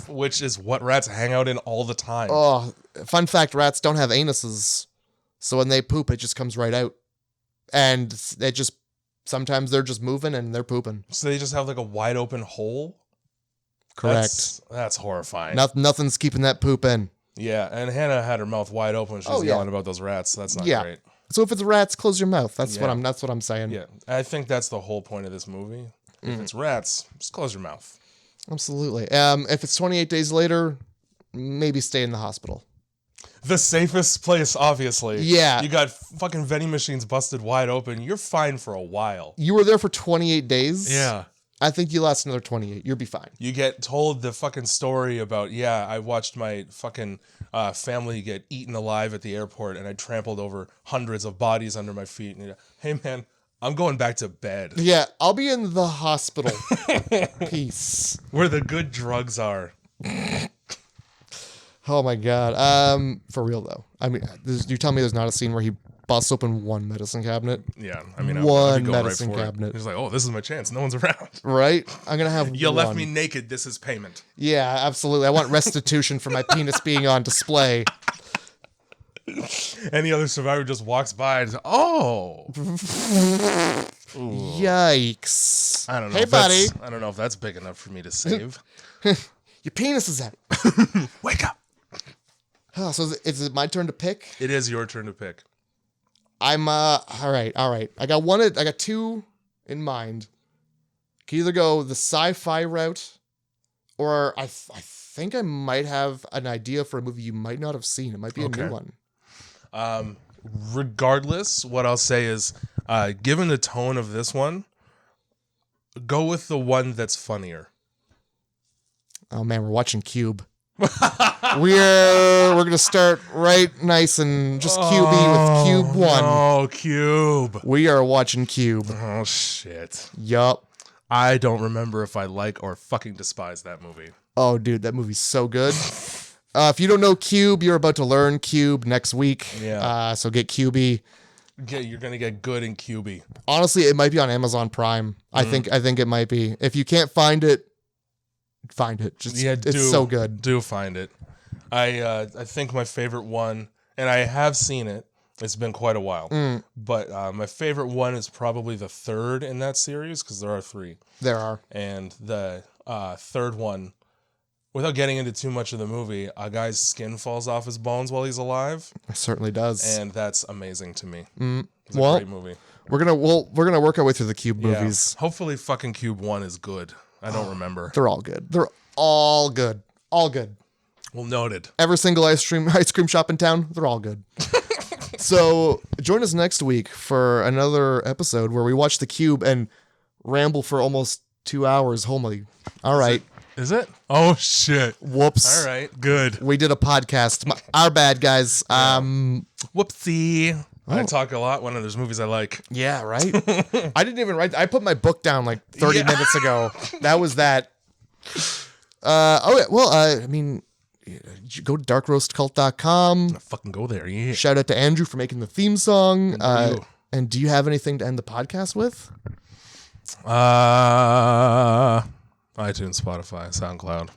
S1: Which is what rats hang out in all the time.
S2: Oh, fun fact, rats don't have anuses. So when they poop, it just comes right out. And it just, sometimes they're just moving and they're pooping.
S1: So they just have like a wide open hole?
S2: Correct.
S1: That's horrifying.
S2: Nothing's keeping that poop in.
S1: Yeah, and Hannah had her mouth wide open when she was yelling about those rats. So that's not great.
S2: So if it's rats, close your mouth. That's what I'm saying.
S1: Yeah, I think that's the whole point of this movie. If it's rats, just close your mouth.
S2: Absolutely. If it's 28 days later, maybe stay in the hospital.
S1: The safest place, obviously.
S2: Yeah.
S1: You got fucking vending machines busted wide open. You're fine for a while.
S2: You were there for 28 days?
S1: Yeah.
S2: I think you last another 28. You'll be fine.
S1: You get told the fucking story about, I watched my fucking family get eaten alive at the airport and I trampled over hundreds of bodies under my feet. And hey, man, I'm going back to bed.
S2: Yeah, I'll be in the hospital. Peace.
S1: Where the good drugs are.
S2: Oh my God. For real though. I mean, you tell me there's not a scene where he busts open one medicine cabinet?
S1: Yeah, I mean,
S2: one medicine cabinet.
S1: He's like, oh, this is my chance. No one's around.
S2: Right? I'm gonna have
S1: You left me naked. This is payment.
S2: Yeah, absolutely. I want restitution for my penis being on display.
S1: Any other survivor just walks by and says, oh.
S2: Yikes.
S1: I don't know.
S2: Hey, buddy.
S1: I don't know if that's big enough for me to save.
S2: Your penis is out.
S1: Wake up.
S2: Oh, so is it my turn to pick?
S1: It is your turn to pick.
S2: I'm all right. I got two in mind. Can either go the sci-fi route, or I think I might have an idea for a movie you might not have seen. It might be a new one.
S1: Regardless, what I'll say is, given the tone of this one, go with the one that's funnier.
S2: Oh man, we're watching Cube. We're gonna start right nice and just QB with Cube 1.
S1: Oh, Cube.
S2: We are watching Cube.
S1: Oh shit.
S2: Yup.
S1: I don't remember if I like or fucking despise that movie.
S2: Oh dude, that movie's so good. If you don't know Cube, you're about to learn Cube next week.
S1: Yeah.
S2: So get QB.
S1: Yeah, you're gonna get good in QB.
S2: Honestly, it might be on Amazon Prime. I think it might be. If you can't find it, find it. It's so good.
S1: Do find it. I think my favorite one, and I have seen it. It's been quite a while, but my favorite one is probably the third in that series because there are 3.
S2: There are,
S1: and the third one, without getting into too much of the movie, a guy's skin falls off his bones while he's alive.
S2: It certainly does,
S1: and that's amazing to me. It's a great movie. We're gonna
S2: work our way through the Cube movies.
S1: Hopefully, fucking Cube 1 is good. I don't remember.
S2: They're all good. They're all good. All good.
S1: Well, noted.
S2: Every single ice cream shop in town, they're all good. So join us next week for another episode where we watch the Cube and ramble for almost 2 hours. Holy. All right.
S1: Is it? Oh, shit.
S2: Whoops.
S1: All right. Good.
S2: We did a podcast. Our bad, guys.
S1: Whoopsie. I talk a lot when there's movies I like.
S2: Yeah, right? I didn't even write. I put my book down like 30 minutes ago. That was that. I mean, go to darkroastcult.com.
S1: Fucking go there, yeah.
S2: Shout out to Andrew for making the theme song. And do you have anything to end the podcast with?
S1: iTunes, Spotify, SoundCloud.